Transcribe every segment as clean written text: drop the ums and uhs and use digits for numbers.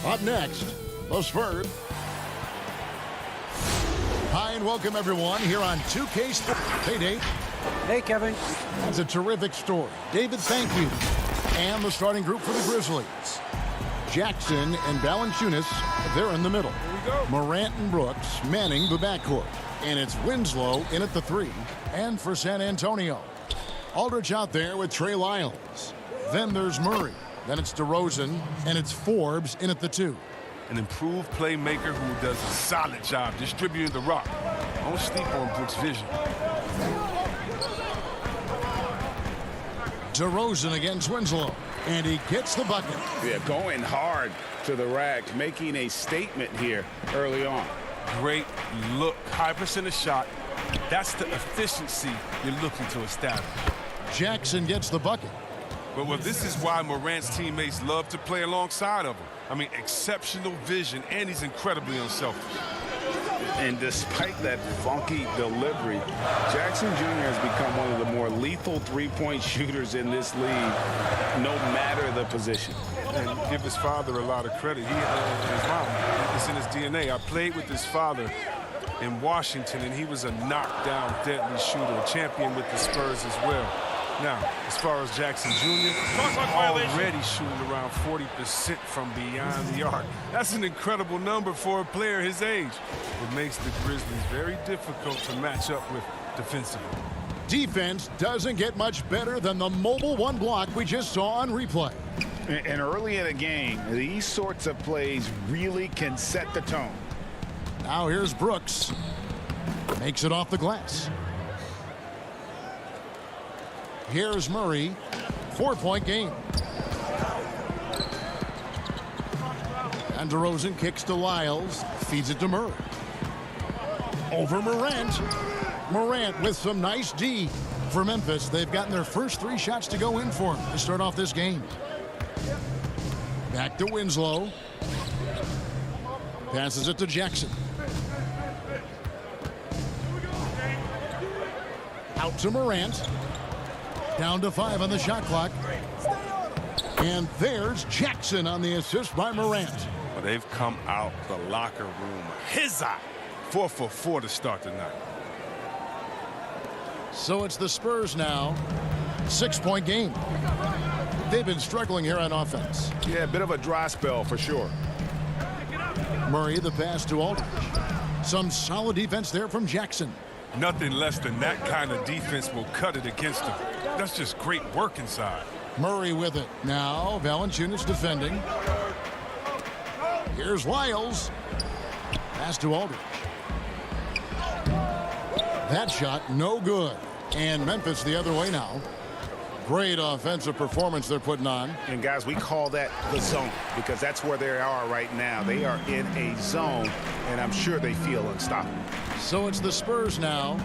Up next, the Spurs. Hi, and welcome everyone here on 2K Sports. Hey, Dave. Hey, Kevin. That's a terrific story. David, thank you. And the starting group for the Grizzlies. Jackson and Valanciunas, they're in the middle. Morant and Brooks manning the backcourt. And it's Winslow in at the 3. And for San Antonio, Aldridge out there with Trey Lyles. Then there's Murray. Then it's DeRozan. And it's Forbes in at the 2. An improved playmaker who does a solid job distributing the rock. Don't sleep on Brooks' vision. DeRozan against Winslow. And he gets the bucket. Yeah, going hard to the rack, making a statement here early on. Great look. High percentage shot. That's the efficiency you're looking to establish. Jackson gets the bucket. Well, this is why Morant's teammates love to play alongside of him. I mean, exceptional vision, and he's incredibly unselfish. And despite that funky delivery, Jackson Jr. has become one of the more lethal three-point shooters in this league, no matter the position. And give his father a lot of credit. He and his mom, it's in his DNA. I played with his father in Washington, and he was a knockdown, deadly shooter, a champion with the Spurs as well. Now, as far as Jackson Jr., already shooting around 40% from beyond the arc. That's an incredible number for a player his age. It makes the Grizzlies very difficult to match up with defensively. Defense doesn't get much better than the mobile one block we just saw on replay. And early in the game, these sorts of plays really can set the tone. Now here's Brooks. Makes it off the glass. Here's Murray. 4-point game. And DeRozan kicks to Lyles. Feeds it to Murray. Over Morant. Morant with some nice D for Memphis. They've gotten their first 3 shots to go in for him to start off this game. Back to Winslow. Passes it to Jackson. Out to Morant. Down to 5 on the shot clock. And there's Jackson on the assist by Morant. Well, they've come out the locker room. His eye. 4 for 4 to start the night. So it's the Spurs now. 6-point game. They've been struggling here on offense. Yeah, a bit of a dry spell for sure. Murray, the pass to Aldridge. Some solid defense there from Jackson. Nothing less than that kind of defense will cut it against him. That's just great work inside. Murray with it. Now Valanciunas defending. Here's Lyles. Pass to Aldridge. That shot no good. And Memphis the other way now. Great offensive performance they're putting on. And guys, we call that the zone because that's where they are right now. They are in a zone, and I'm sure they feel unstoppable. So it's the Spurs now.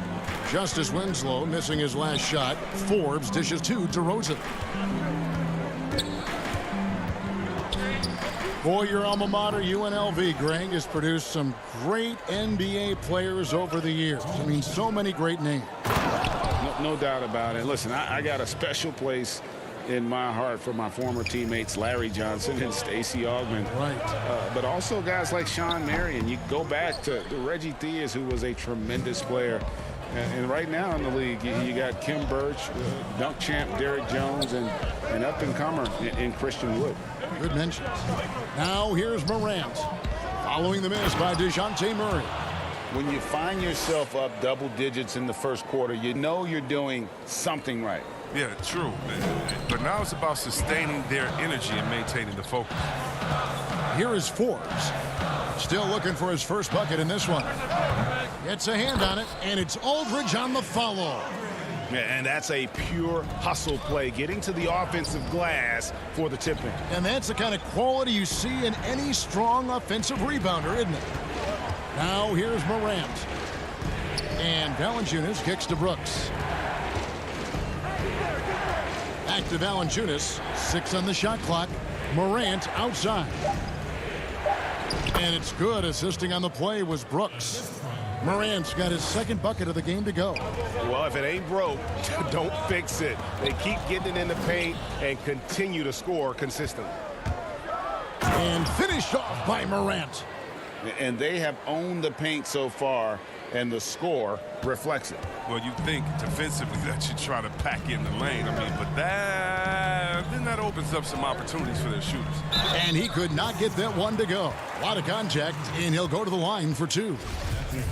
Justice Winslow missing his last shot. Forbes dishes to DeRozan. Boy, your alma mater, UNLV, Greg, has produced some great NBA players over the years. I mean, so many great names. No doubt about it. Listen, I got a special place in my heart for my former teammates Larry Johnson and Stacey Augmon. Right. But also guys like Sean Marion. You go back to Reggie Theus, who was a tremendous player. And right now in the league, you got Kim Birch, dunk champ Derrick Jones, and an up-and-comer in Christian Wood. Good mentions. Now here's Morant. Following the miss by DeJounte Murray. When you find yourself up double digits in the first quarter, you know you're doing something right. Yeah, true. But now it's about sustaining their energy and maintaining the focus. Here is Forbes. Still looking for his first bucket in this one. Gets a hand on it, and it's Aldridge on the follow. Yeah, and that's a pure hustle play, getting to the offensive glass for the tip-in. And that's the kind of quality you see in any strong offensive rebounder, isn't it? Now here's Morant. And Valanciunas kicks to Brooks. Back to Valanciunas. 6 on the shot clock. Morant outside. And it's good. Assisting on the play was Brooks. Morant's got his second bucket of the game to go. Well, if it ain't broke, don't fix it. They keep getting it in the paint and continue to score consistently. And finished off by Morant. And they have owned the paint so far, and the score reflects it. Well, you think defensively that you try to pack in the lane. I mean, but then that opens up some opportunities for their shooters. And he could not get that one to go. A lot of contact, and he'll go to the line for two.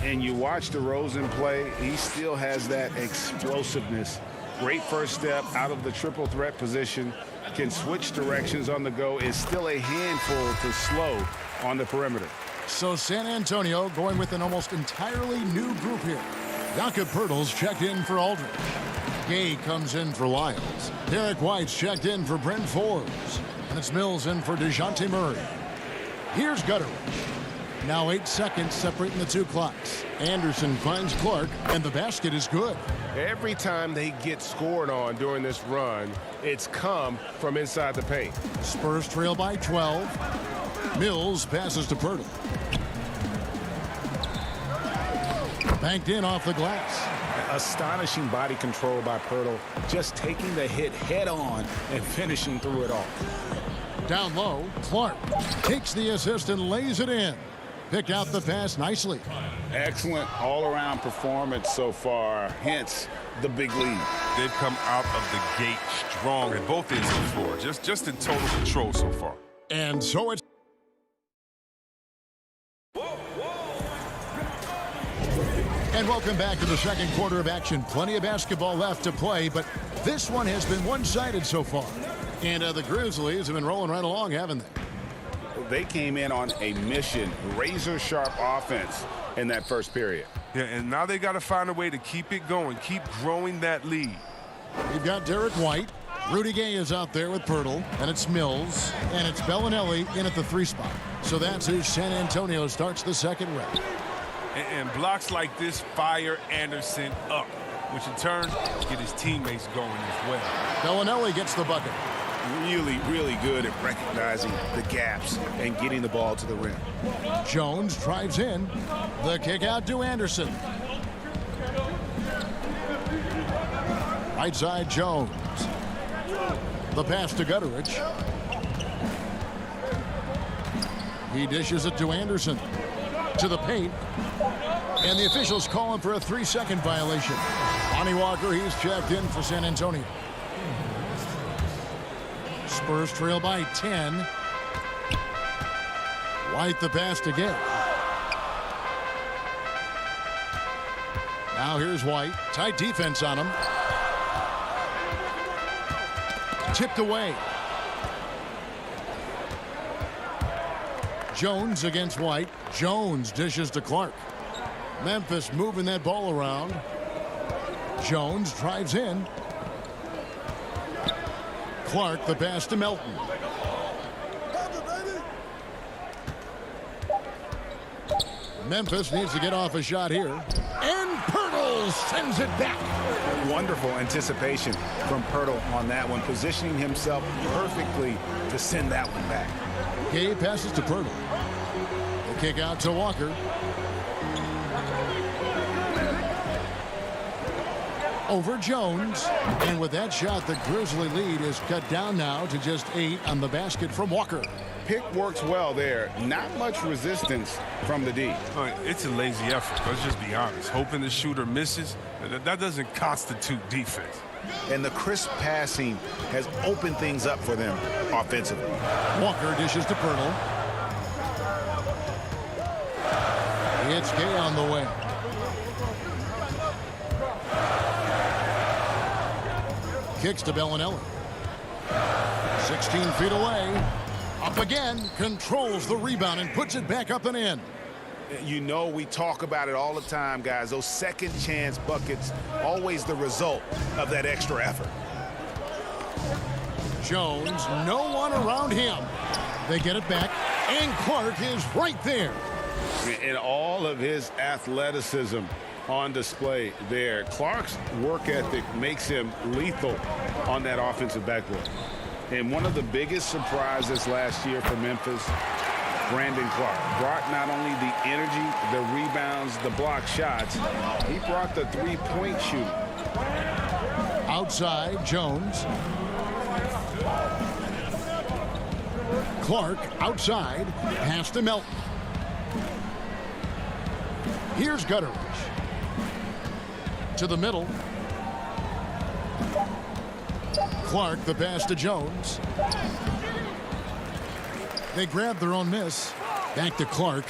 And you watch DeRozan play, he still has that explosiveness. Great first step out of the triple threat position. Can switch directions on the go. Is still a handful to slow on the perimeter. So San Antonio going with an almost entirely new group here. Jakob Poeltl's checked in for Aldridge. Gay comes in for Lyles. Derek White's checked in for Brent Forbes. And it's Mills in for DeJounte Murray. Here's Gutteridge. Now 8 seconds separating the two clocks. Anderson finds Clark, and the basket is good. Every time they get scored on during this run, it's come from inside the paint. Spurs trail by 12. Mills passes to Poeltl. Banked in off the glass. Astonishing body control by Poeltl, just taking the hit head on and finishing through it all. Down low, Clark takes the assist and lays it in. Picked out the pass nicely. Excellent all-around performance so far, hence the big lead. They've come out of the gate strong at both ends of the floor, just in total control so far. And so it's And welcome back to the second quarter of action. Plenty of basketball left to play, but this one has been one-sided so far. And the Grizzlies have been rolling right along, haven't they? They came in on a mission, razor-sharp offense in that first period. Yeah, and now they got to find a way to keep it going, keep growing that lead. You've got Derek White. Rudy Gay is out there with Poeltl, and it's Mills, and it's Bellinelli in at the 3 spot. So that's who San Antonio starts the second round. And blocks like this fire Anderson up, which in turn get his teammates going as well. Bellinelli gets the bucket. Really, really good at recognizing the gaps and getting the ball to the rim. Jones drives in. The kick out to Anderson. Right side, Jones. The pass to Gutteridge. He dishes it to Anderson. To the paint. And the officials call him for a 3-second violation. Lonnie Walker, he's checked in for San Antonio. Spurs trail by 10. White the pass to Gay. Now here's White. Tight defense on him. Tipped away. Jones against White. Jones dishes to Clark. Memphis moving that ball around. Jones drives in. Clark the pass to Melton. Memphis needs to get off a shot here. And Poeltl sends it back. Wonderful anticipation from Poeltl on that one, positioning himself perfectly to send that one back. Gay passes to Poeltl. The kick out to Walker. Over Jones. And with that shot, the Grizzly lead is cut down now to just 8 on the basket from Walker. Pick works well there. Not much resistance from the D. All right, it's a lazy effort. Let's just be honest. Hoping the shooter misses, that doesn't constitute defense. And the crisp passing has opened things up for them offensively. Walker dishes to Poeltl. It's Gay on the way. Kicks to Bellinelli. 16 feet away. Up again. Controls the rebound and puts it back up and in. You know, we talk about it all the time, guys. Those second chance buckets, always the result of that extra effort. Jones, no one around him. They get it back, and Clark is right there. And all of his athleticism on display there. Clark's work ethic makes him lethal on that offensive backboard. And one of the biggest surprises last year for Memphis, Brandon Clark brought not only the energy, the rebounds, the block shots, he brought the three-point shooting. Outside, Jones. Clark outside. Pass to Melton. Here's Gutteridge. To the middle. Clark, the pass to Jones. They grab their own miss. Back to Clark.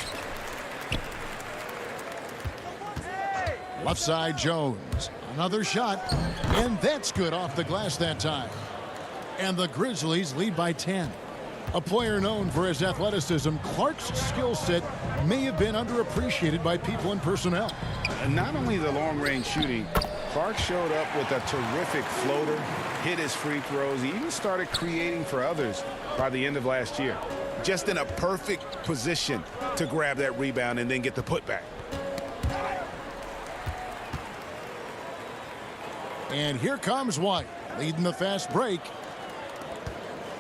Left side, Jones. Another shot. And that's good off the glass that time. And the Grizzlies lead by 10. A player known for his athleticism, Clark's skill set may have been underappreciated by people and personnel. Not only the long-range shooting, Clark showed up with a terrific floater, hit his free throws. He even started creating for others by the end of last year. Just in a perfect position to grab that rebound and then get the putback. And here comes White, leading the fast break.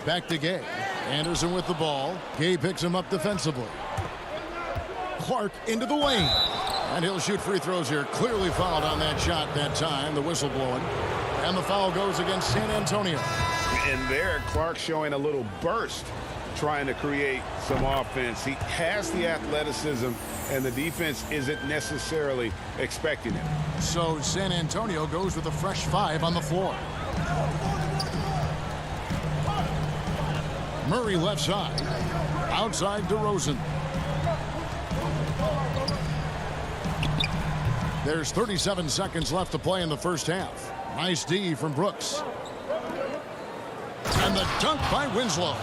Back to Gay. Anderson with the ball. Gay picks him up defensively. Clark into the lane. And he'll shoot free throws here. Clearly fouled on that shot that time. The whistle blowing. And the foul goes against San Antonio. And there, Clark showing a little burst, trying to create some offense. He has the athleticism, and the defense isn't necessarily expecting it. So San Antonio goes with a fresh 5 on the floor. Murray left side. Outside DeRozan. There's 37 seconds left to play in the first half. Nice D from Brooks. And the dunk by Winslow.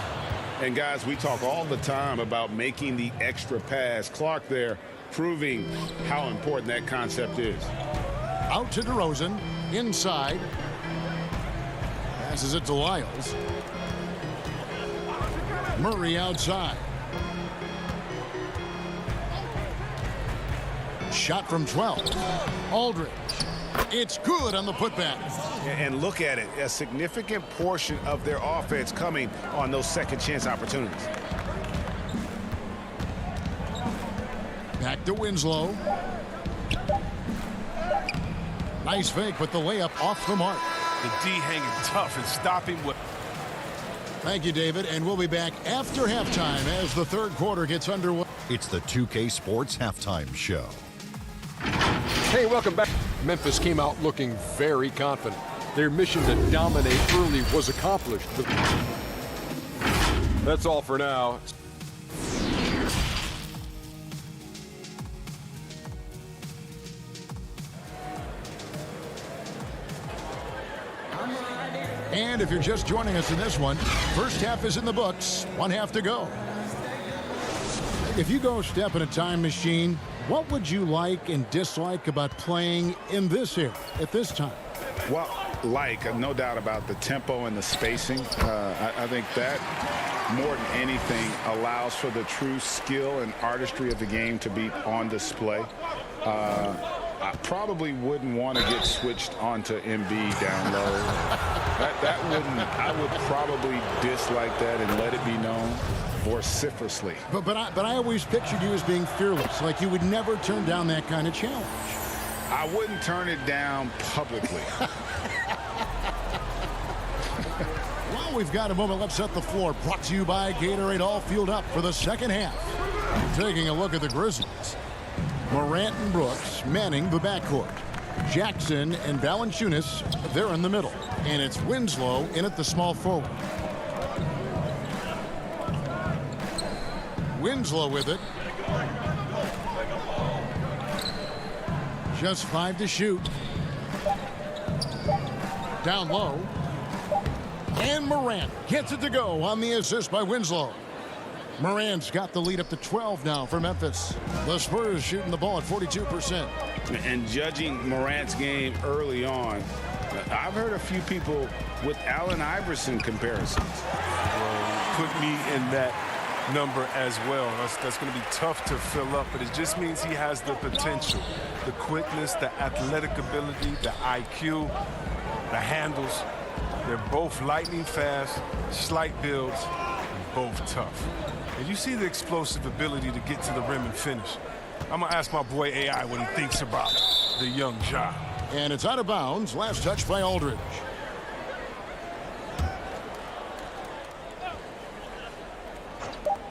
And guys, we talk all the time about making the extra pass. Clark there proving how important that concept is. Out to DeRozan. Inside. Passes it to Lyles. Murray outside. Shot from 12. Aldridge. It's good on the putback. And look at it. A significant portion of their offense coming on those second chance opportunities. Back to Winslow. Nice fake, but the layup off the mark. The D hanging tough and stopping what. Thank you, David, and we'll be back after halftime as the third quarter gets underway. It's the 2K Sports Halftime Show. Hey, welcome back. Memphis came out looking very confident. Their mission to dominate early was accomplished. That's all for now. And if you're just joining us in this one, first half is in the books, one half to go. If you go step in a time machine, what would you like and dislike about playing in this era at this time? Well, no doubt about the tempo and the spacing. I think that more than anything allows for the true skill and artistry of the game to be on display. I probably wouldn't want to get switched onto Embiid down low. I would probably dislike that and let it be known vociferously. But I always pictured you as being fearless, like you would never turn down that kind of challenge. I wouldn't turn it down publicly. Well, we've got a moment. Let's set the floor. Brought to you by Gatorade, all fueled up for the second half. Taking a look at the Grizzlies. Morant and Brooks manning the backcourt. Jackson and Valanciunas, they're in the middle. And it's Winslow in at the small forward. Winslow with it. Just 5 to shoot. Down low. And Morant gets it to go on the assist by Winslow. Morant's got the lead up to 12 now for Memphis. The Spurs shooting the ball at 42%. And judging Morant's game early on, I've heard a few people with Allen Iverson comparisons. Put me in that number as well. That's going to be tough to fill up, but it just means he has the potential, the quickness, the athletic ability, the IQ, the handles. They're both lightning fast, slight builds, and both tough. And you see the explosive ability to get to the rim and finish. I'm going to ask my boy AI what he thinks about the young Ja. And it's out of bounds. Last touch by Aldridge.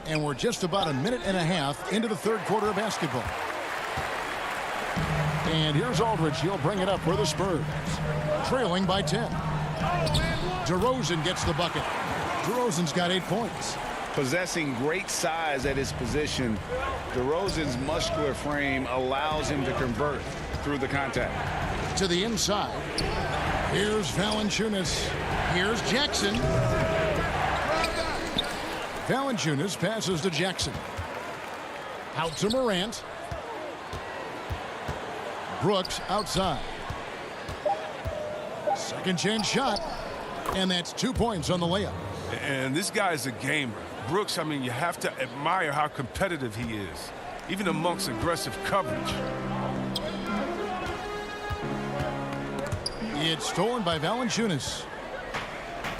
And we're just about a minute and a half into the third quarter of basketball. And here's Aldridge. He'll bring it up for the Spurs. Trailing by 10. DeRozan gets the bucket. DeRozan's got 8 points. Possessing great size at his position, DeRozan's muscular frame allows him to convert through the contact. To the inside. Here's Valanciunas. Here's Jackson. Valanciunas passes to Jackson. Out to Morant. Brooks outside. Second chance shot. And that's 2 points on the layup. And this guy is a gamer. Brooks, I mean, you have to admire how competitive he is, even amongst aggressive coverage. It's stolen by Valanciunas.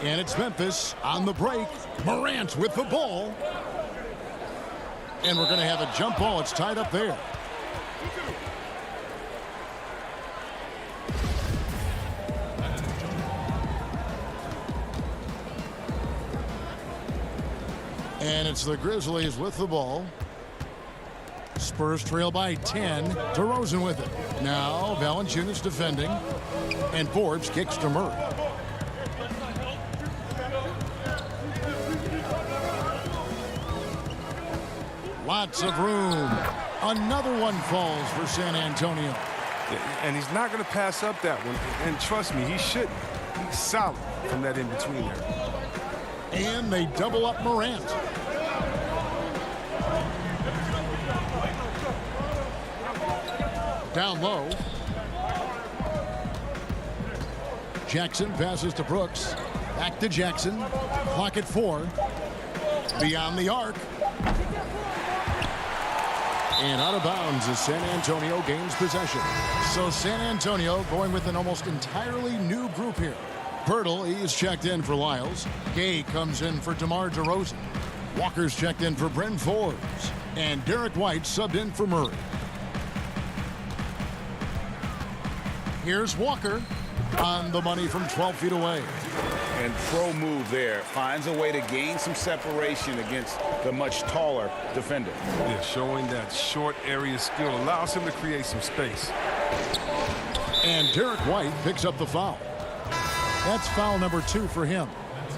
And it's Memphis on the break. Morant with the ball. And we're going to have a jump ball. It's tied up there. And it's the Grizzlies with the ball. Spurs trail by 10. DeRozan with it. Now Valanciunas defending. And Forbes kicks to Murray. Lots of room. Another one falls for San Antonio. And he's not going to pass up that one. And trust me, he shouldn't. He's solid from that in-between there. And they double up Morant. Down low. Jackson passes to Brooks. Back to Jackson. Clock at 4. Beyond the arc. And out of bounds as San Antonio gains possession. So San Antonio going with an almost entirely new group here. Pirtle, he's checked in for Lyles. Gay comes in for DeMar DeRozan. Walker's checked in for Bryn Forbes. And Derek White subbed in for Murray. Here's Walker on the money from 12 feet away. And pro move there. Finds a way to gain some separation against the much taller defender. Yeah, showing that short area skill allows him to create some space. And Derek White picks up the foul. That's foul number 2 for him.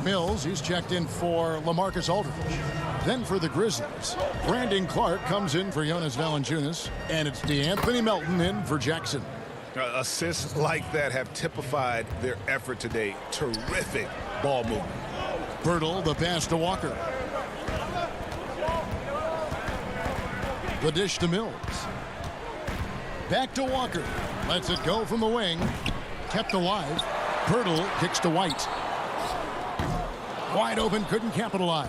Mills, he's checked in for LaMarcus Aldridge. Then for the Grizzlies, Brandon Clark comes in for Jonas Valanciunas. And it's DeAnthony Melton in for Jackson. Assists like that have typified their effort today. Terrific ball movement. Pirtle, the pass to Walker. The dish to Mills. Back to Walker. Lets it go from the wing. Kept alive. Pirtle kicks to White. Wide open, couldn't capitalize.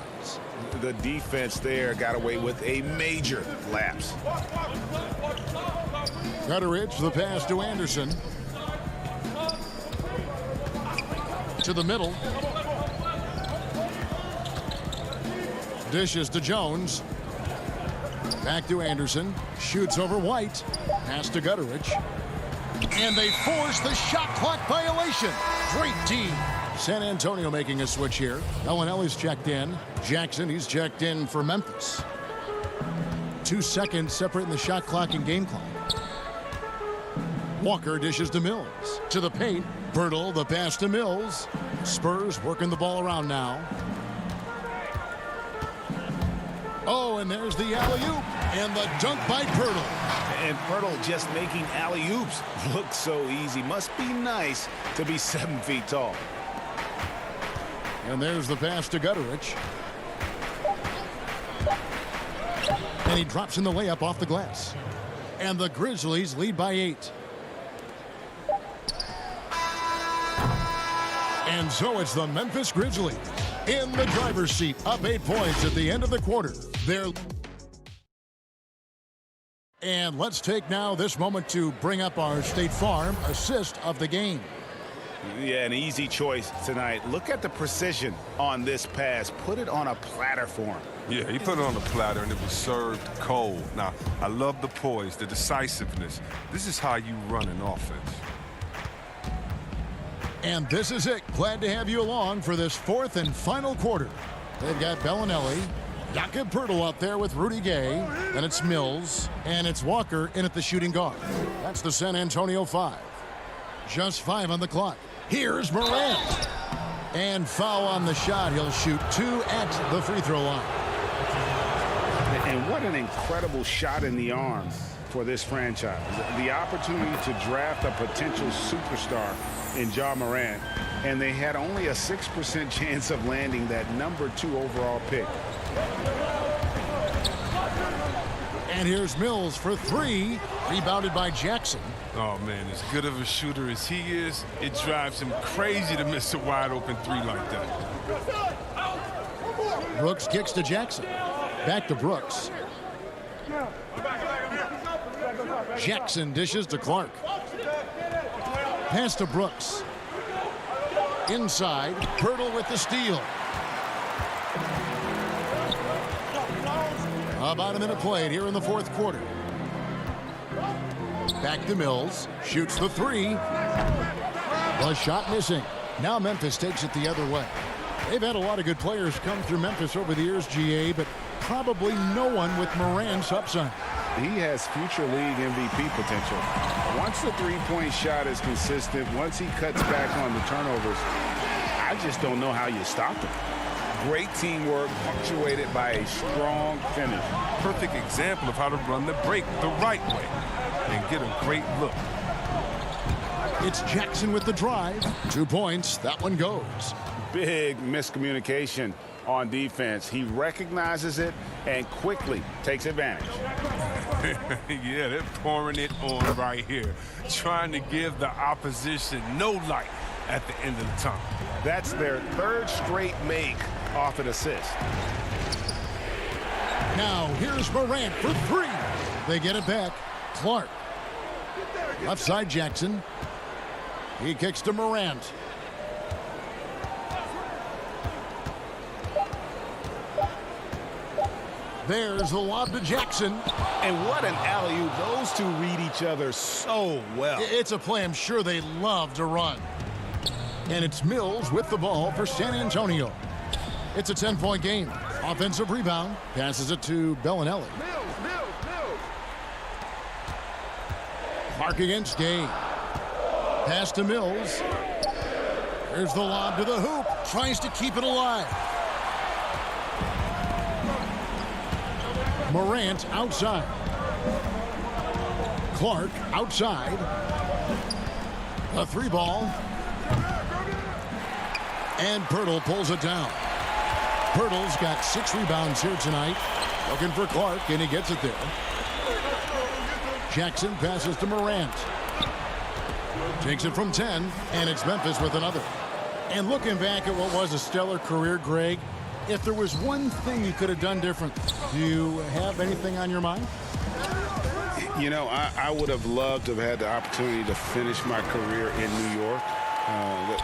The defense there got away with a major lapse. Gutteridge, the pass to Anderson. To the middle. Dishes to Jones. Back to Anderson. Shoots over White. Pass to Gutteridge. And they force the shot clock violation. Great team. San Antonio making a switch here. Ellenelli's checked in. Jackson, he's checked in for Memphis. 2 seconds separating the shot clock and game clock. Walker dishes to Mills. To the paint. Pirtle, the pass to Mills. Spurs working the ball around now. Oh, and there's the alley-oop. And the dunk by Pirtle. And Pirtle just making alley-oops look so easy. Must be nice to be 7 feet tall. And there's the pass to Gutteridge. And he drops in the layup off the glass. And the Grizzlies lead by 8. And so it's the Memphis Grizzlies in the driver's seat, up 8 points at the end of the quarter. And let's take now this moment to bring up our State Farm assist of the game. Yeah, an easy choice tonight. Look at the precision on this pass. Put it on a platter for him. Yeah, he put it on a platter and it was served cold. Now, I love the poise, the decisiveness. This is how you run an offense. And this is it. Glad to have you along for this 4th and final quarter. They've got Bellinelli. Jakob Poeltl out there with Rudy Gay. Then it's Mills. And it's Walker in at the shooting guard. That's the San Antonio 5. Just 5 on the clock. Here's Morant. And foul on the shot. He'll shoot 2 at the free throw line. And what an incredible shot in the arm for this franchise. The opportunity to draft a potential superstar in Ja Morant, and they had only a 6% chance of landing that #2 overall pick. And here's Mills for 3, rebounded by Jackson. Oh, man, as good of a shooter as he is, it drives him crazy to miss a wide-open 3 like that. Brooks kicks to Jackson. Back to Brooks. Jackson dishes to Clark. Pass to Brooks. Inside, Poeltl with the steal. About a minute played here in the fourth quarter. Back to Mills. Shoots the 3. The shot missing. Now Memphis takes it the other way. They've had a lot of good players come through Memphis over the years, GA, but probably no one with Morant's upside. He has future league MVP potential. Once the three-point shot is consistent, once he cuts back on the turnovers, I just don't know how you stop him. Great teamwork punctuated by a strong finish. Perfect example of how to run the break the right way and get a great look. It's Jackson with the drive. 2 points. That one goes. Big miscommunication on defense. He recognizes it and quickly takes advantage. Yeah, they're pouring it on right here, trying to give the opposition no light at the end of the tunnel. That's their 3rd straight make off an assist. Now here's Morant for 3. They get it back. Clark. Left side Jackson. He kicks to Morant. There's the lob to Jackson. And what an alley-oop. Those two read each other so well. It's a play I'm sure they love to run. And it's Mills with the ball for San Antonio. It's a 10-point game. Offensive rebound. Passes it to Bellinelli. Clark against Gay. Pass to Mills. There's the lob to the hoop. Tries to keep it alive. Morant outside. Clark outside. A 3 ball. And Poeltl pulls it down. Poeltl's got 6 rebounds here tonight. Looking for Clark, and he gets it there. Jackson passes to Morant. Takes it from 10, and it's Memphis with another. And looking back at what was a stellar career, Greg, if there was one thing you could have done different, do you have anything on your mind? You know, I would have loved to have had the opportunity to finish my career in New York.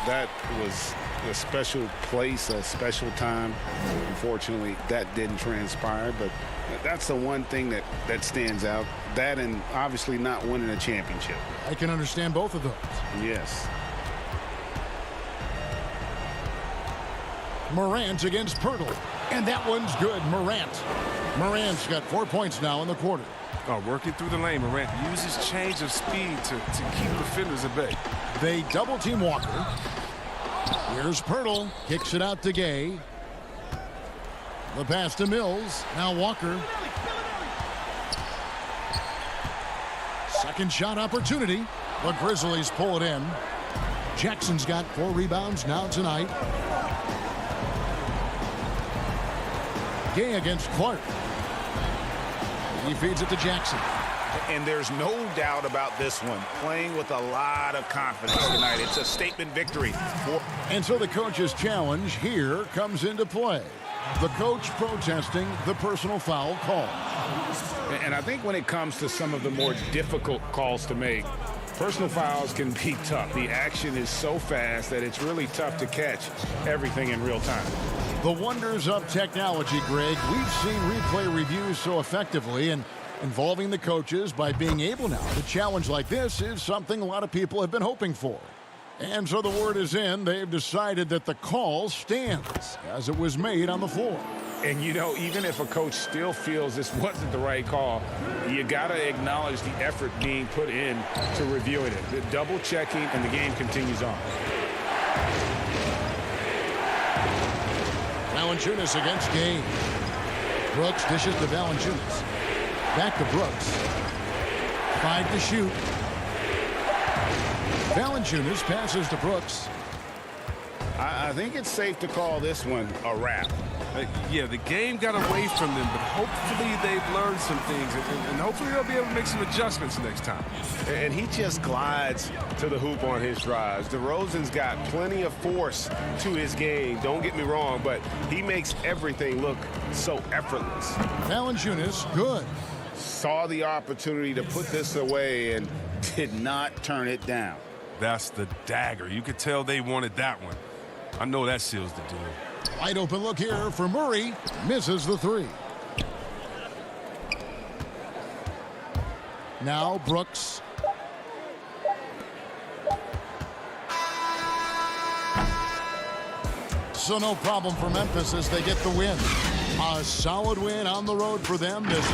That was a special place, a special time. Unfortunately, that didn't transpire, but that's the one thing that stands out. That and obviously not winning a championship. I can understand both of those. Yes. Morant against Poeltl. And that one's good. Morant's got 4 points now in the quarter. Oh, working through the lane, Morant uses change of speed to keep defenders at bay. They double team Walker. Here's Poeltl. Kicks it out to Gay. The pass to Mills. Now Walker. Second shot opportunity. The Grizzlies pull it in. Jackson's got 4 rebounds now tonight. Gay against Clark. He feeds it to Jackson. And there's no doubt about this one. Playing with a lot of confidence tonight. It's a statement victory. And so the coach's challenge here comes into play. The coach protesting the personal foul call. And I think when it comes to some of the more difficult calls to make, personal fouls can be tough. The action is so fast that it's really tough to catch everything in real time. The wonders of technology, Greg. We've seen replay reviews so effectively, and involving the coaches by being able now to challenge like this is something a lot of people have been hoping for. And so the word is in. They've decided that the call stands as it was made on the floor. And, you know, even if a coach still feels this wasn't the right call, you got to acknowledge the effort being put in to reviewing it. The double checking, and the game continues on. Valanciunas against Game. Brooks dishes to Valanciunas. Back to Brooks. 5 to shoot. Valanciunas passes to Brooks. I think it's safe to call this one a wrap. Yeah, the game got away from them, but hopefully they've learned some things, and hopefully they'll be able to make some adjustments next time. And he just glides to the hoop on his drives. DeRozan's got plenty of force to his game, don't get me wrong, but he makes everything look so effortless. Valanciunas, good. Saw the opportunity to put this away and did not turn it down. That's the dagger. You could tell they wanted that one. I know that seals the deal. Wide open look here for Murray. Misses the 3. Now Brooks. So no problem for Memphis as they get the win. A solid win on the road for them. This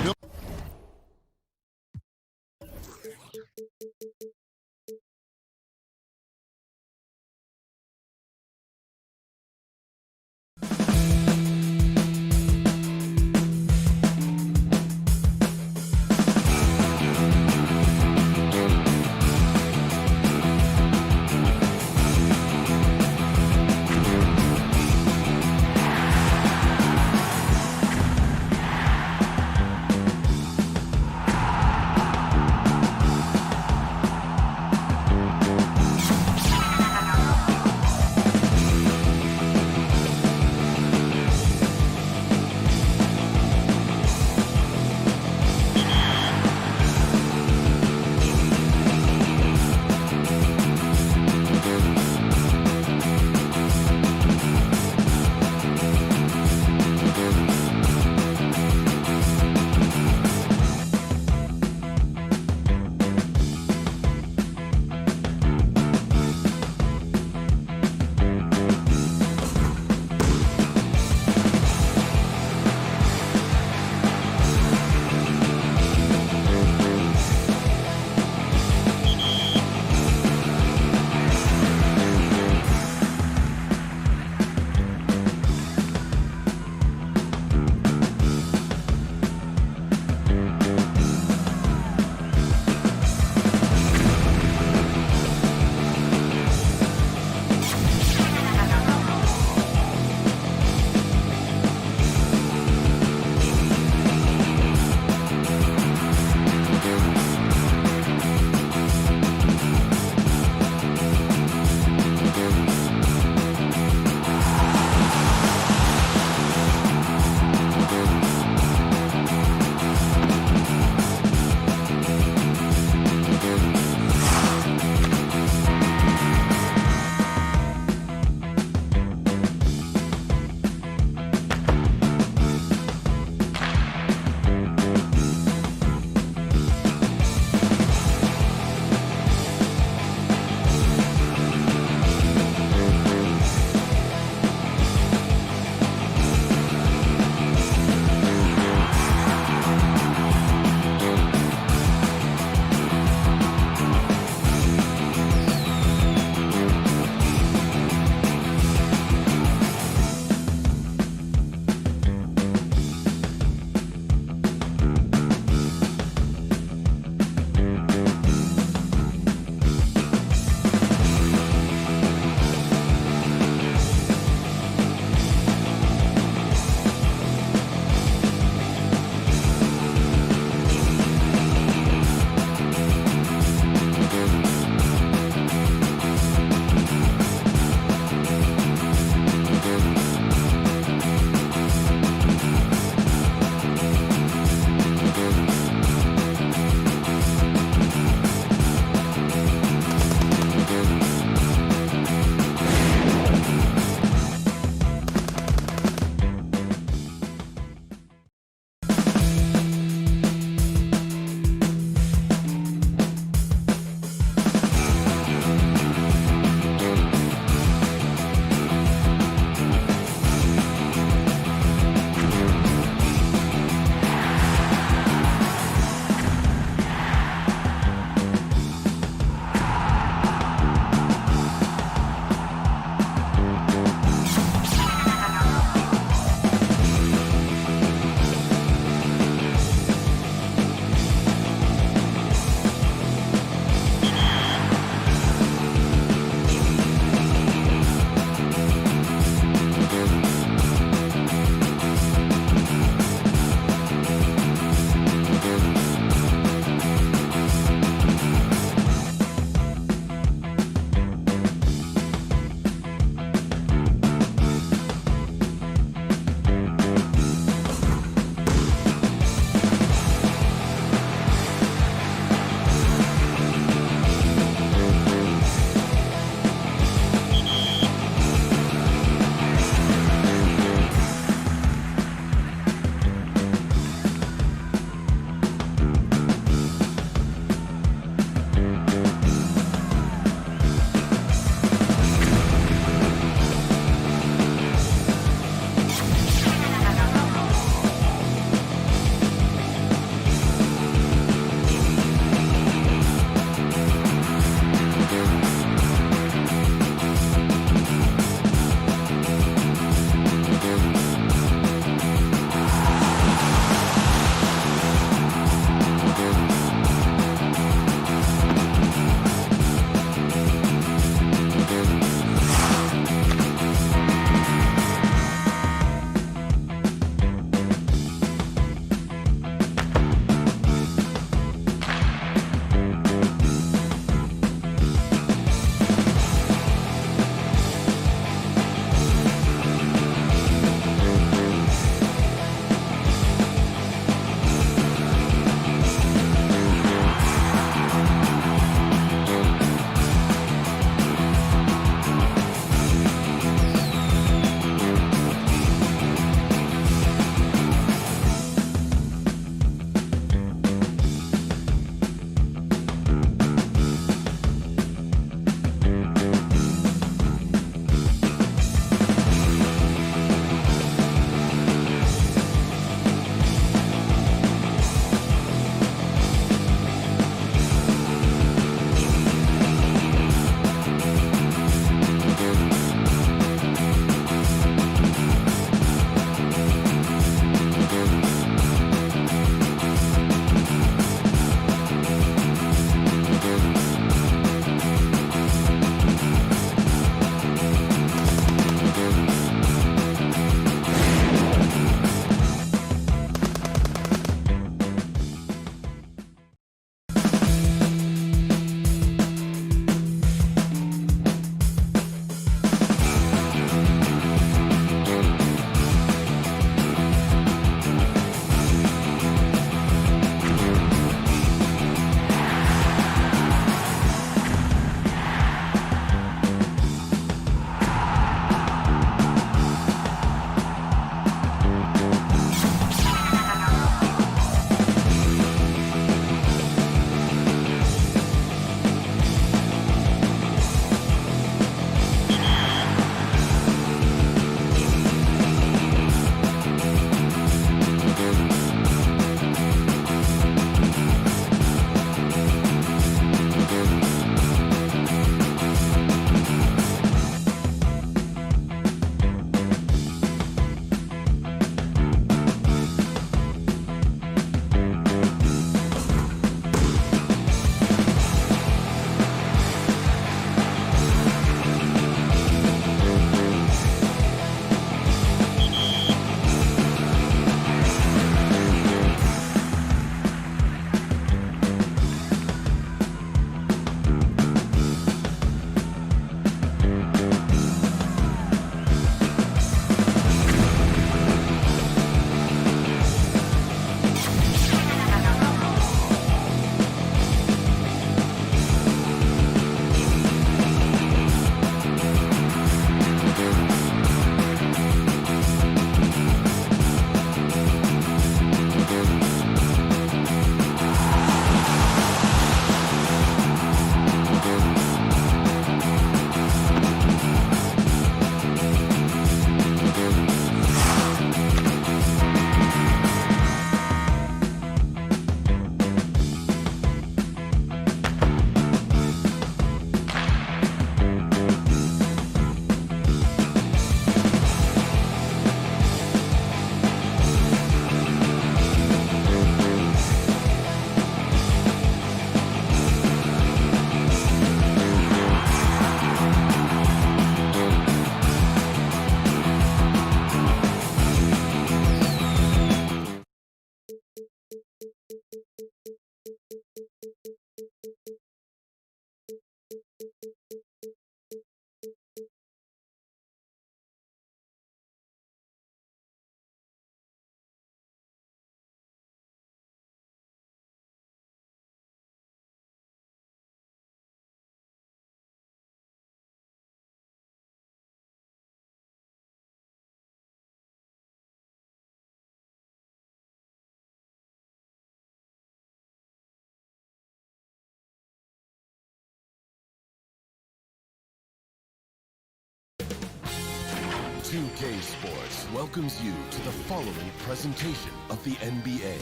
2K Sports welcomes you to the following presentation of the NBA.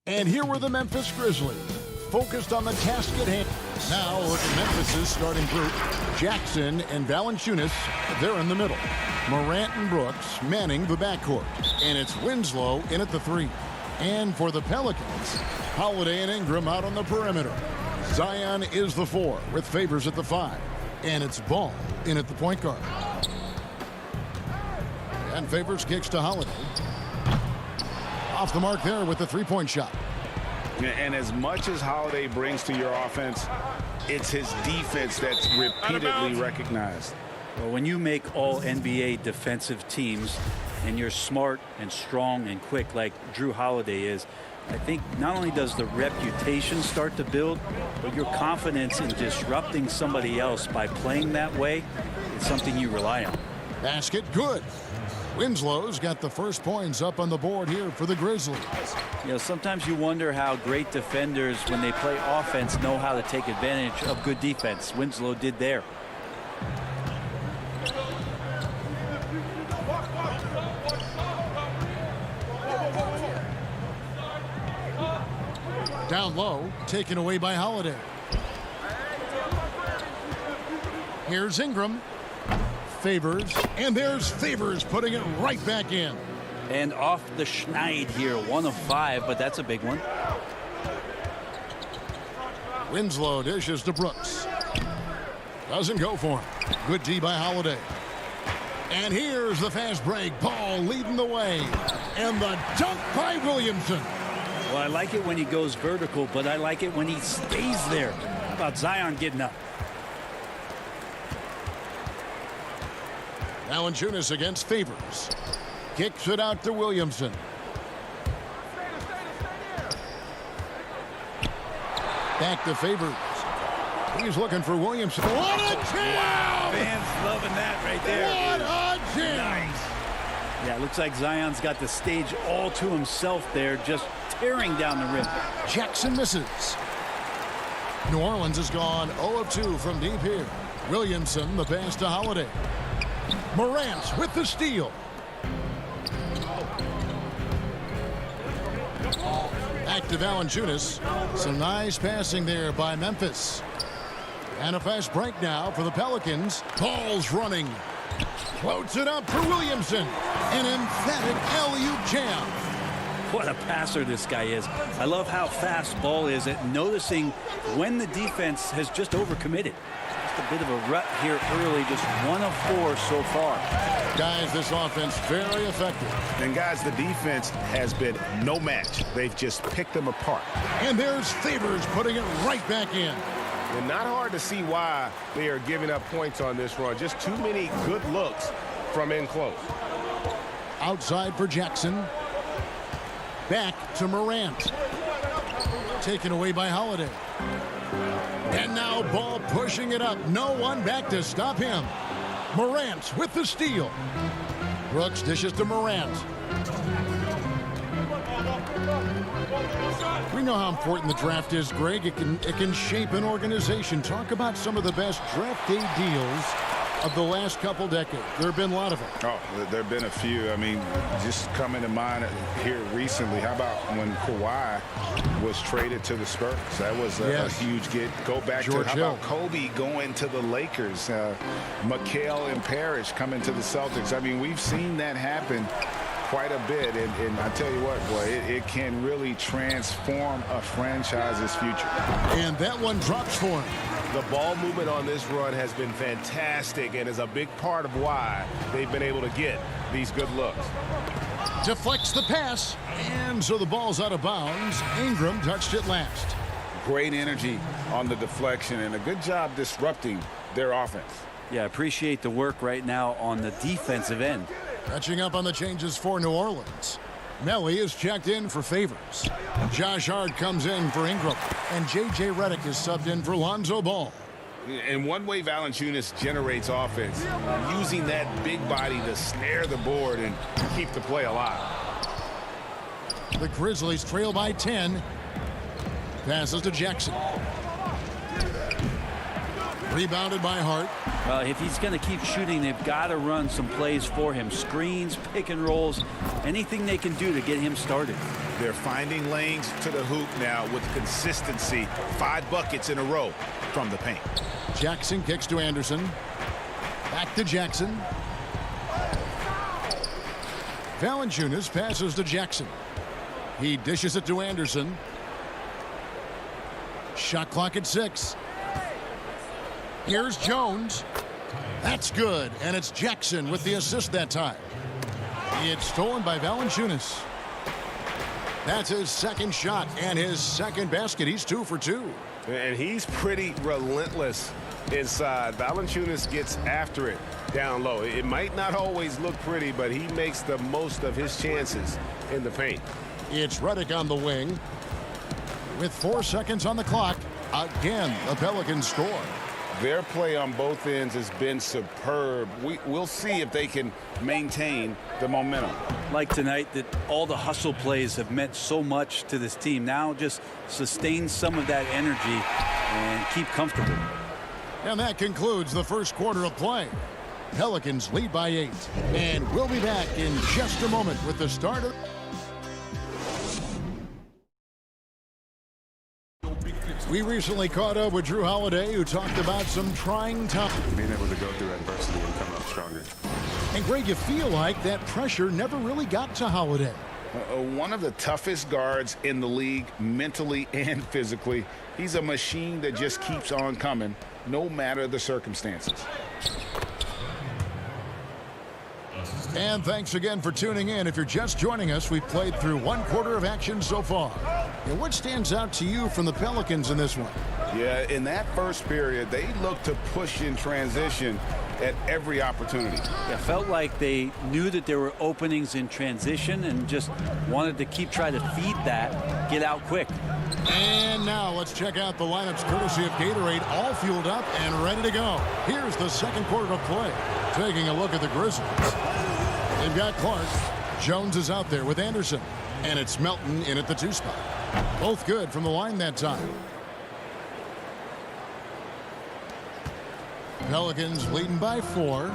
And here were the Memphis Grizzlies, focused on the task at hand. Now look at Memphis's starting group. Jackson and Valanciunas, they're in the middle. Morant and Brooks manning the backcourt. And it's Winslow in at the 3. And for the Pelicans, Holiday and Ingram out on the perimeter. Zion is the 4 with Favors at the 5. And it's Ball in at the point guard. And Favors kicks to Holiday. Off the mark there with the three-point shot. And as much as Holiday brings to your offense, it's his defense that's repeatedly recognized. Well, when you make all NBA defensive teams and you're smart and strong and quick like Drew Holiday is, I think not only does the reputation start to build, but your confidence in disrupting somebody else by playing that way is something you rely on. Basket good. Winslow's got the first points up on the board here for the Grizzlies. You know, sometimes you wonder how great defenders, when they play offense, know how to take advantage of good defense. Winslow did there. Down low, taken away by Holiday. Here's Ingram. Favors, and there's Favors putting it right back in. And off the schneid here, 1 of 5, but that's a big one. Winslow dishes to Brooks. Doesn't go for him. Good D by Holiday. And here's the fast break. Ball leading the way. And the dunk by Williamson. Well, I like it when he goes vertical, but I like it when he stays there. How about Zion getting up? Valanciunas against Favors. Kicks it out to Williamson. Back to Favors. He's looking for Williamson. What a jam! Wow, fans loving that right there. What a jam! Nice. Yeah, it looks like Zion's got the stage all to himself there, just tearing down the rim. Jackson misses. New Orleans has gone 0 of 2 from deep here. Williamson, the pass to Holiday. Morant with the steal. Back to Valanciunas. Some nice passing there by Memphis. And a fast break now for the Pelicans. Ball's running. Floats it up for Williamson. An emphatic alley-oop jam. What a passer this guy is. I love how fast Ball is at noticing when the defense has just overcommitted. A bit of a rut here early, just 1 of 4 so far. Guys, this offense very effective. And guys, the defense has been no match. They've just picked them apart. And there's Favors putting it right back in. And not hard to see why they are giving up points on this run. Just too many good looks from in close. Outside for Jackson. Back to Morant. Taken away by Holiday. And now Ball pushing it up. No one back to stop him. Morant with the steal. Brooks dishes to Morant. We know how important the draft is, Greg. It can shape an organization. Talk about some of the best draft day deals of the last couple decades. There have been a lot of them. Oh, there have been a few. I mean, just coming to mind here recently, how about when Kawhi was traded to the Spurs? That was a huge get. Go back George to how Hill. about Kobe going to the Lakers? McHale and Parrish coming to the Celtics. I mean, we've seen that happen quite a bit, and I tell you what, boy, it can really transform a franchise's future. And that one drops for him. The ball movement on this run has been fantastic and is a big part of why they've been able to get these good looks. Deflects the pass, and so the ball's out of bounds. Ingram touched it last. Great energy on the deflection and a good job disrupting their offense. Yeah, appreciate the work right now on the defensive end. Catching up on the changes for New Orleans. Melly is checked in for Favors. Josh Hart comes in for Ingram. And J.J. Redick is subbed in for Lonzo Ball. And one way Valanciunas generates offense, using that big body to snare the board and keep the play alive. The Grizzlies trail by 10. Passes to Jackson. Rebounded by Hart. Well, if he's going to keep shooting, they've got to run some plays for him. Screens, pick and rolls, anything they can do to get him started. They're finding lanes to the hoop now with consistency. 5 buckets in a row from the paint. Jackson kicks to Anderson. Back to Jackson. Valanciunas passes to Jackson. He dishes it to Anderson. Shot clock at 6. Here's Jones. That's good, and it's Jackson with the assist that time. It's stolen by Valanciunas. That's his second shot and his second basket. He's 2 for 2. And he's pretty relentless inside. Valanciunas gets after it down low. It might not always look pretty, but he makes the most of his chances in the paint. It's Redick on the wing. With 4 seconds on the clock, again, the Pelicans score. Their play on both ends has been superb. We'll see if they can maintain the momentum. Like tonight, that all the hustle plays have meant so much to this team. Now just sustain some of that energy and keep comfortable. And that concludes the first quarter of play. Pelicans lead by 8. And we'll be back in just a moment with the start of... We recently caught up with Drew Holiday, who talked about some trying times. Being able to go through adversity and come out stronger. And Greg, you feel like that pressure never really got to Holiday. One of the toughest guards in the league, mentally and physically. He's a machine that just keeps on coming, no matter the circumstances. And thanks again for tuning in. If you're just joining us, we've played through 1 quarter of action so far. And what stands out to you from the Pelicans in this one? Yeah, in that first period, they looked to push in transition at every opportunity. It felt like they knew that there were openings in transition and just wanted to keep trying to feed that, get out quick. And now let's check out the lineups courtesy of Gatorade, all fueled up and ready to go. Here's the second quarter of play. Taking a look at the Grizzlies. They've got Clark. Jones is out there with Anderson. And it's Melton in at the 2 spot. Both good from the line that time. Pelicans leading by 4.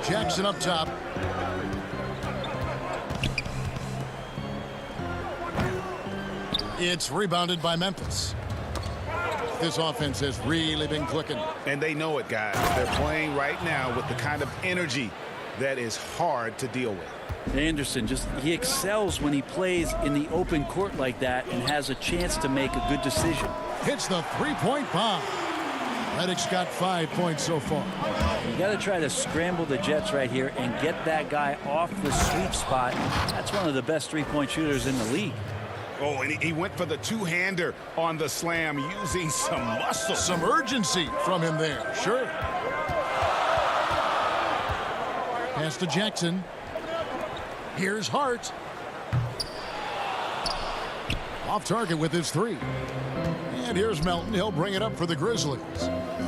Jackson up top. It's rebounded by Memphis. This offense has really been clicking. And they know it, guys. They're playing right now with the kind of energy that is hard to deal with. Anderson, he excels when he plays in the open court like that and has a chance to make a good decision. Hits the 3-point bomb. Redick's got 5 points so far. You got to try to scramble the Jets right here and get that guy off the sweet spot. That's one of the best 3-point shooters in the league. Oh, and he went for the 2-hander on the slam, using some muscle. Some urgency from him there, sure. Pass to Jackson. Here's Hart. Off target with his 3. And here's Melton. He'll bring it up for the Grizzlies.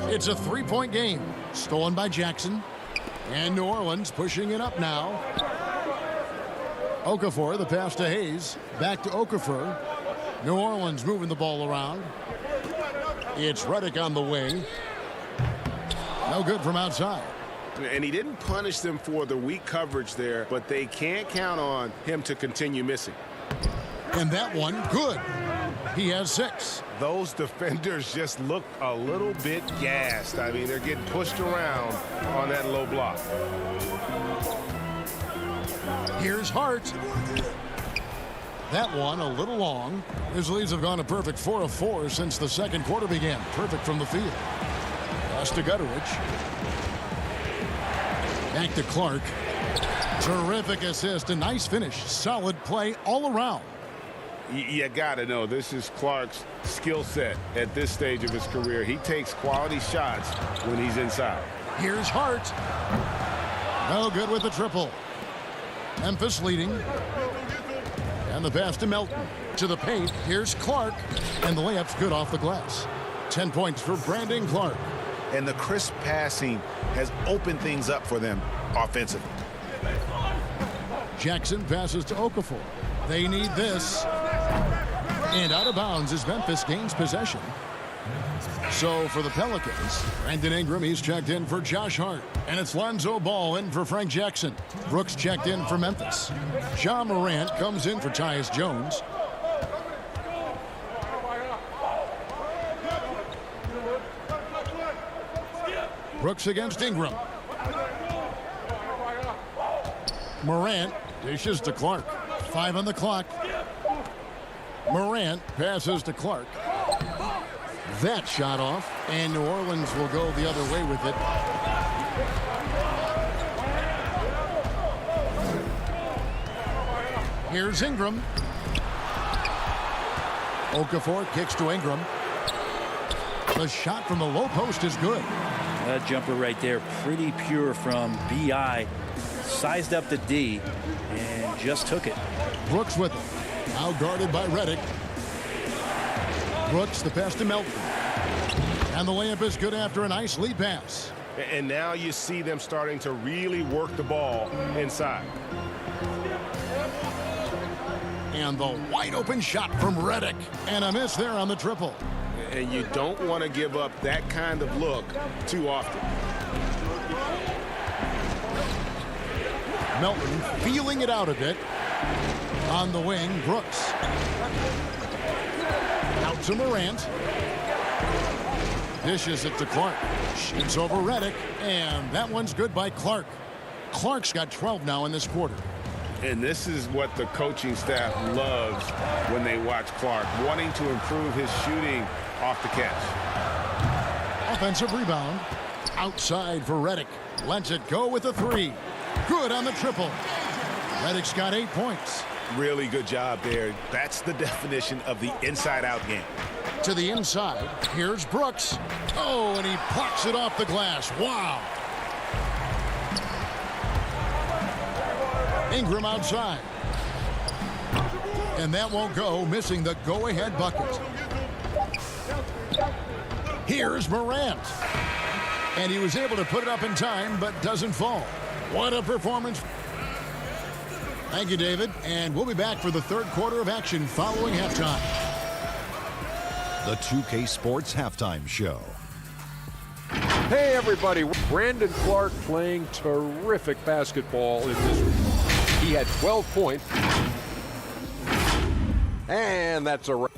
It's a 3-point game. Stolen by Jackson. And New Orleans pushing it up now. Okafor, the pass to Hayes. Back to Okafor. New Orleans moving the ball around. It's Redick on the wing. No good from outside. And he didn't punish them for the weak coverage there, but they can't count on him to continue missing. And that one, good. He has 6. Those defenders just look a little bit gassed. I mean, they're getting pushed around on that low block. Here's Hart. That one a little long. Grizzlies have gone a perfect 4 of 4 since the second quarter began. Perfect from the field. Pass to Gutteridge. Back to Clark. Terrific assist. A nice finish. Solid play all around. You got to know this is Clark's skill set at this stage of his career. He takes quality shots when he's inside. Here's Hart. No good with the triple. Memphis leading. And the pass to Melton. To the paint. Here's Clark. And the layup's good off the glass. 10 points for Brandon Clark. And the crisp passing has opened things up for them offensively. Jackson passes to Okafor. They need this. And out of bounds as Memphis gains possession. So for the Pelicans, Brandon Ingram, he's checked in for Josh Hart. And it's Lonzo Ball in for Frank Jackson. Brooks checked in for Memphis. Ja Morant comes in for Tyus Jones. Brooks against Ingram. Morant dishes to Clark. 5 on the clock. Morant passes to Clark. That shot off, and New Orleans will go the other way with it. Here's Ingram. Okafor kicks to Ingram. The shot from the low post is good. That jumper right there, pretty pure from B.I. Sized up the D and just took it. Brooks with it. Now guarded by Redick. Brooks the pass to Melton. And the layup is good after a nice lead pass. And now you see them starting to really work the ball inside. And the wide open shot from Redick. And a miss there on the triple. And you don't want to give up that kind of look too often. Melton feeling it out a bit. On the wing, Brooks. Out to Morant. Dishes it to Clark. Shoots over Redick. And that one's good by Clark. Clark's got 12 now in this quarter. And this is what the coaching staff loves when they watch Clark, wanting to improve his shooting off the catch. Offensive rebound. Outside for Redick. Lets it go with a 3. Good on the triple. Redick's got 8 points. Really good job there. That's the definition of the inside-out game. To the inside. Here's Brooks. Oh, and he plucks it off the glass. Wow. Ingram outside. And that won't go, missing the go-ahead bucket. Here's Morant. And he was able to put it up in time, but doesn't fall. What a performance. Thank you, David. And we'll be back for the third quarter of action following halftime. The 2K Sports Halftime Show. Hey, everybody. Brandon Clark playing terrific basketball in this. He had 12 points. And that's a wrap.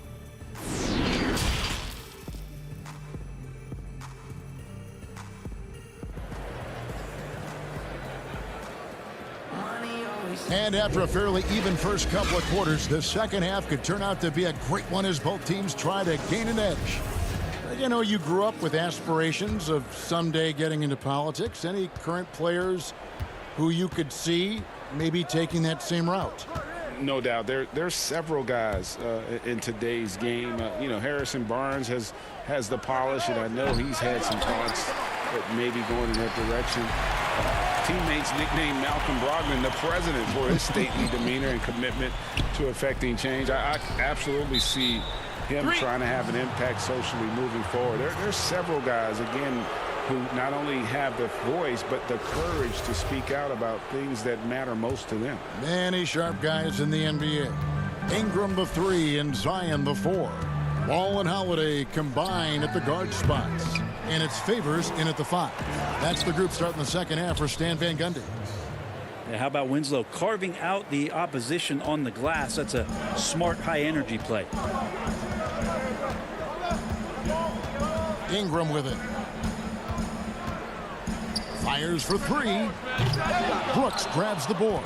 And after a fairly even first couple of quarters, the second half could turn out to be a great one as both teams try to gain an edge. You know, you grew up with aspirations of someday getting into politics. Any current players who you could see maybe taking that same route? No doubt. There's several guys in today's game. You know, Harrison Barnes has the polish, and I know he's had some thoughts that maybe going in that direction. Teammates nicknamed Malcolm Brogdon the president for his stately demeanor and commitment to affecting change. I absolutely see him trying to have an impact socially moving forward. There's several guys, again, who not only have the voice, but the courage to speak out about things that matter most to them. Many sharp guys in the NBA. Ingram the 3 and Zion the 4. Wall and Holiday combine at the guard spots. And it's Favors in at the 5. That's the group starting the second half for Stan Van Gundy. Yeah, how about Winslow carving out the opposition on the glass? That's a smart, high-energy play. Ingram with it. Fires for 3. Brooks grabs the board.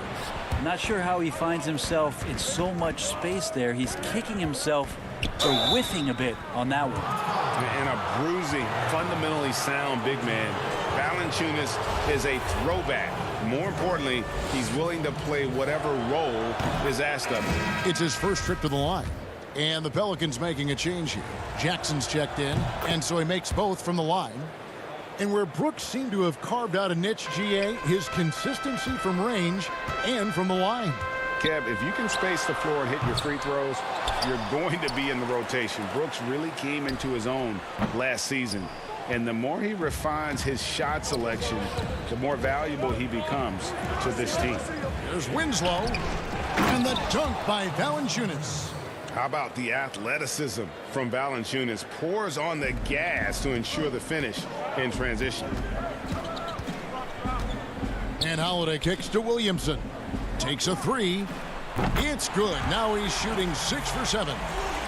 Not sure how he finds himself in so much space there. He's kicking himself or whiffing a bit on that one. And a bruising, fundamentally sound big man. Valanciunas is a throwback. More importantly, he's willing to play whatever role is asked of him. It's his first trip to the line. And the Pelicans making a change here. Jackson's checked in, and so he makes both from the line. And where Brooks seemed to have carved out a niche, GA, his consistency from range and from the line. Kev, if you can space the floor and hit your free throws, you're going to be in the rotation. Brooks really came into his own last season. And the more he refines his shot selection, the more valuable he becomes to this team. There's Winslow. And the dunk by Valanciunas. How about the athleticism from Valanciunas? Pours on the gas to ensure the finish in transition. And Holiday kicks to Williamson. Takes a three. It's good. Now he's shooting 6 for 7.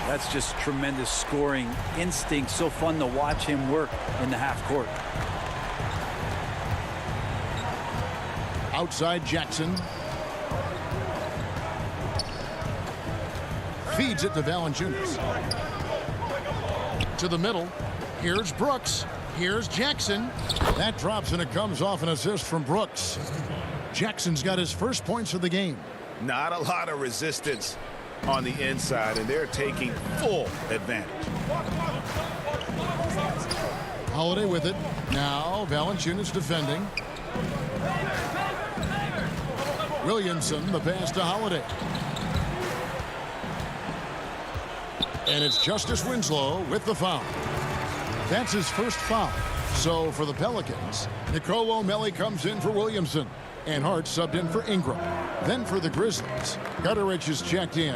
That's just tremendous scoring instinct. So fun to watch him work in the half court. Outside Jackson. Feeds it to Valanciunas. To the middle. Here's Brooks. Here's Jackson. That drops and it comes off an assist from Brooks. Jackson's got his first points of the game. Not a lot of resistance on the inside, and they're taking full advantage. Holiday with it. Now Valanciunas defending. Williamson, the pass to Holiday. And it's Justice Winslow with the foul. That's his first foul. So for the Pelicans, Nicole O'Malley comes in for Williamson. And Hart subbed in for Ingram. Then for the Grizzlies, Gutteridge is checked in.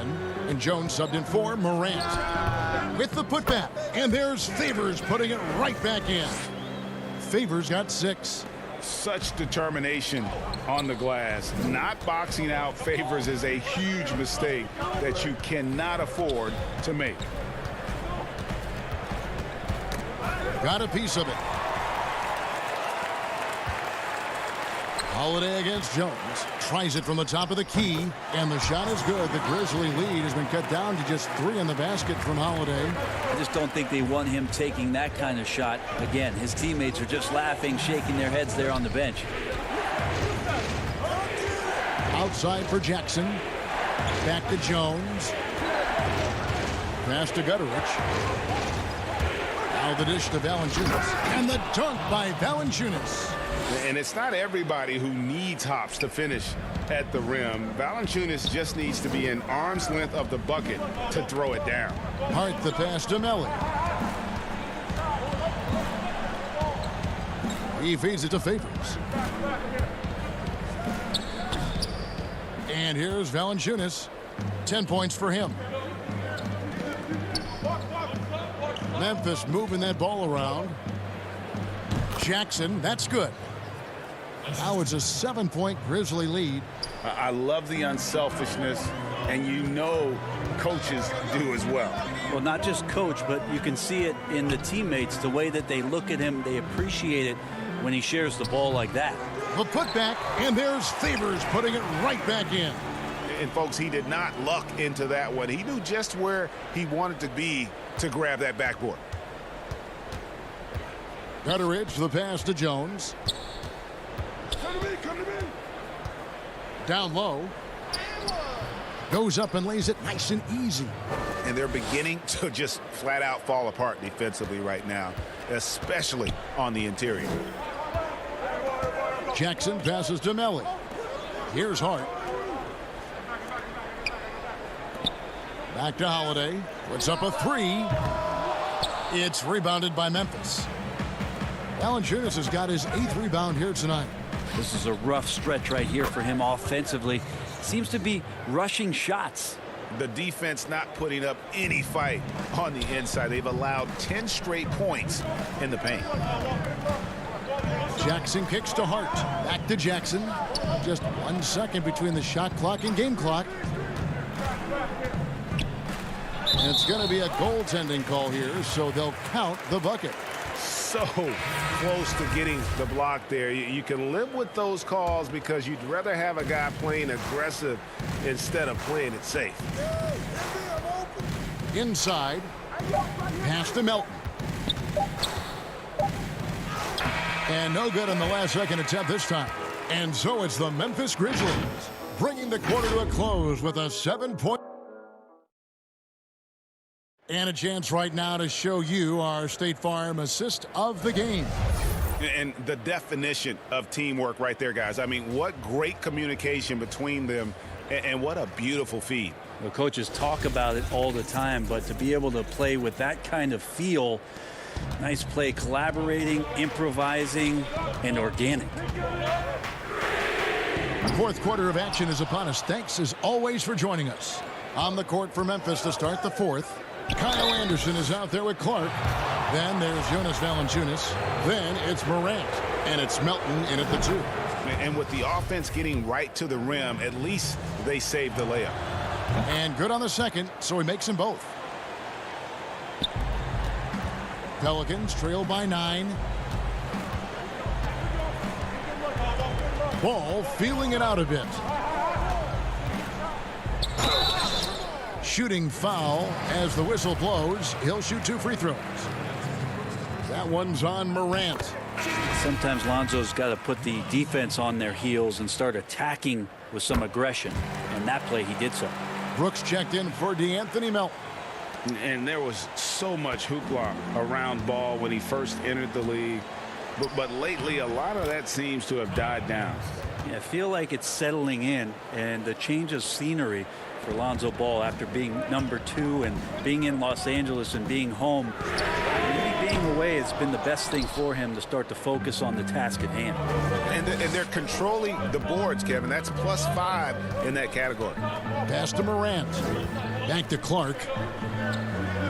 And Jones subbed in for Morant. With the putback. And there's Favors putting it right back in. Favors got 6. Such determination on the glass. Not boxing out Favors is a huge mistake that you cannot afford to make. Got a piece of it. Holiday against Jones. Tries it from the top of the key. And the shot is good. The Grizzly lead has been cut down to just 3 in the basket from Holiday. I just don't think they want him taking that kind of shot. Again, his teammates are just laughing, shaking their heads there on the bench. Outside for Jackson. Back to Jones. Pass to Gutteridge. Now the dish to Valanciunas. And the dunk by Valanciunas. And it's not everybody who needs hops to finish at the rim. Valanciunas just needs to be an arm's length of the bucket to throw it down. Hart the pass to Melly. He feeds it to Favors. And here's Valanciunas. 10 points for him. Memphis moving that ball around. Jackson, that's good. Now it's a 7-point Grizzly lead. I love the unselfishness, and you know coaches do as well. Well, not just coach, but you can see it in the teammates, the way that they look at him. They appreciate it when he shares the ball like that. The putback, and there's Favors putting it right back in. And, folks, he did not luck into that one. He knew just where he wanted to be to grab that backboard. Gutteridge, the pass to Jones. Come to me. Down low. Goes up and lays it nice and easy. And they're beginning to just flat out fall apart defensively right now, especially on the interior. Jackson passes to Melly. Here's Hart. Back to Holiday. Puts up a 3. It's rebounded by Memphis. Valanciunas has got his 8th rebound here tonight. This is a rough stretch right here for him offensively. Seems to be rushing shots. The defense not putting up any fight on the inside. They've allowed 10 straight points in the paint. Jackson kicks to Hart. Back to Jackson. Just 1 second between the shot clock and game clock. And it's going to be a goaltending call here, so they'll count the bucket. So close to getting the block there. You can live with those calls because you'd rather have a guy playing aggressive instead of playing it safe. Inside. Pass to Melton. And no good on the last second attempt this time. And so it's the Memphis Grizzlies bringing the quarter to a close with a 7-point. And a chance right now to show you our State Farm assist of the game. And the definition of teamwork right there, guys. I mean, what great communication between them, and what a beautiful feed. The coaches talk about it all the time, but to be able to play with that kind of feel, nice play, collaborating, improvising, and organic. Fourth quarter of action is upon us. Thanks as always for joining us. On the court for Memphis to start the fourth. Kyle Anderson is out there with Clark. Then there's Jonas Valanciunas. Then it's Morant. And it's Melton in at the 2. And with the offense getting right to the rim, at least they saved the layup. And good on the second, so he makes them both. Pelicans trail by 9. Ball feeling it out a bit. Shooting foul as the whistle blows. He'll shoot 2 free throws. That one's on Morant. Sometimes Lonzo's got to put the defense on their heels and start attacking with some aggression. And that play, he did so. Brooks checked in for DeAnthony Melton. And there was so much hoopla around Ball when he first entered the league. But lately, a lot of that seems to have died down. Yeah, I feel like it's settling in, and the change of scenery for Lonzo Ball after being number 2 and being in Los Angeles and being home. Maybe being away has been the best thing for him to start to focus on the task at hand. And they're controlling the boards, Kevin. That's +5 in that category. Pass to Morant. Back to Clark.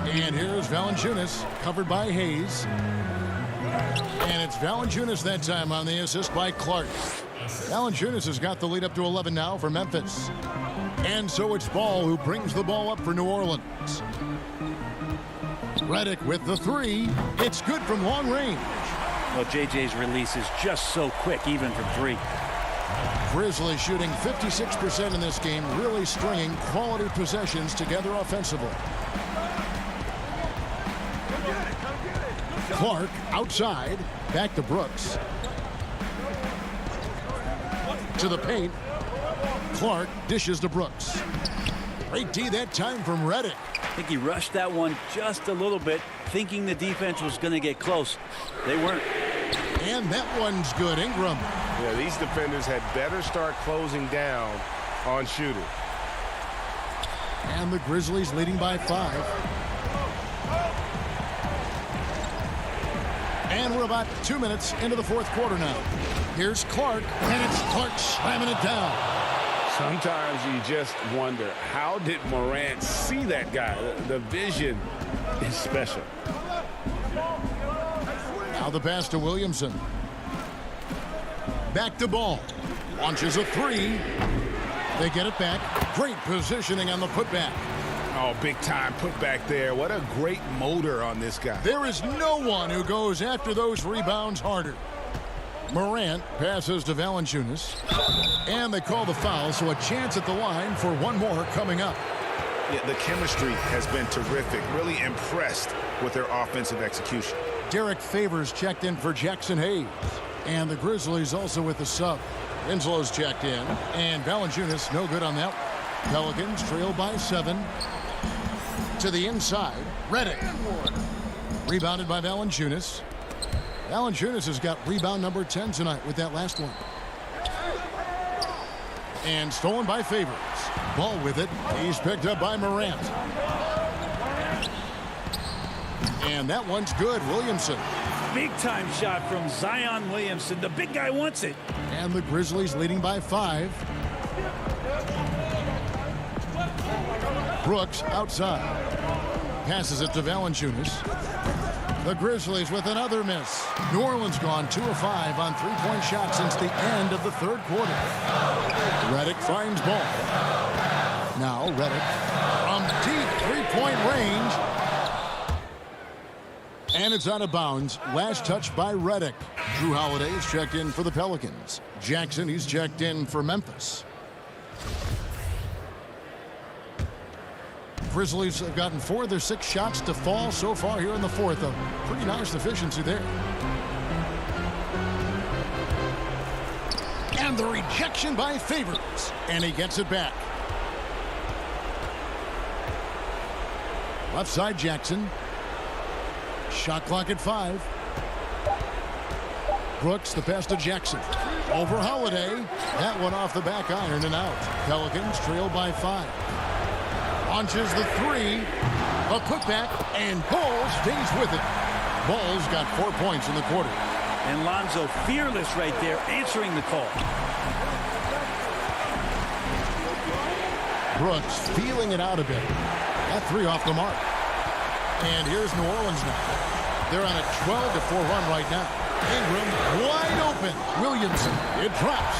And here's Valanciunas, covered by Hayes. And it's Valanciunas that time on the assist by Clark. Valanciunas has got the lead up to 11 now for Memphis. And so it's Ball who brings the ball up for New Orleans. Redick with the 3. It's good from long range. Well, JJ's release is just so quick, even from 3. Grizzlies shooting 56% in this game, really stringing quality possessions together offensively. Clark outside, back to Brooks. To the paint. Clark dishes to Brooks. Great D that time from Redick. I think he rushed that one just a little bit, thinking the defense was going to get close. They weren't. And that one's good. Ingram. Yeah, these defenders had better start closing down on shooters. And the Grizzlies leading by 5. And we're about 2 minutes into the fourth quarter now. Here's Clark, and it's Clark slamming it down. Sometimes you just wonder, how did Morant see that guy? The vision is special. Now the pass to Williamson. Back to Ball. Launches a 3. They get it back. Great positioning on the putback. Oh, big time putback there. What a great motor on this guy. There is no one who goes after those rebounds harder. Morant passes to Valanciunas. And they call the foul, so a chance at the line for one more coming up. Yeah, the chemistry has been terrific. Really impressed with their offensive execution. Derek Favors checked in for Jackson Hayes. And the Grizzlies also with the sub. Winslow's checked in. And Valanciunas no good on that. Pelicans trail by 7. To the inside. Redick. Rebounded by Valanciunas. Valanciunas has got rebound number 10 tonight with that last one. And stolen by Favors. Ball with it. He's picked up by Morant. And that one's good. Williamson. Big time shot from Zion Williamson. The big guy wants it. And the Grizzlies leading by 5. Brooks outside. Passes it to Valanciunas. The Grizzlies with another miss. New Orleans gone 2 of 5 on three-point shots since the end of the third quarter. Redick finds Ball. Now Redick from deep three-point range. And it's out of bounds. Last touch by Redick. Drew Holiday is checked in for the Pelicans. Jackson, he's checked in for Memphis. Grizzlies have gotten 4 of their 6 shots to fall so far here in the fourth. A pretty nice efficiency there. And the rejection by Favors. And he gets it back. Left side Jackson. Shot clock at 5. Brooks, the pass to Jackson. Over Holiday. That one off the back iron and out. Pelicans trail by 5. Launches the 3. A putback, and Ball stays with it. Ball's got 4 points in the quarter. And Lonzo fearless right there, answering the call. Brooks feeling it out a bit. That three off the mark. And here's New Orleans now. They're on a 12-4 run right now. Ingram wide open. Williamson, it drops.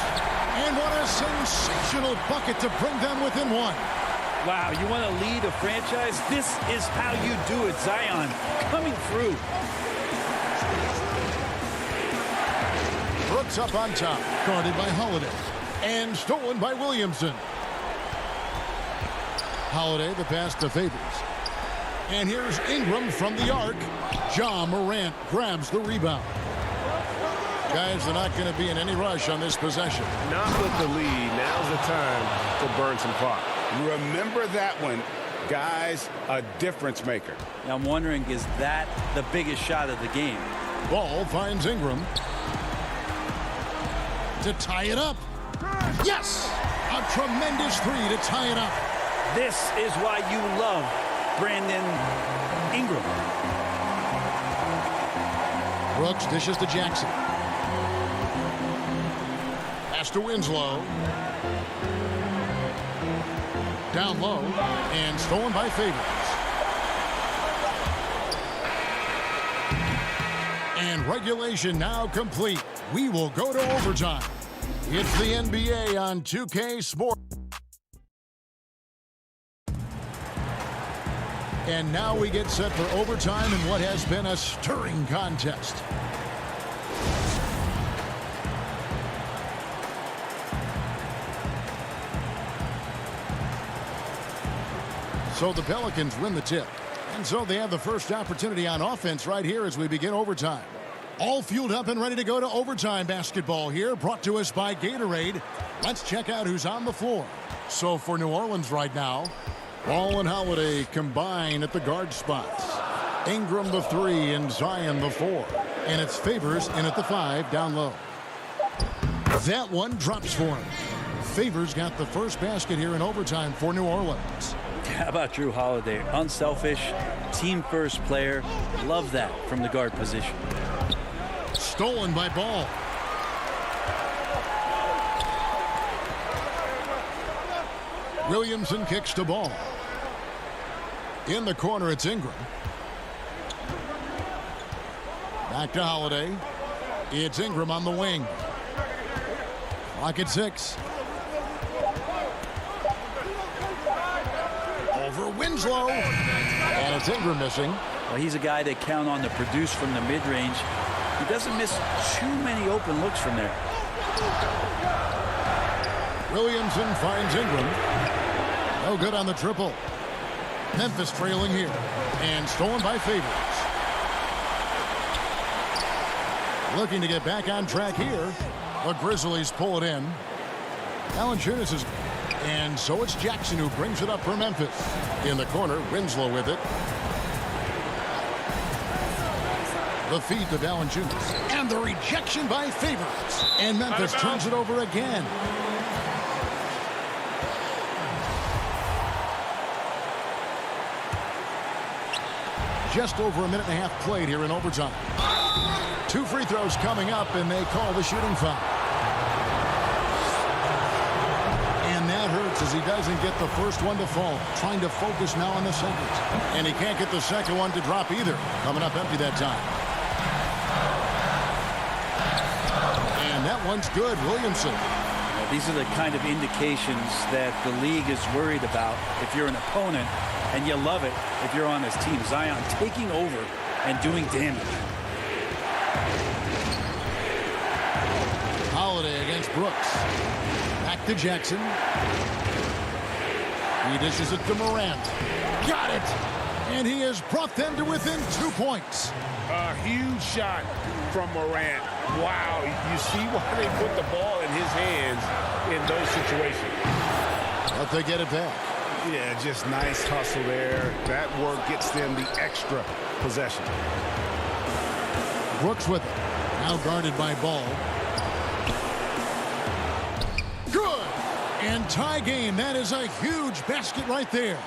And what a sensational bucket to bring them within one. Wow, you want to lead a franchise? This is how you do it. Zion coming through. Brooks up on top, guarded by Holiday. And stolen by Williamson. Holiday, the pass to Favors. And here's Ingram from the arc. Ja Morant grabs the rebound. Guys, they're not going to be in any rush on this possession. Not with the lead. Now's the time to burn some clock. Remember that one, guys, a difference maker. Now I'm wondering, is that the biggest shot of the game? Ball finds Ingram. To tie it up. Yes! A tremendous three to tie it up. This is why you love Brandon Ingram. Brooks dishes to Jackson. Pass to Winslow. Down low and stolen by Favors. And regulation now complete. We will go to overtime. It's the NBA on 2K Sports. And now we get set for overtime in what has been a stirring contest. So the Pelicans win the tip. And so they have the first opportunity on offense right here as we begin overtime. All fueled up and ready to go to overtime basketball here, brought to us by Gatorade. Let's check out who's on the floor. So for New Orleans right now, Ball and Holiday combine at the guard spots. Ingram the 3 and Zion the 4. And it's Favors in at the 5 down low. That one drops for him. Favors got the first basket here in overtime for New Orleans. How about Drew Holiday? Unselfish, team-first player. Love that from the guard position. Stolen by Ball. Williamson kicks to Ball. In the corner, it's Ingram. Back to Holiday. It's Ingram on the wing. Clock at 6. Over Winslow. And it's Ingram missing. Well, he's a guy that count on to produce from the mid-range. He doesn't miss too many open looks from there. Williamson finds Ingram. No good on the triple. Memphis trailing here. And stolen by Favors. Looking to get back on track here. The Grizzlies pull it in. Valanciunas is... And so it's Jackson who brings it up for Memphis. In the corner, Winslow with it. The feed to Valanciunas. And the rejection by Favors. And Memphis turns it over again. Just over a minute and a half played here in overtime. 2 free throws coming up, and they call the shooting foul. And that hurts as he doesn't get the first one to fall. Trying to focus now on the second. And he can't get the second one to drop either. Coming up empty that time. And that one's good. Williamson. These are the kind of indications that the league is worried about if you're an opponent, and you love it if you're on his team. Zion taking over and doing damage. Holiday against Brooks. Back to Jackson. He dishes it to Morant. Got it! And he has brought them to within 2 points. A huge shot from Morant. Wow, you see why they put the ball in his hands in those situations. But they get it back. Yeah, just nice hustle there. That work gets them the extra possession. Brooks with it. Now guarded by Ball. Good! And tie game. That is a huge basket right there.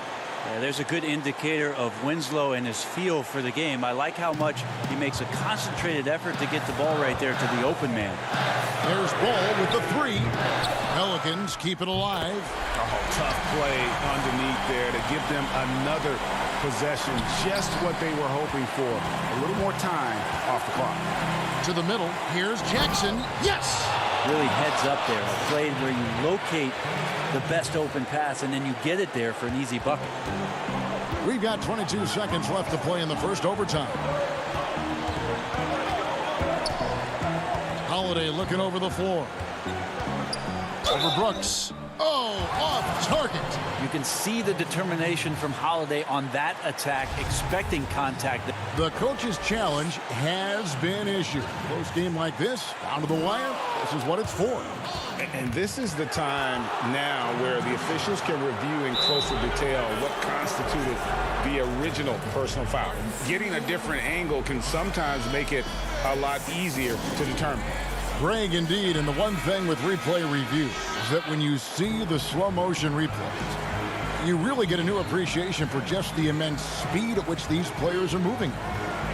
Yeah, there's a good indicator of Winslow and his feel for the game. I like how much he makes a concentrated effort to get the ball right there to the open man. There's Ball with the 3. Pelicans keep it alive. Oh, tough play underneath there to give them another possession. Just what they were hoping for. A little more time off the clock. To the middle. Here's Jackson. Yes! Really heads up there. A play where you locate the best open pass and then you get it there for an easy bucket. We've got 22 seconds left to play in the first overtime. Holiday looking over the floor. Over Brooks. Oh, off target. You can see the determination from Holiday on that attack, expecting contact. The coach's challenge has been issued. Close game like this, down to the wire, this is what it's for. And this is the time now where the officials can review in closer detail what constituted the original personal foul. Getting a different angle can sometimes make it a lot easier to determine. Greg, indeed, and the one thing with replay review is that when you see the slow motion replays, you really get a new appreciation for just the immense speed at which these players are moving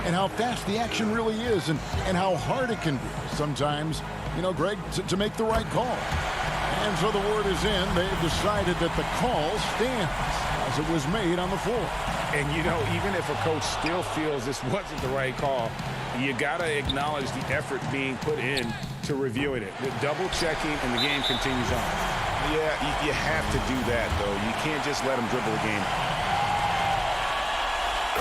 and how fast the action really is and how hard it can be sometimes, you know, Greg, to make the right call. And so the word is in. They've decided that the call stands as it was made on the floor. And, you know, even if a coach still feels this wasn't the right call, you got to acknowledge the effort being put in to reviewing it. The double checking and the game continues on. Yeah, you have to do that, though. You can't just let them dribble the game.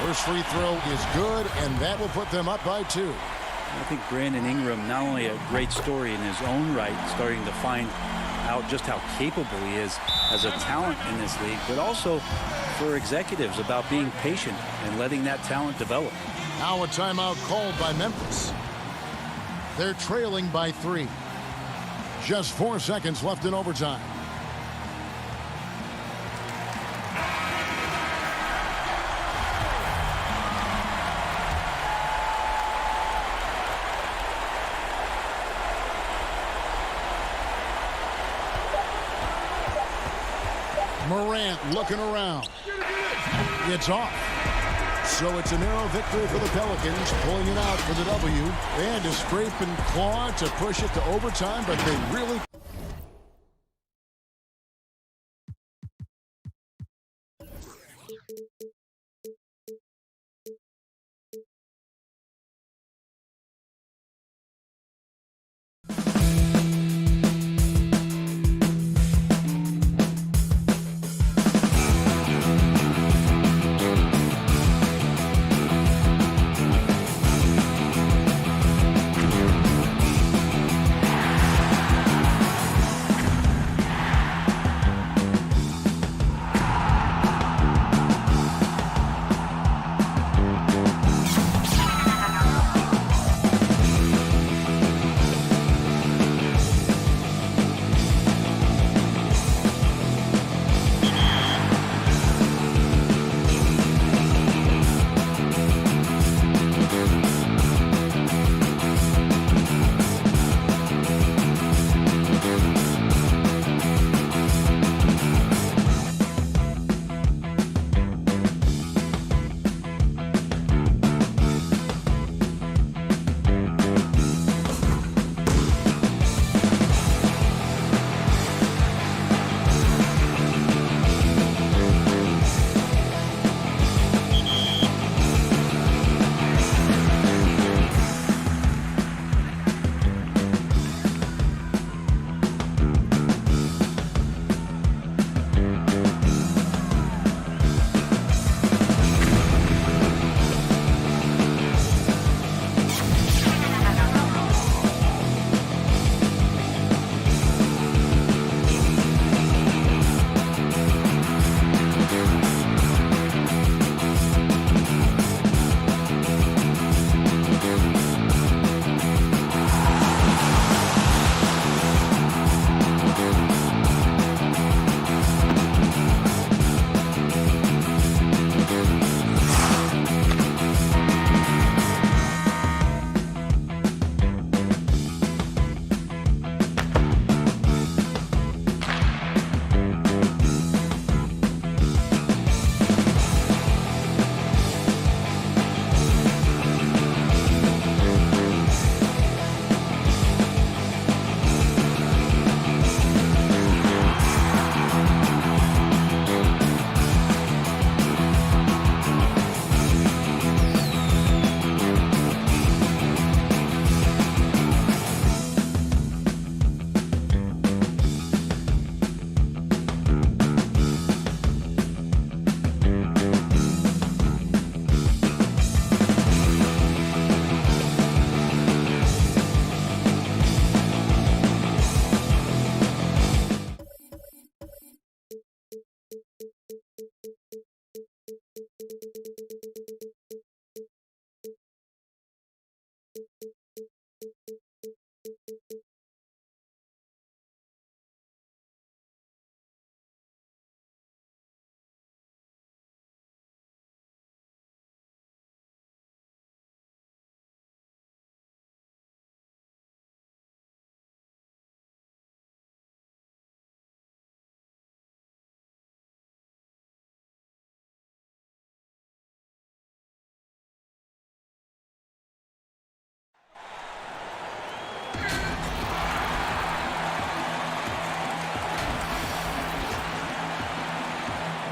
First free throw is good, and that will put them up by 2. I think Brandon Ingram, not only a great story in his own right, starting to find out just how capable he is as a talent in this league, but also for executives about being patient and letting that talent develop. Now a timeout called by Memphis. They're trailing by 3. Just 4 seconds left in overtime. Morant looking around. It's off. So it's a narrow victory for the Pelicans, pulling it out for the W. They had to scrape and claw to push it to overtime, but they really...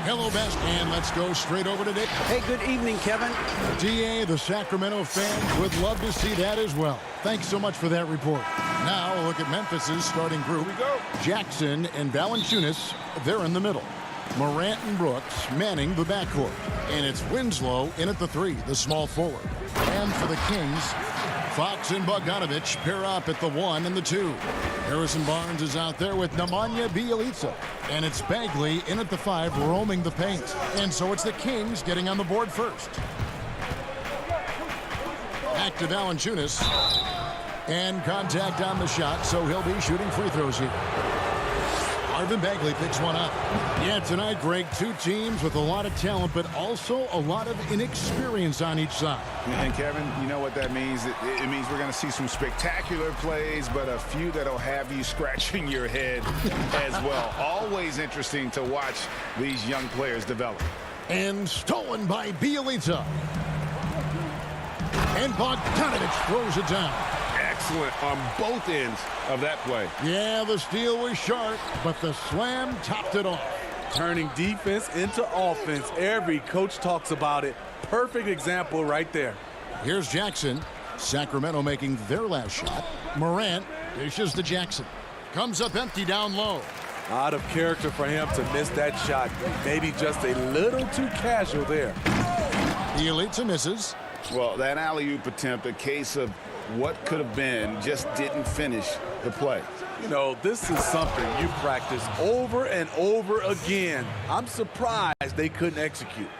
Hello, Best, and let's go straight over to Dick. Hey, good evening, Kevin. DA, the Sacramento fans would love to see that as well. Thanks so much for that report. Now, a look at Memphis's starting group. Here we go. Jackson and Valanciunas, they're in the middle. Morant and Brooks manning the backcourt. And it's Winslow in at the 3, the small forward. And for the Kings, Fox and Bogdanovich pair up at the 1 and the 2. Harrison Barnes is out there with Nemanja Bjelica. And it's Bagley in at the 5, roaming the paint. And so it's the Kings getting on the board first. Back to Valanciunas. And contact on the shot, so he'll be shooting free throws here. Marvin Bagley picks one up. Yeah, tonight, Greg, 2 teams with a lot of talent, but also a lot of inexperience on each side. And Kevin, you know what that means? It means we're going to see some spectacular plays, but a few that'll have you scratching your head as well. Always interesting to watch these young players develop. And stolen by Bjelica. And Bogdanovich throws it down. Excellent on both ends of that play. Yeah, the steal was sharp, but the slam topped it off. Turning defense into offense. Every coach talks about it. Perfect example right there. Here's Jackson. Sacramento making their last shot. Morant dishes to Jackson. Comes up empty down low. Out of character for him to miss that shot. Maybe just a little too casual there. Bjelica misses. Well, that alley-oop attempt, a case of what could have been, just didn't finish the play. You know, this is something you practice over and over again. I'm surprised they couldn't execute.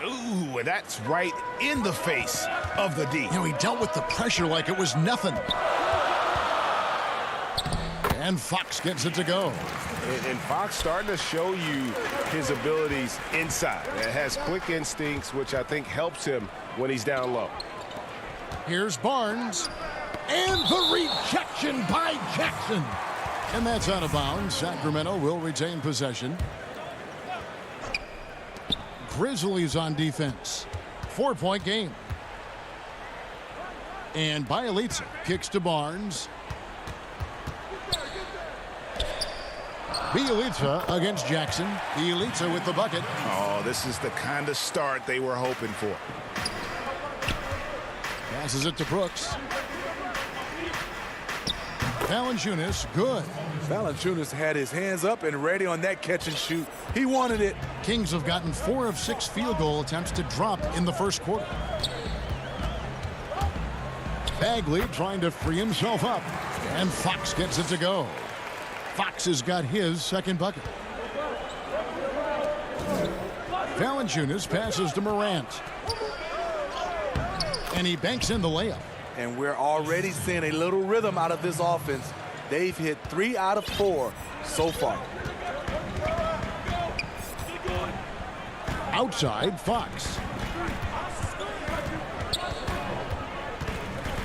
Ooh, that's right in the face of the D. You know, he dealt with the pressure like it was nothing. And Fox gets it to go. And Fox starting to show you his abilities inside. It has quick instincts, which I think helps him when he's down low. Here's Barnes. And the rejection by Jackson. And that's out of bounds. Sacramento will retain possession. Grizzlies on defense. 4-point game. And Bjelica kicks to Barnes. Bjelica against Jackson. Bjelica with the bucket. Oh, this is the kind of start they were hoping for. Passes it to Brooks. Valanciunas, good. Valanciunas had his hands up and ready on that catch and shoot. He wanted it. Kings have gotten 4 of 6 field goal attempts to drop in the first quarter. Bagley trying to free himself up. And Fox gets it to go. Fox has got his second bucket. Valanciunas passes to Morant. And he banks in the layup. And we're already seeing a little rhythm out of this offense. They've hit 3 out of 4 so far. Outside, Fox.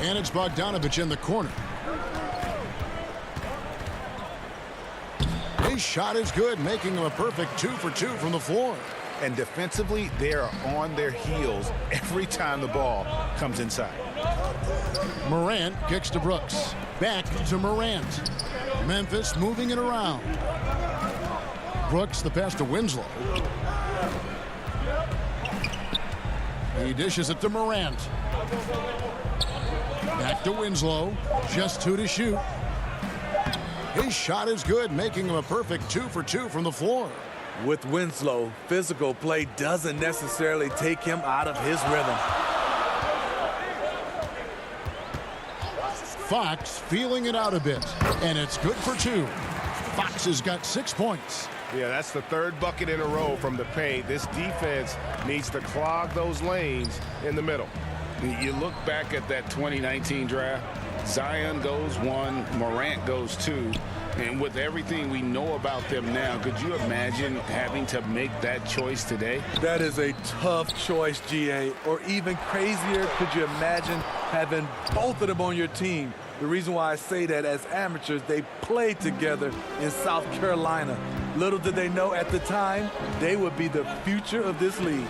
And it's Bogdanovich in the corner. His shot is good, making him a perfect 2 for 2 from the floor. And defensively, they are on their heels every time the ball comes inside. Morant kicks to Brooks. Back to Morant. Memphis moving it around. Brooks the pass to Winslow. He dishes it to Morant. Back to Winslow. Just 2 to shoot. His shot is good, making him a perfect 2 for 2 from the floor. With Winslow, physical play doesn't necessarily take him out of his rhythm. Fox feeling it out a bit, and it's good for 2. Fox has got 6 points. Yeah, that's the 3rd bucket in a row from the paint. This defense needs to clog those lanes in the middle. You look back at that 2019 draft, Zion goes 1, Morant goes 2. And with everything we know about them now, could you imagine having to make that choice today? That is a tough choice, GA. Or even crazier, could you imagine having both of them on your team? The reason why I say that, as amateurs, they played together in South Carolina. Little did they know at the time, they would be the future of this league.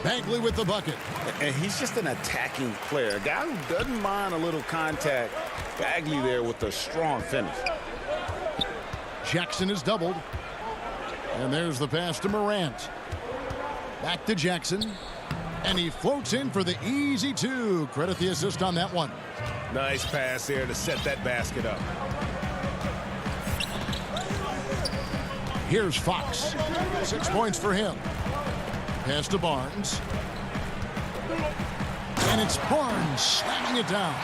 Bagley with the bucket. And he's just an attacking player, a guy who doesn't mind a little contact. Bagley there with a strong finish. Jackson is doubled. And there's the pass to Morant. Back to Jackson. And he floats in for the easy 2. Credit the assist on that one. Nice pass there to set that basket up. Here's Fox. 6 points for him. Pass to Barnes. And it's Barnes slamming it down.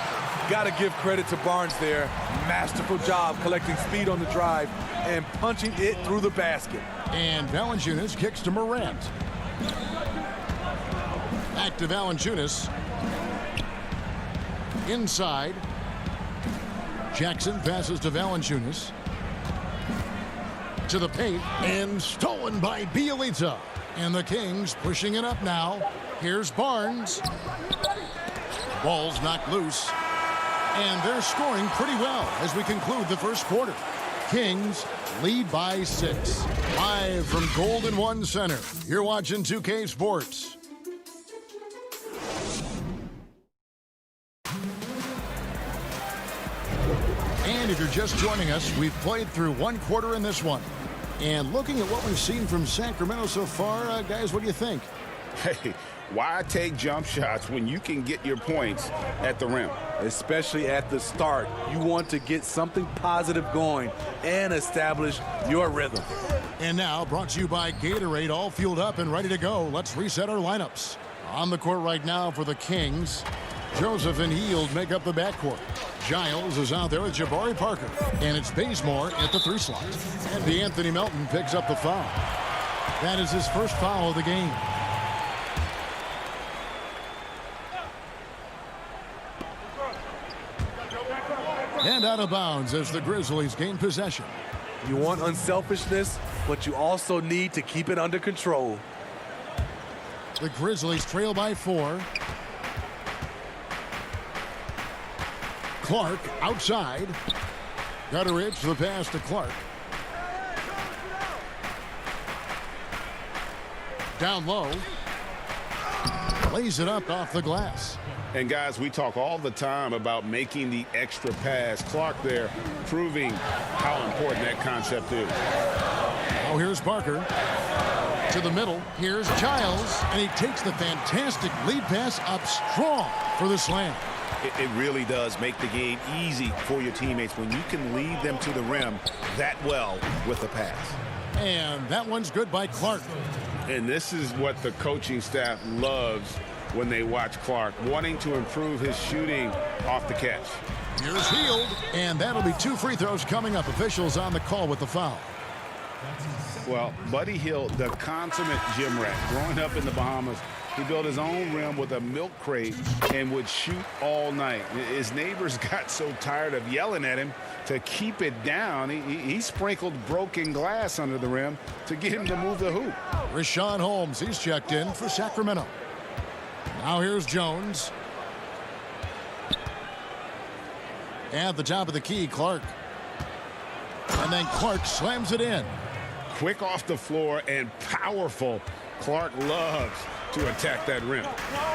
Got to give credit to Barnes there. Masterful job collecting speed on the drive and punching it through the basket. And Valanciunas kicks to Morant. Back to Valanciunas. Inside. Jackson passes to Valanciunas. To the paint. And stolen by Bielitsa. And the Kings pushing it up now. Here's Barnes. Ball's knocked loose. And they're scoring pretty well as we conclude the first quarter. Kings lead by 6. Live from Golden One Center, you're watching 2K Sports. And if you're just joining us, we've played through 1 quarter in this one. And looking at what we've seen from Sacramento so far, guys, what do you think? Hey, why take jump shots when you can get your points at the rim? Especially at the start. You want to get something positive going and establish your rhythm. And now, brought to you by Gatorade, all fueled up and ready to go. Let's reset our lineups. On the court right now for the Kings, Joseph and Hield make up the backcourt. Giles is out there with Jabari Parker. And it's Bazemore at the 3 slot. And DeAnthony Melton picks up the foul. That is his first foul of the game. And out of bounds as the Grizzlies gain possession. You want unselfishness, but you also need to keep it under control. The Grizzlies trail by 4. Clark outside. Gutteridge, the pass to Clark. Down low. Lays it up off the glass. And guys, we talk all the time about making the extra pass. Clark there proving how important that concept is. Oh, here's Parker. To the middle. Here's Giles. And he takes the fantastic lead pass up strong for the slam. It really does make the game easy for your teammates when you can lead them to the rim that well with the pass. And that one's good by Clark. And this is what the coaching staff loves when they watch Clark, wanting to improve his shooting off the catch. Here's Hield, and that'll be 2 free throws coming up. Officials on the call with the foul. Well, Buddy Hield, the consummate gym rat, growing up in the Bahamas, he built his own rim with a milk crate and would shoot all night. His neighbors got so tired of yelling at him to keep it down. He sprinkled broken glass under the rim to get him to move the hoop. Richaun Holmes, he's checked in for Sacramento. Now here's Jones. At the top of the key, Clark. And then Clark slams it in. Quick off the floor and powerful. Clark loves to attack that rim.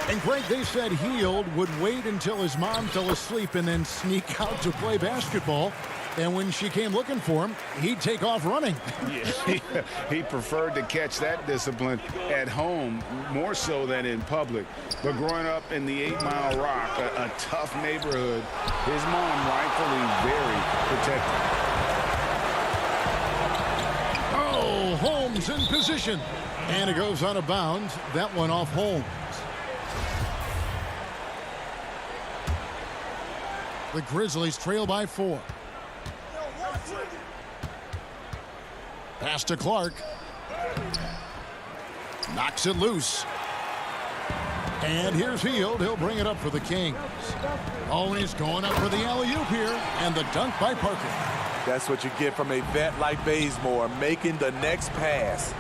And Greg, they said Hield would wait until his mom fell asleep and then sneak out to play basketball. And when she came looking for him, he'd take off running. Yeah, he preferred to catch that discipline at home more so than in public. But growing up in the 8 Mile Rock, a tough neighborhood, his mom rightfully very protective. Oh, Holmes in position. And it goes out of bounds. That one off Holmes. The Grizzlies trail by 4. Pass to Clark. Knocks it loose. And here's Hield. He'll bring it up for the Kings. Oh, he's going up for the alley-oop here. And the dunk by Parker. That's what you get from a vet like Bazemore, making the next pass.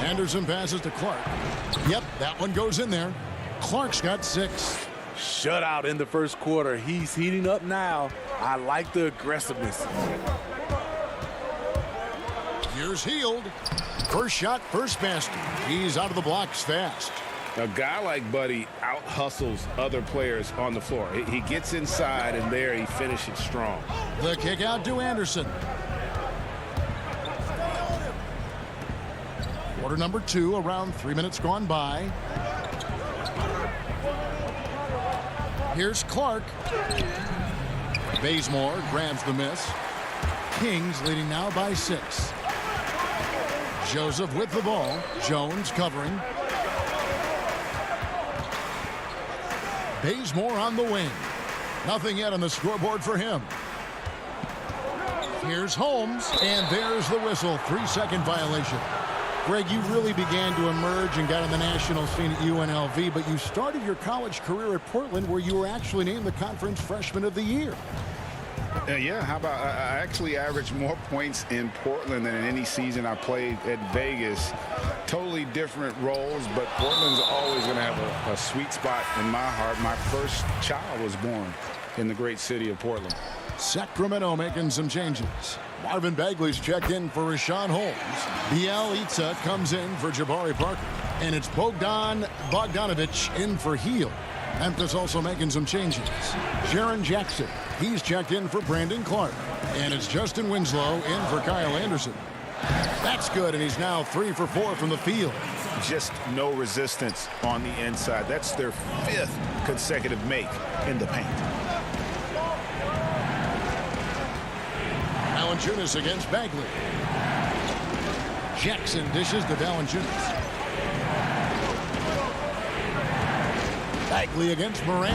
Anderson passes to Clark. Yep, that one goes in there. Clark's got 6. Shutout in the first quarter. He's heating up now. I like the aggressiveness. Here's Hield. First shot, first basket. He's out of the blocks fast. A guy like Buddy out-hustles other players on the floor. He gets inside, and there he finishes strong. The kick out to Anderson. Quarter number 2, around 3 minutes gone by. Here's Clark. Bazemore grabs the miss. Kings leading now by 6. Joseph with the ball. Jones covering. Bazemore on the wing. Nothing yet on the scoreboard for him. Here's Holmes, and there's the whistle. 3-second violation. Greg, you really began to emerge and got on the national scene at UNLV, but you started your college career at Portland, where you were actually named the Conference Freshman of the Year. Yeah, how about I actually averaged more points in Portland than in any season I played at Vegas. Totally different roles, but Portland's always going to have a sweet spot in my heart. My first child was born in the great city of Portland. Sacramento making some changes. Marvin Bagley's checked in for Rashawn Holmes. Bielitsa comes in for Jabari Parker. And it's Bogdanovich in for Hield. Memphis also making some changes. Jaren Jackson, he's checked in for Brandon Clark. And it's Justin Winslow in for Kyle Anderson. That's good, and he's now 3 for 4 from the field. Just no resistance on the inside. That's their 5th consecutive make in the paint. Valanciunas against Bagley. Jackson dishes to Valanciunas. Bagley against Morant,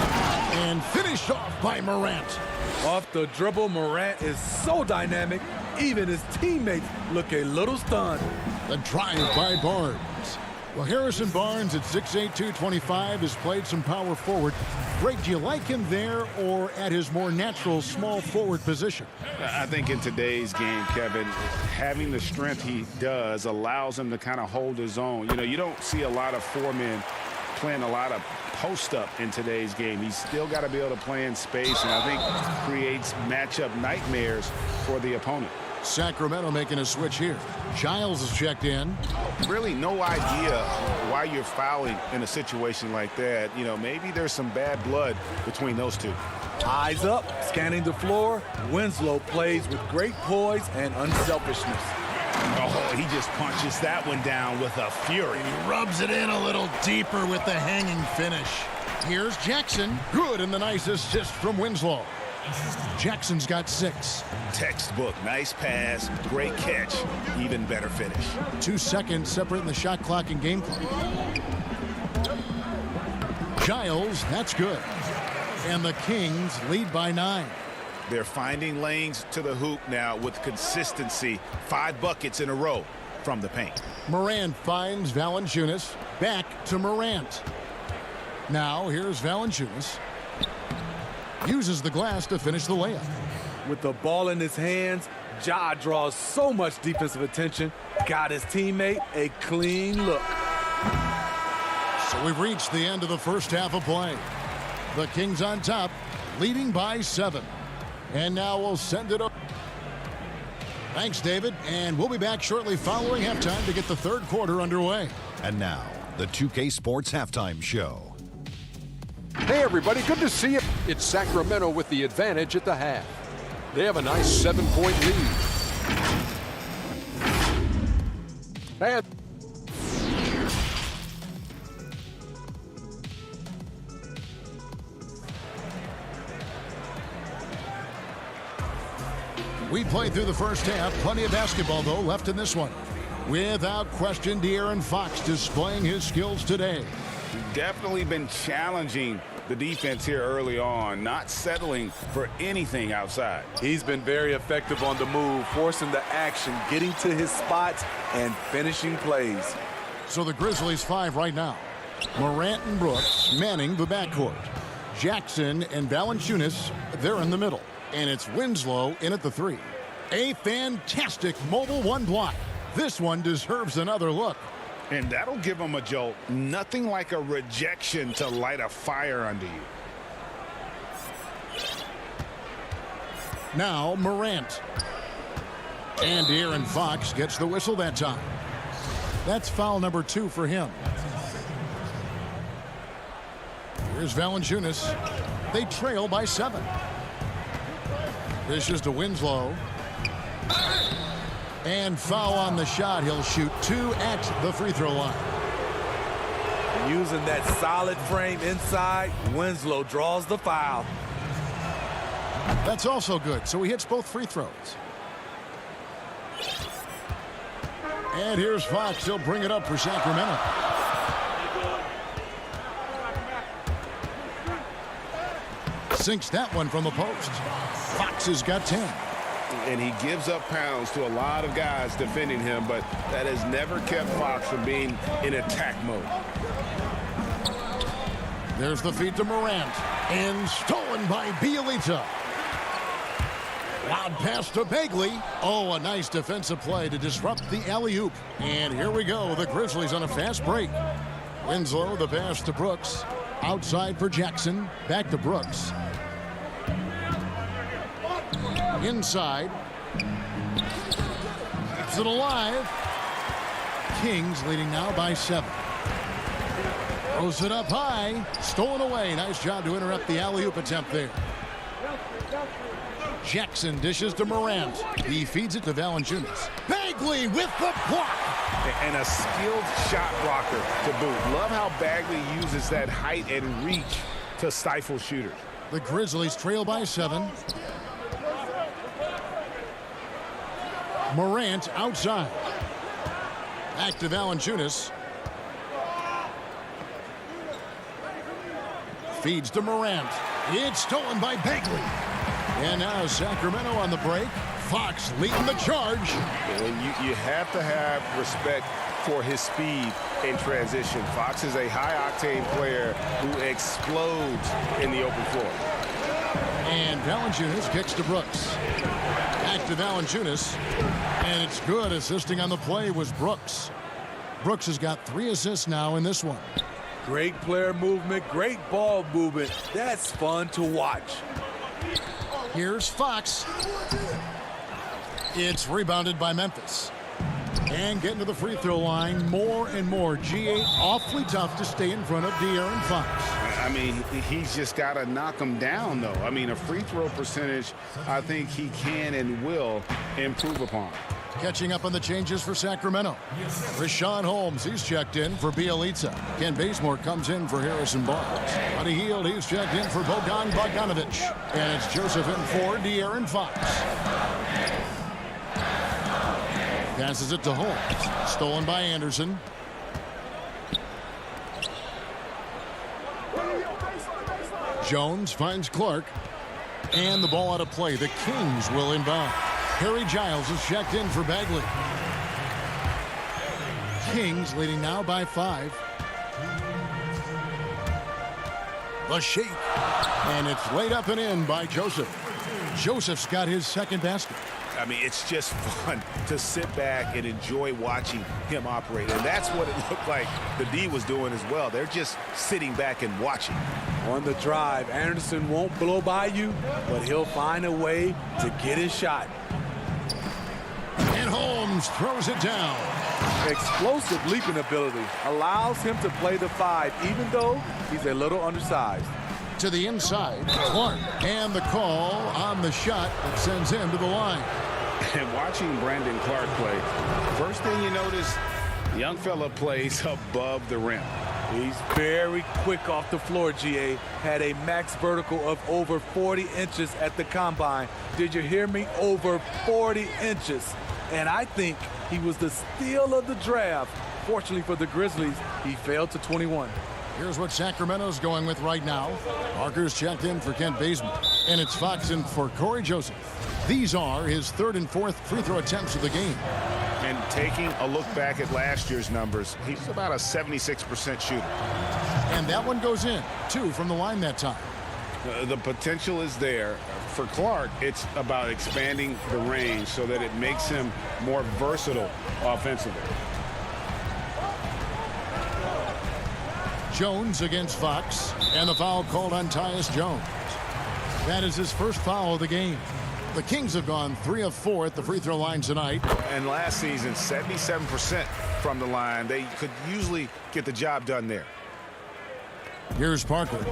and finished off by Morant. Off the dribble, Morant is so dynamic, even his teammates look a little stunned. The drive by Barnes. Well, Harrison Barnes at 6'8", 225 has played some power forward. Greg, do you like him there or at his more natural small forward position? I think in today's game, Kevin, having the strength he does allows him to kind of hold his own. You know, you don't see a lot of 4 men playing a lot of post-up in today's game. He's still got to be able to play in space, and I think creates matchup nightmares for the opponent. Sacramento making a switch here. Giles is checked in. Really no idea why you're fouling in a situation like that. You know, maybe there's some bad blood between those two. Eyes up, scanning the floor. Winslow plays with great poise and unselfishness. Oh, he just punches that one down with a fury. He rubs it in a little deeper with the hanging finish. Here's Jackson. Good, and the nice assist from Winslow. Jackson's got 6. Textbook, nice pass, great catch, even better finish. 2 seconds separating the shot clock and game clock. Giles, that's good. And the Kings lead by 9. They're finding lanes to the hoop now with consistency. 5 buckets in a row from the paint. Morant finds Valanciunas. Back to Morant. Now here's Valanciunas. Uses the glass to finish the layup. With the ball in his hands, Ja draws so much defensive attention. Got his teammate a clean look. So we've reached the end of the first half of play. The Kings on top, leading by 7. And now we'll send it up. Thanks, David. And we'll be back shortly following halftime to get the third quarter underway. And now, the 2K Sports Halftime Show. Hey, everybody, good to see you. It's Sacramento with the advantage at the half. They have a nice 7-point lead. And we played through the first half. Plenty of basketball, though, left in this one. Without question, De'Aaron Fox displaying his skills today. Definitely been challenging the defense here early on, not settling for anything outside. He's been very effective on the move, forcing the action, getting to his spots, and finishing plays. So the Grizzlies 5 right now. Morant and Brooks manning the backcourt. Jackson and Valanciunas, they're in the middle. And it's Winslow in at the 3. A fantastic mobile one block. This one deserves another look. And that'll give him a jolt. Nothing like a rejection to light a fire under you. Now Morant. And De'Aaron Fox gets the whistle that time. That's foul number 2 for him. Here's Valanciunas. They trail by 7. This is to Winslow. And foul on the shot. He'll shoot 2 at the free throw line. Using that solid frame inside, Winslow draws the foul. That's also good. So he hits both free throws. And here's Fox. He'll bring it up for Sacramento. Sinks that one from the post. Fox has got 10. And he gives up pounds to a lot of guys defending him, but that has never kept Fox from being in attack mode. There's the feed to Morant. And stolen by Bielitsa. Loud pass to Bagley. Oh, a nice defensive play to disrupt the alley-oop. And here we go. The Grizzlies on a fast break. Winslow, the pass to Brooks. Outside for Jackson. Back to Brooks. Inside. Keeps it alive. Kings leading now by 7. Throws it up high. Stolen away. Nice job to interrupt the alley-oop attempt there. Jackson dishes to Morant. He feeds it to Valanciunas. Bagley with the block. And a skilled shot blocker to boot. Love how Bagley uses that height and reach to stifle shooters. The Grizzlies trail by 7. Morant outside. Back to Valanciunas. Feeds to Morant. It's stolen by Bagley. And now Sacramento on the break. Fox leading the charge. You have to have respect for his speed in transition. Fox is a high-octane player who explodes in the open floor. And Valanciunas kicks to Brooks. Back to Valanciunas. And it's good. Assisting on the play was Brooks. Brooks has got 3 assists now in this one. Great player movement, great ball movement. That's fun to watch. Here's Fox. It's rebounded by Memphis. And getting to the free throw line more and more. GA awfully tough to stay in front of De'Aaron Fox. I mean, he's just got to knock him down, though. I mean, a free throw percentage, I think he can and will improve upon. Catching up on the changes for Sacramento. Rashawn Holmes, he's checked in for Bielitsa. Ken Bazemore comes in for Harrison Barnes. Buddy Hield, he's checked in for Bogdan Bogdanovic. And it's Joseph in for De'Aaron Fox. Passes it to Holmes. Stolen by Anderson. Jones finds Clark. And the ball out of play. The Kings will inbound. Harry Giles is checked in for Bagley. Kings leading now by 5. The shake. And it's laid up and in by Joseph. Joseph's got his second basket. I mean, it's just fun to sit back and enjoy watching him operate. And that's what it looked like the D was doing as well. They're just sitting back and watching. On the drive, Anderson won't blow by you, but he'll find a way to get his shot. And Holmes throws it down. Explosive leaping ability allows him to play the 5, even though he's a little undersized. To the inside, Clark. And the call on the shot that sends him to the line. And watching Brandon Clark play, first thing you notice, the young fella plays above the rim. He's very quick off the floor, GA. Had a max vertical of over 40 inches at the combine. Did you hear me? Over 40 inches. And I think he was the steal of the draft. Fortunately for the Grizzlies, he failed to 21. Here's what Sacramento's going with right now. Parker's checked in for Kent Bazemore. And it's Fox in for Corey Joseph. These are his third and fourth free throw attempts of the game. And taking a look back at last year's numbers, he's about a 76% shooter. And that one goes in. 2 from the line that time. The potential is there. For Clark, it's about expanding the range so that it makes him more versatile offensively. Jones against Fox, and the foul called on Tyus Jones. That is his first foul of the game. The Kings have gone 3 of 4 at the free throw line tonight. And last season, 77% from the line. They could usually get the job done there. Here's Parker.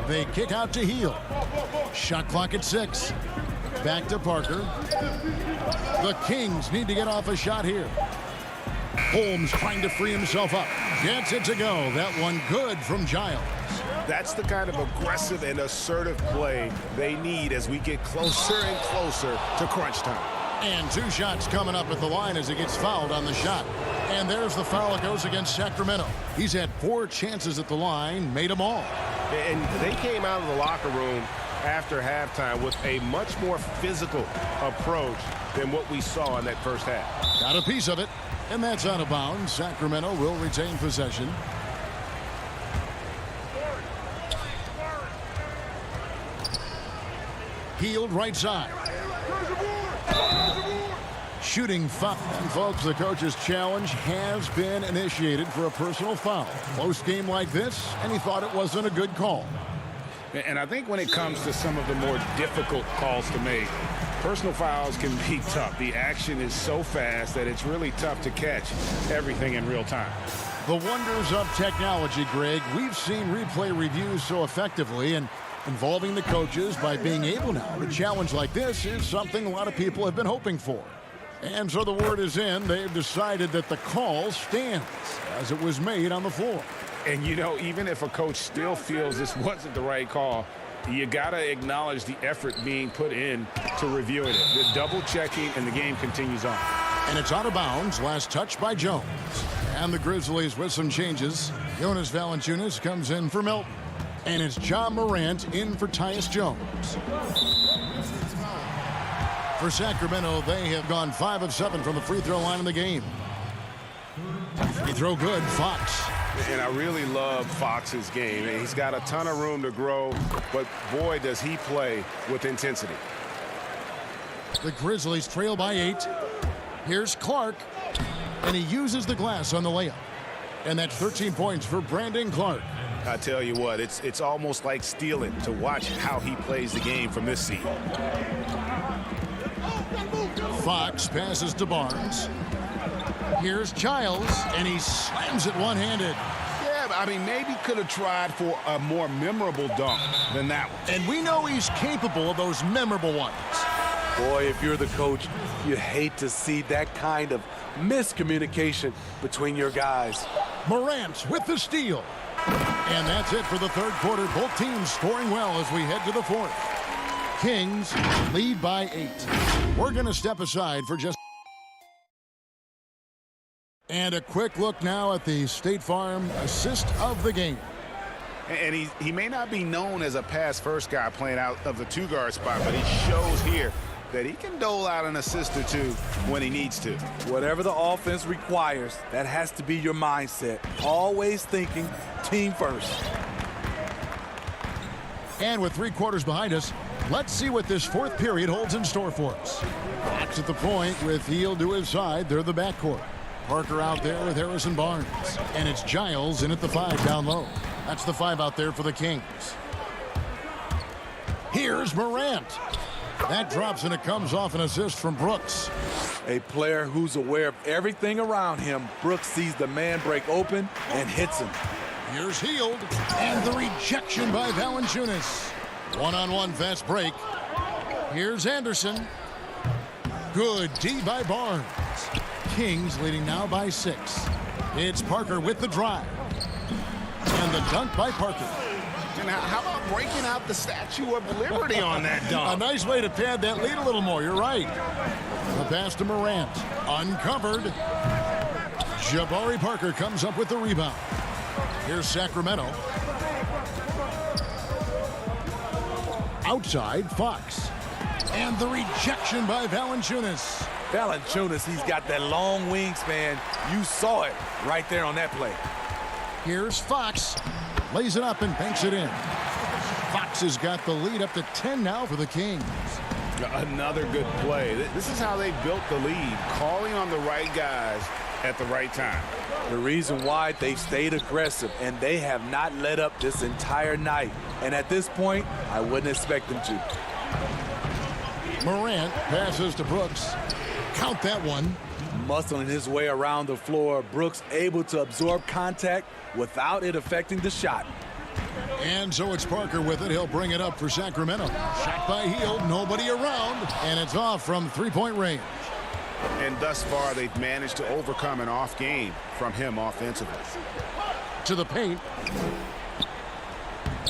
They kick out to Heel. Shot clock at 6. Back to Parker. The Kings need to get off a shot here. Holmes trying to free himself up. Gets it to go. That one good from Giles. That's the kind of aggressive and assertive play they need as we get closer and closer to crunch time. And 2 shots coming up at the line as he gets fouled on the shot. And there's the foul that goes against Sacramento. He's had 4 chances at the line, made them all. And they came out of the locker room after halftime with a much more physical approach than what we saw in that first half. Got a piece of it, and that's out of bounds. Sacramento will retain possession. Healed right side. Shooting foul. And folks, the coach's challenge has been initiated for a personal foul. Close game like this, and he thought it wasn't a good call. And I think when it comes to some of the more difficult calls to make, personal fouls can be tough. The action is so fast that it's really tough to catch everything in real time. The wonders of technology, Greg. We've seen replay reviews so effectively, and involving the coaches by being able now to challenge like this is something a lot of people have been hoping for. And so the word is in. They've decided that the call stands as it was made on the floor. And, you know, even if a coach still feels this wasn't the right call, you got to acknowledge the effort being put in to reviewing it. The double checking, and the game continues on. And it's out of bounds. Last touch by Jones. And the Grizzlies with some changes. Jonas Valanciunas comes in for Milton. And it's John Morant in for Tyus Jones. For Sacramento, they have gone 5 of 7 from the free throw line in the game. Free throw good, Fox. And I really love Fox's game. He's got a ton of room to grow, but boy, does he play with intensity. The Grizzlies trail by 8. Here's Clark, and he uses the glass on the layup. And that's 13 points for Brandon Clark. I tell you what, it's almost like stealing to watch how he plays the game from this seat. Fox passes to Barnes. Here's Giles, and he slams it one-handed. Yeah, but I mean, maybe could have tried for a more memorable dunk than that one. And we know he's capable of those memorable ones. Boy, if you're the coach, you hate to see that kind of miscommunication between your guys. Morant with the steal. And that's it for the third quarter. Both teams scoring well as we head to the fourth. Kings lead by 8. We're going to step aside for just... And a quick look now at the State Farm assist of the game. And he may not be known as a pass-first guy playing out of the 2-guard spot, but he shows here that he can dole out an assist or 2 when he needs to. Whatever the offense requires, that has to be your mindset. Always thinking team first. And with 3 quarters behind us, let's see what this fourth period holds in store for us. Fox at the point with Heel to his side. They're the backcourt. Parker out there with Harrison Barnes. And it's Giles in at the 5 down low. That's the 5 out there for the Kings. Here's Morant. That drops, and it comes off an assist from Brooks. A player who's aware of everything around him. Brooks sees the man break open and hits him. Here's Healed, and the rejection by Valanciunas. One-on-one fast break. Here's Anderson. Good D by Barnes. Kings leading now by 6. It's Parker with the drive. And the dunk by Parker. And how about breaking out the Statue of Liberty on that dunk? A nice way to pad that lead a little more. You're right. The pass to Morant. Uncovered. Jabari Parker comes up with the rebound. Here's Sacramento. Outside, Fox. And the rejection by Valanciunas. Valanciunas, he's got that long wingspan. You saw it right there on that play. Here's Fox. Lays it up and banks it in. Fox has got the lead up to 10 now for the Kings. Another good play. This is how they built the lead, calling on the right guys at the right time. The reason why they've stayed aggressive, and they have not let up this entire night. And at this point, I wouldn't expect them to. Morant passes to Brooks. Count that one. Muscling his way around the floor, Brooks able to absorb contact without it affecting the shot. And so it's Parker with it. He'll bring it up for Sacramento. Shot by Hield, nobody around, and it's off from three-point range. And thus far, they've managed to overcome an off game from him offensively. To the paint.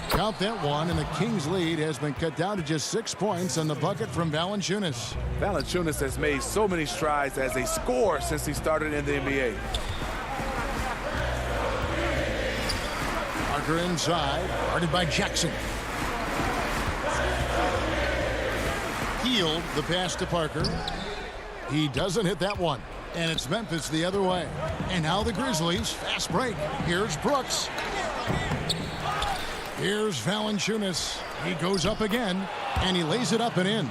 Count that one, and the Kings' lead has been cut down to just 6 points on the bucket from Valanciunas. Valanciunas has made so many strides as a scorer since he started in the NBA. Parker inside, guarded by Jackson. Hield the pass to Parker. He doesn't hit that one, and it's Memphis the other way. And now the Grizzlies, fast break. Here's Brooks. Here's Valanciunas. He goes up again, and he lays it up and in.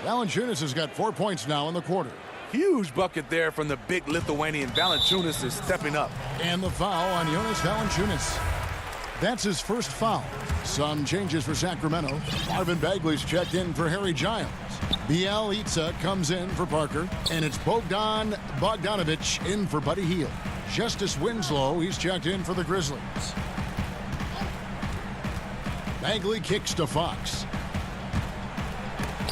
Valanciunas has got 4 points now in the quarter. Huge bucket there from the big Lithuanian. Valanciunas is stepping up. And the foul on Jonas Valanciunas. That's his first foul. Some changes for Sacramento. Marvin Bagley's checked in for Harry Giles. Bielitsa comes in for Parker, and it's Bogdan Bogdanovic in for Buddy Hield. Justice Winslow, he's checked in for the Grizzlies. Bagley kicks to Fox.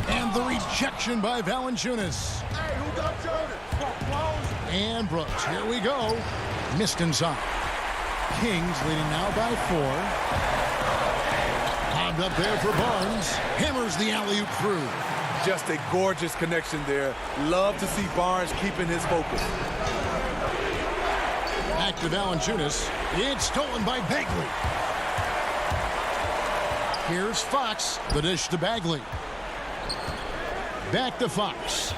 And the rejection by Valanciunas. And Brooks, here we go. Missed inside. Kings leading now by 4. Bobbed up there for Barnes. Hammers the alley-oop through. Just a gorgeous connection there. Love to see Barnes keeping his focus. Back to Valanciunas. It's stolen by Bagley. Here's Fox. The dish to Bagley. Back to Fox.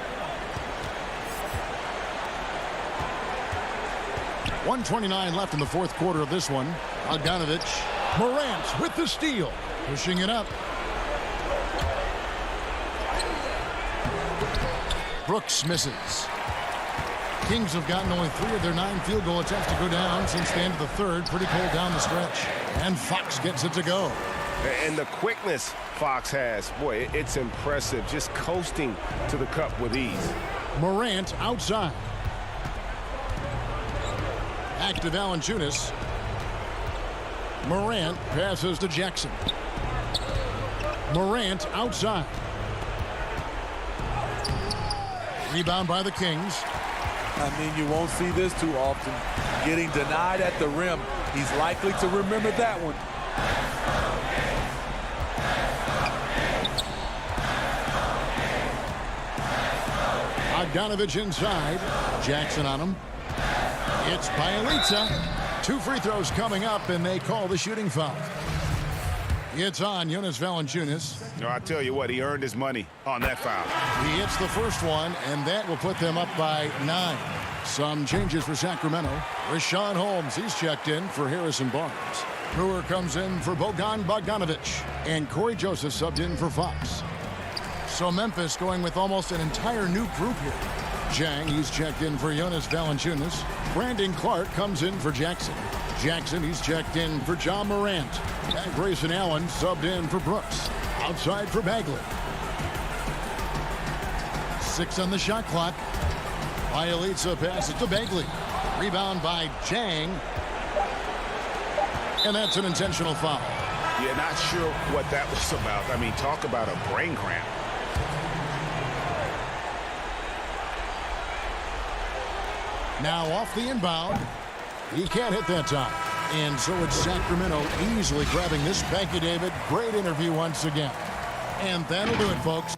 1:29 left in the fourth quarter of this one. Bogdanovic. Morant with the steal. Pushing it up. Brooks misses. Kings have gotten only 3 of their 9 field goal attempts to go down since the end of the third. Pretty cold down the stretch. And Fox gets it to go. And the quickness Fox has, boy, it's impressive. Just coasting to the cup with ease. Morant outside. Back to Valanciunas. Morant passes to Jackson. Morant outside. Rebound by the Kings. I mean, you won't see this too often. Getting denied at the rim. He's likely to remember that one. Bogdanovic inside. Jackson on him. It's Bielitsa. 2 free throws coming up, and they call the shooting foul. It's on Jonas Valanciunas. No, I tell you what, he earned his money on that foul. He hits the first one, and that will put them up by 9. Some changes for Sacramento. Rashawn Holmes, he's checked in for Harrison Barnes. Brewer comes in for Bogdan Bogdanovic, and Corey Joseph subbed in for Fox. So Memphis going with almost an entire new group here. Jang, he's checked in for Jonas Valanciunas. Brandon Clark comes in for Jackson. Jackson, he's checked in for John Morant. And Grayson Allen subbed in for Brooks. Outside for Bagley. 6 on the shot clock. Bielitsa passes to Bagley. Rebound by Jang. And that's an intentional foul. Yeah, not sure what that was about. I mean, talk about a brain cramp. Now off the inbound. He can't hit that time. And so it's Sacramento easily grabbing this. Thank you, David. Great interview once again. And that'll do it, folks.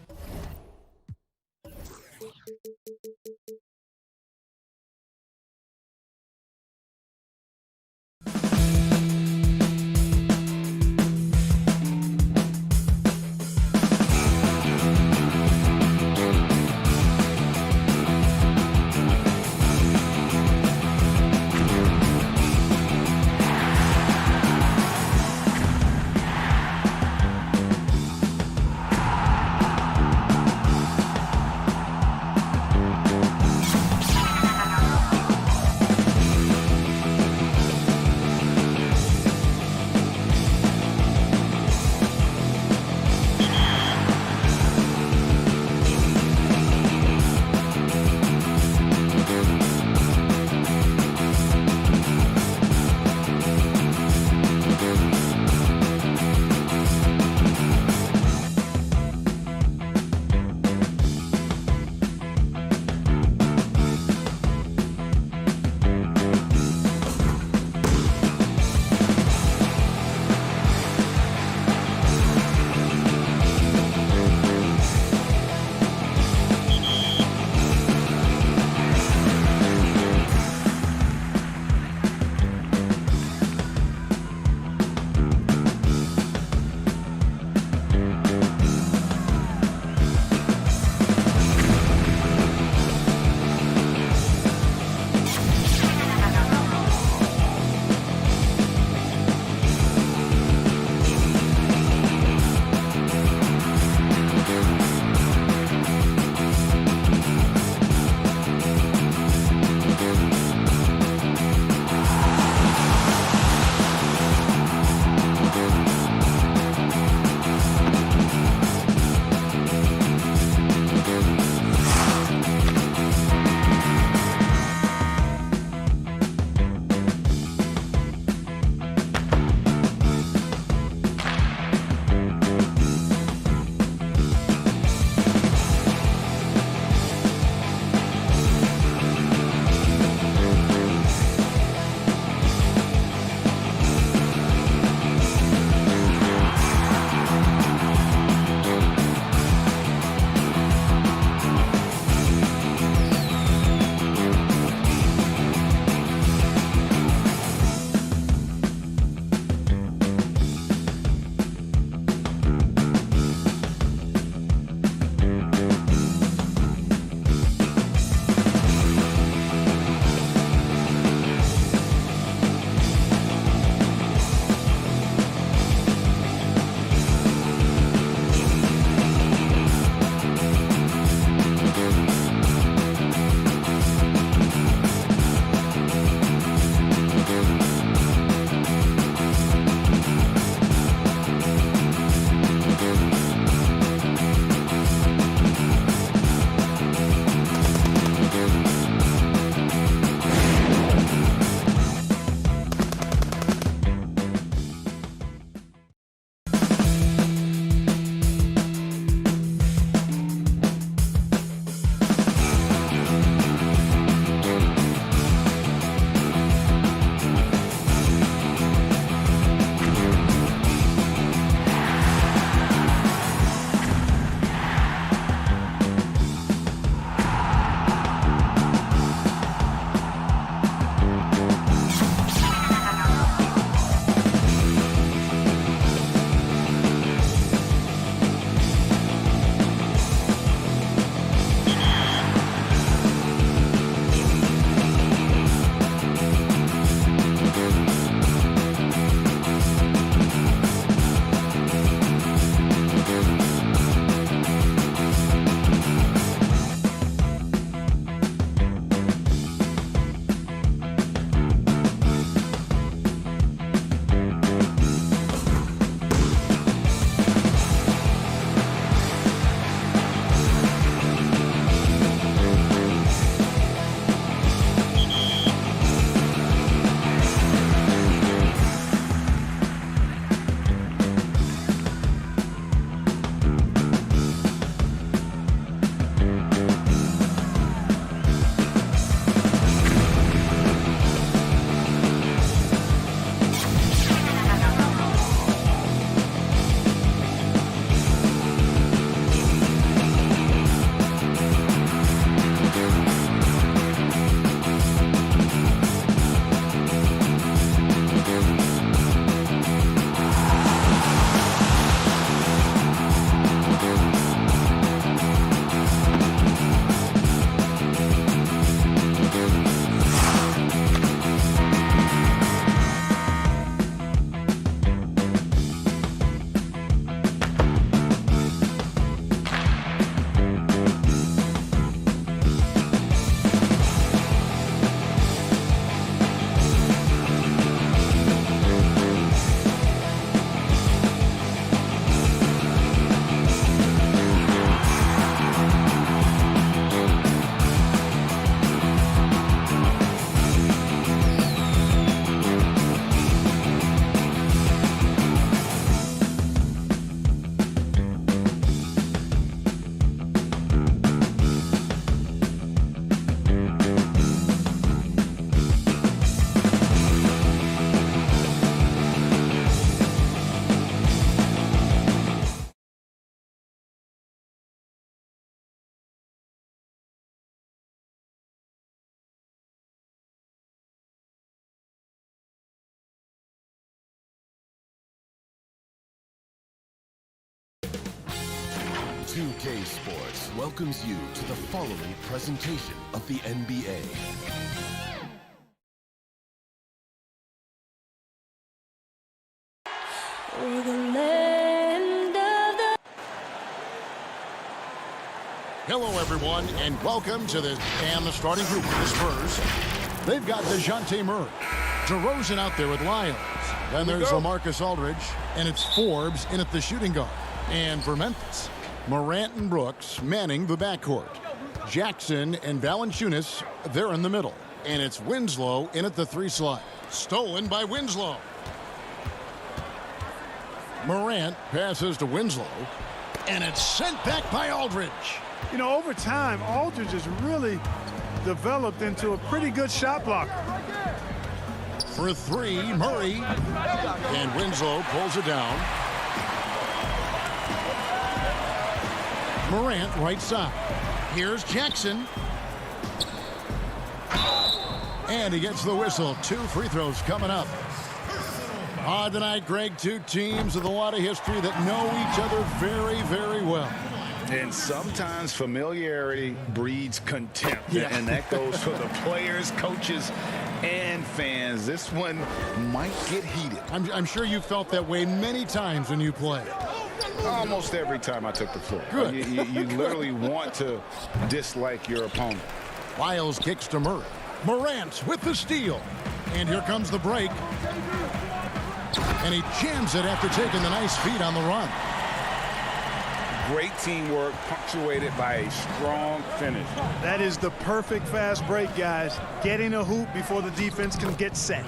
2K Sports welcomes you to the following presentation of the NBA. Hello, everyone, and welcome to the starting group for the Spurs. They've got DeJounte Murray, DeRozan out there with Lyles. Then there's LaMarcus Aldridge, and it's Forbes in at the shooting guard. And for Memphis, Morant and Brooks manning the backcourt. Jackson and Valanciunas, they're in the middle. And it's Winslow in at the 3 slot. Stolen by Winslow. Morant passes to Winslow, and it's sent back by Aldridge. You know, over time, Aldridge has really developed into a pretty good shot blocker. For 3, Murray. And Winslow pulls it down. Morant right side. Here's Jackson. And he gets the whistle. 2 free throws coming up. Tonight, Greg, 2 teams with a lot of history that know each other very, very well. And sometimes familiarity breeds contempt. Yeah. And that goes for the players, coaches, and fans. This one might get heated. I'm sure you felt that way many times when you play. Almost every time I took the floor. Good. You literally want to dislike your opponent. Lyles kicks to Murray. Morant with the steal. And here comes the break. And he jams it after taking the nice feed on the run. Great teamwork punctuated by a strong finish. That is the perfect fast break, guys. Getting a hoop before the defense can get set.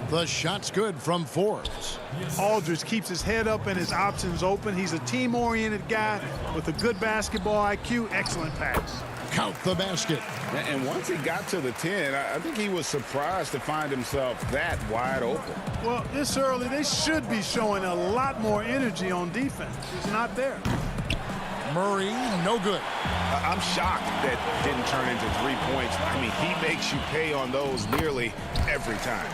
The shot's good from Forbes. Aldridge keeps his head up and his options open. He's a team-oriented guy with a good basketball IQ. Excellent pass. Count the basket. And once he got to the 10, I think he was surprised to find himself that wide open. Well, this early, they should be showing a lot more energy on defense. It's not there. Murray, no good. I'm shocked that didn't turn into 3 points. I mean, he makes you pay on those nearly every time.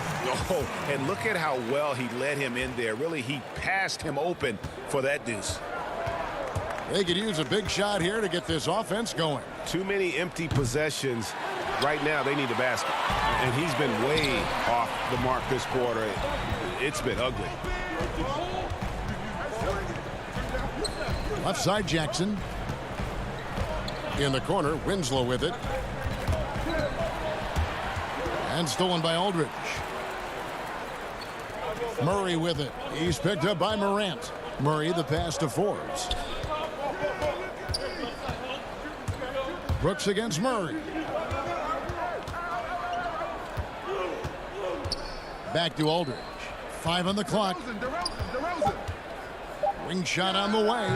Oh, and look at how well he led him in there. Really, he passed him open for that deuce. They could use a big shot here to get this offense going. Too many empty possessions. Right now, they need a basket. And he's been way off the mark this quarter. It's been ugly. Left side, Jackson. In the corner, Winslow with it. And stolen by Aldridge. Murray with it. He's picked up by Morant. Murray the pass to Forbes. Brooks against Murray. Back to Aldridge. 5 on the clock. Ring shot on the way.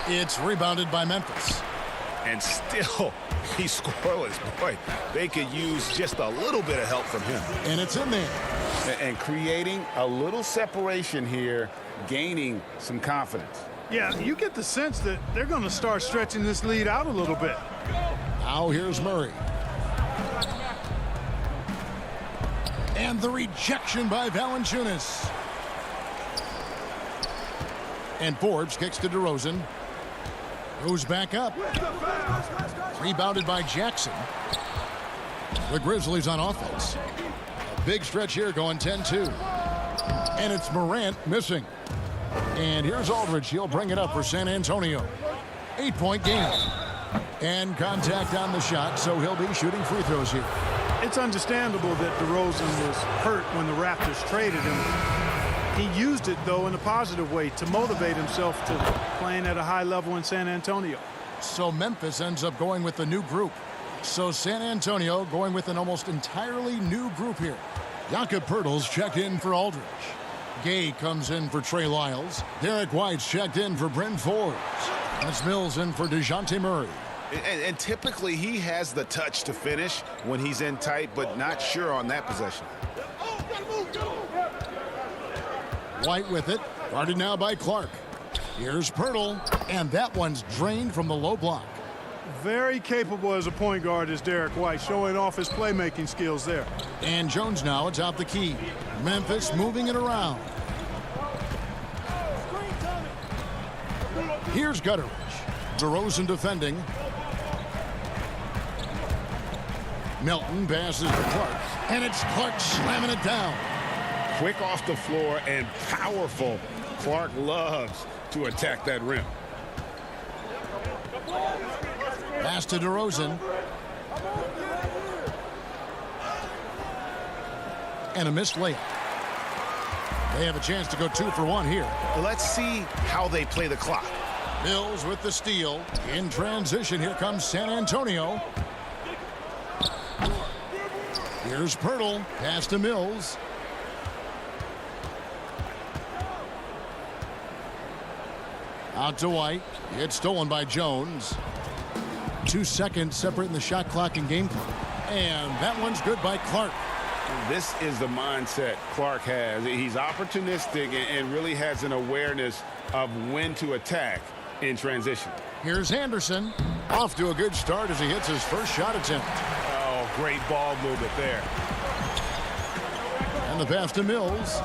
It's rebounded by Memphis. And still, he's scoreless. Boy, they could use just a little bit of help from him. And it's in there. And creating a little separation here, gaining some confidence. Yeah, you get the sense that they're going to start stretching this lead out a little bit. Now here's Murray. And the rejection by Valanciunas. And Forbes kicks to DeRozan. Goes back up. Rebounded by Jackson. The Grizzlies on offense. A big stretch here going 10-2. And it's Morant missing. And here's Aldridge. He'll bring it up for San Antonio. 8-point game. And contact on the shot, so he'll be shooting free throws here. It's understandable that DeRozan was hurt when the Raptors traded him. He used it, though, in a positive way to motivate himself to playing at a high level in San Antonio. So Memphis ends up going with a new group. So San Antonio going with an almost entirely new group here. Jakob Poeltl's checked in for Aldridge. Gay comes in for Trey Lyles. Derek White's checked in for Bryn Forbes. That's Mills in for DeJounte Murray. And typically he has the touch to finish when he's in tight, but not sure on that possession. White with it. Guarded now by Clark. Here's Poeltl. And that one's drained from the low block. Very capable as a point guard is Derek White, showing off his playmaking skills there. And Jones now atop the key. Memphis moving it around. Here's Gutteridge. DeRozan defending. Melton passes to Clark, and it's Clark slamming it down. Quick off the floor and powerful. Clark loves to attack that rim. Pass to DeRozan. And a missed layup. They have a chance to go 2 for 1 here. Let's see how they play the clock. Mills with the steal. In transition, here comes San Antonio. Here's Pirtle. Pass to Mills. Out to White. It's stolen by Jones. 2 seconds separating the shot clock and game clock. And that one's good by Clark. This is the mindset Clark has. He's opportunistic and really has an awareness of when to attack in transition. Here's Anderson. Off to a good start as he hits his first shot attempt. Oh, great ball movement there. And the pass to Mills.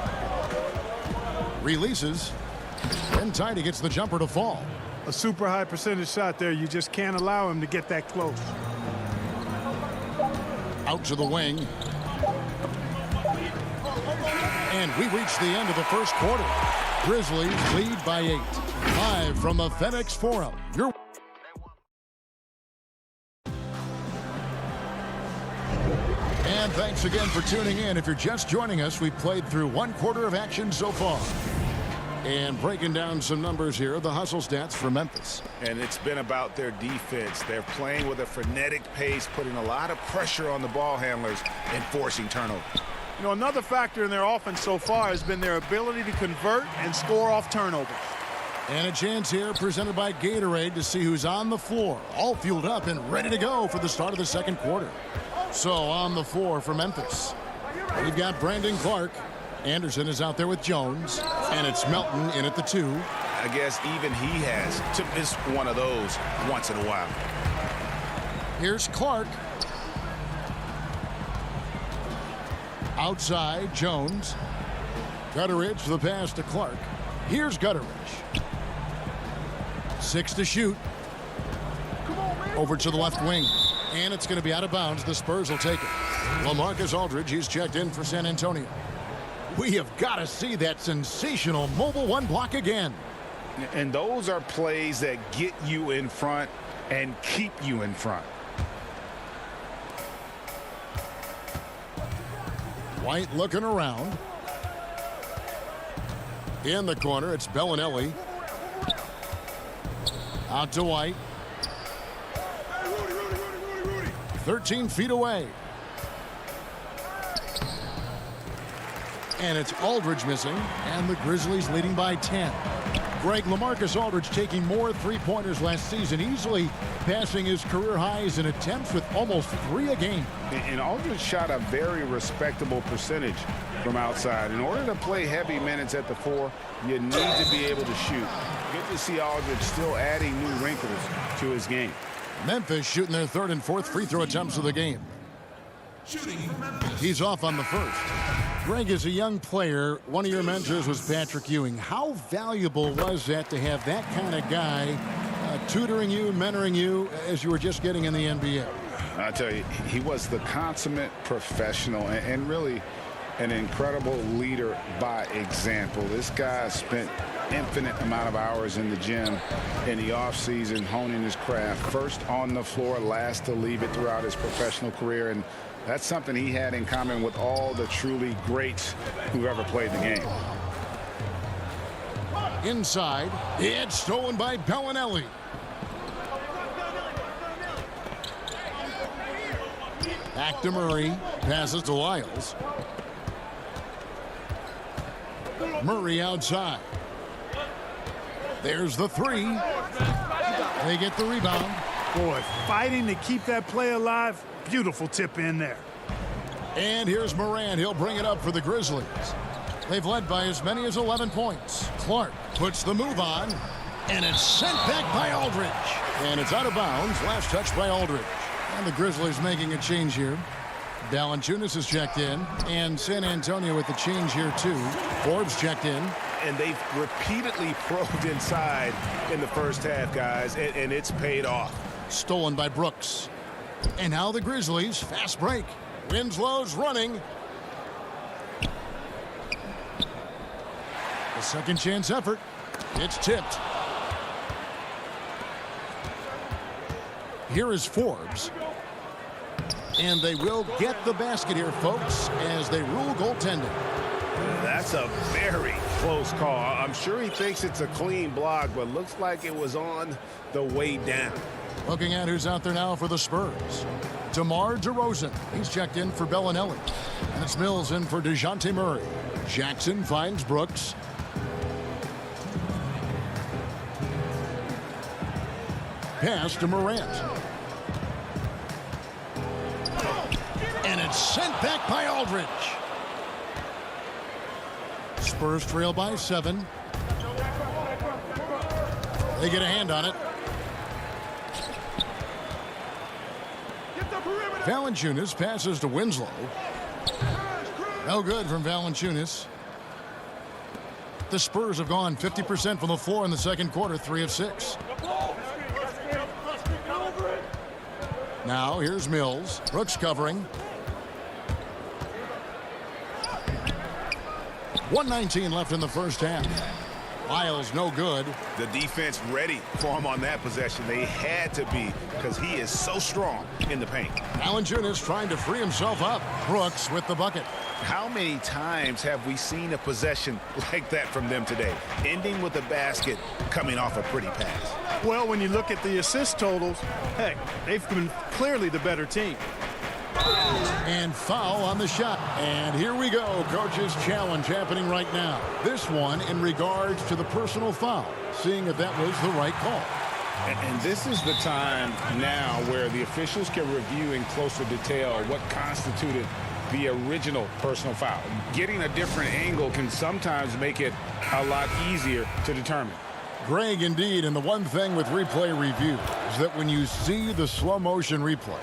Releases. And Tidy gets the jumper to fall. A super high percentage shot there. You just can't allow him to get that close. Out to the wing. And we reach the end of the first quarter. Grizzlies lead by 8. Live from the FedEx Forum. And thanks again for tuning in. If you're just joining us, we've played through 1 quarter of action so far. And breaking down some numbers here, the hustle stats for Memphis. And it's been about their defense. They're playing with a frenetic pace, putting a lot of pressure on the ball handlers and forcing turnovers. You know, another factor in their offense so far has been their ability to convert and score off turnovers. And a chance here presented by Gatorade to see who's on the floor, all fueled up and ready to go for the start of the second quarter. So on the floor for Memphis, we've got Brandon Clark. Anderson is out there with Jones, and it's Melton in at the 2. I guess even he has to miss one of those once in a while. Here's Clark. Outside, Jones. Gutteridge, the pass to Clark. Here's Gutteridge. 6 to shoot. Over to the left wing. And it's going to be out of bounds. The Spurs will take it. LaMarcus Aldridge, he's checked in for San Antonio. We have got to see that sensational mobile 1 block again. And those are plays that get you in front and keep you in front. White looking around. In the corner, it's Bellinelli. Out to White. 13 feet away. And it's Aldridge missing, and the Grizzlies leading by 10. Greg, LaMarcus Aldridge taking more three-pointers last season, easily passing his career highs in attempts with almost 3 a game. And Aldridge shot a very respectable percentage from outside. In order to play heavy minutes at the 4, you need to be able to shoot. Good to see Aldridge still adding new wrinkles to his game. Memphis shooting their 3rd and 4th free throw attempts of the game. He's off on the first. Greg, as a young player, one of your mentors was Patrick Ewing. How valuable was that to have that kind of guy tutoring you, mentoring you as you were just getting in the NBA? I tell you, he was the consummate professional and really an incredible leader by example. This guy spent infinite amount of hours in the gym in the offseason honing his craft. First on the floor, last to leave it throughout his professional career. And that's something he had in common with all the truly greats who've ever played the game. Inside, it's stolen by Bellinelli. Back to Murray, passes to Lyles. Murray outside. There's the 3. They get the rebound. Boy, fighting to keep that play alive. Beautiful tip in there. And here's Morant. He'll bring it up for the Grizzlies. They've led by as many as 11 points. Clark puts the move on, and it's sent back by Aldridge. And it's out of bounds. Last touch by Aldridge. And the Grizzlies making a change here. Valanciunas is checked in, and San Antonio with the change here too. Forbes checked in. And they've repeatedly probed inside in the first half, guys, and it's paid off. Stolen by Brooks. And now the Grizzlies, fast break. Winslow's running. A second chance effort. It's tipped. Here is Forbes. And they will get the basket here, folks, as they rule goaltending. That's a very close call. I'm sure he thinks it's a clean block, but looks like it was on the way down. Looking at who's out there now for the Spurs. DeMar DeRozan. He's checked in for Bellinelli. And it's Mills in for DeJounte Murray. Jackson finds Brooks. Pass to Morant. And it's sent back by Aldridge. Spurs trail by 7. They get a hand on it. Valanciunas passes to Winslow. No good from Valanciunas. The Spurs have gone 50% from the floor in the second quarter, 3 of 6. Now here's Mills. Brooks covering. 1:19 left in the first half. Lyles no good. The defense ready for him on that possession. They had to be, because he is so strong in the paint. Valanciunas trying to free himself up. Brooks with the bucket. How many times have we seen a possession like that from them today? Ending with a basket, coming off a pretty pass. Well, when you look at the assist totals, heck, they've been clearly the better team. And foul on the shot. And here we go. Coach's challenge happening right now. This one in regards to the personal foul. Seeing if that was the right call. And this is the time now where the officials can review in closer detail what constituted the original personal foul. Getting a different angle can sometimes make it a lot easier to determine. Greg, indeed. And the one thing with replay review is that when you see the slow motion replays,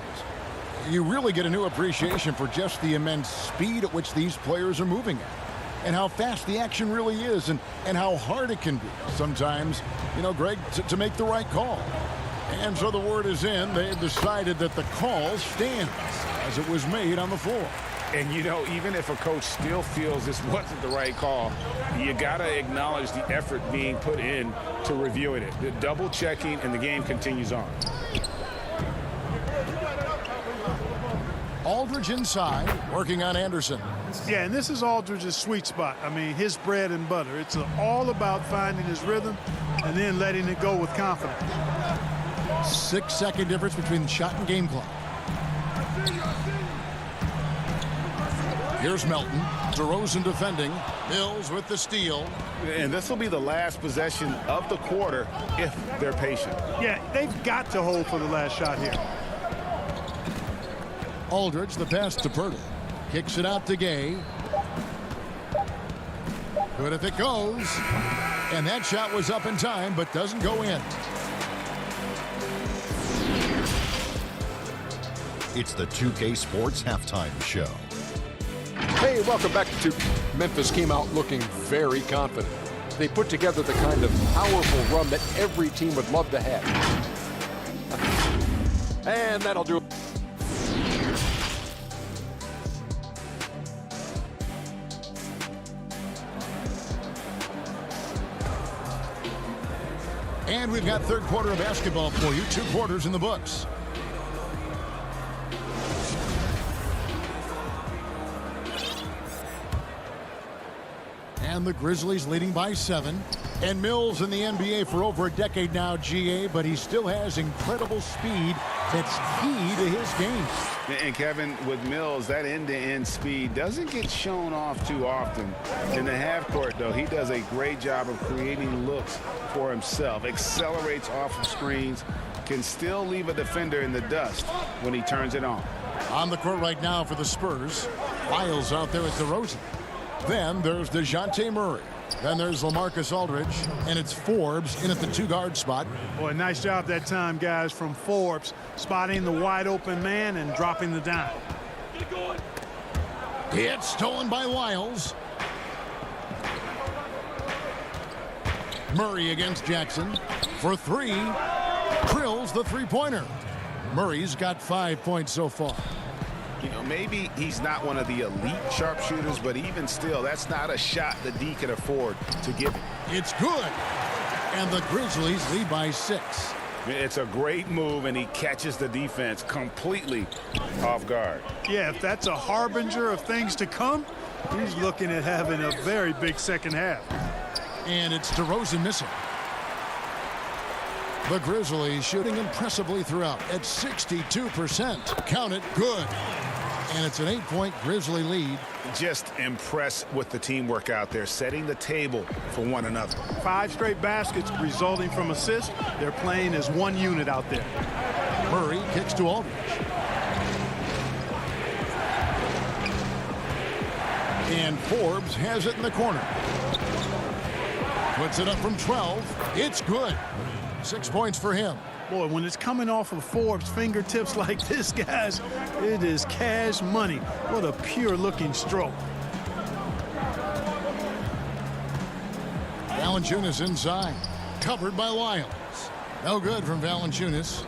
you really get a new appreciation for just the immense speed at which these players are moving at, and how fast the action really is, and how hard it can be sometimes, you know, Greg, to make the right call. And so the word is in. They've decided that the call stands as it was made on the floor. And, you know, even if a coach still feels this wasn't the right call, you got to acknowledge the effort being put in to reviewing it. The double checking, and the game continues on. Aldridge inside, working on Anderson. Yeah, and this is Aldridge's sweet spot. I mean, his bread and butter. It's all about finding his rhythm and then letting it go with confidence. 6-second difference between the shot and game clock. Here's Melton. DeRozan defending. Mills with the steal. And this will be the last possession of the quarter if they're patient. Yeah, they've got to hold for the last shot here. Aldridge, the pass to Purtle. Kicks it out to Gay. Good if it goes. And that shot was up in time, but doesn't go in. It's the 2K Sports Halftime Show. Hey, welcome back to Memphis. Came out looking very confident. They put together the kind of powerful run that every team would love to have. And that'll do it. And we've got third quarter of basketball for you. 2 quarters in the books. And the Grizzlies leading by 7. And Mills in the NBA for over a decade now, GA, but he still has incredible speed that's key to his game. And Kevin, with Mills, that end-to-end speed doesn't get shown off too often. In the half court, though, he does a great job of creating looks for himself, accelerates off of screens, can still leave a defender in the dust when he turns it on. On the court right now for the Spurs. Lyles out there at DeRozan. Then there's DeJounte Murray. Then there's LaMarcus Aldridge. And it's Forbes in at the 2-guard spot. Boy, nice job that time, guys, from Forbes, spotting the wide-open man and dropping the dime. It's stolen by Lyles. Murray against Jackson for three. Drills the three-pointer. Murray's got 5 points so far. You know, maybe he's not one of the elite sharpshooters, but even still, that's not a shot the D can afford to give him. It's good. And the Grizzlies lead by 6. It's a great move, and he catches the defense completely off guard. Yeah, if that's a harbinger of things to come, he's looking at having a very big second half. And it's DeRozan missing. The Grizzlies shooting impressively throughout at 62%. Count it, good. And it's an 8-point Grizzly lead. Just impressed with the teamwork out there, setting the table for one another. 5 straight baskets resulting from assists. They're playing as one unit out there. Murray kicks to Aldridge. And Forbes has it in the corner. Puts it up from 12. It's good. 6 points for him. Boy, when it's coming off of Forbes' fingertips like this, guys, it is cash money. What a pure-looking stroke. Valanciunas inside. Covered by Lyles. No good from Valanciunas.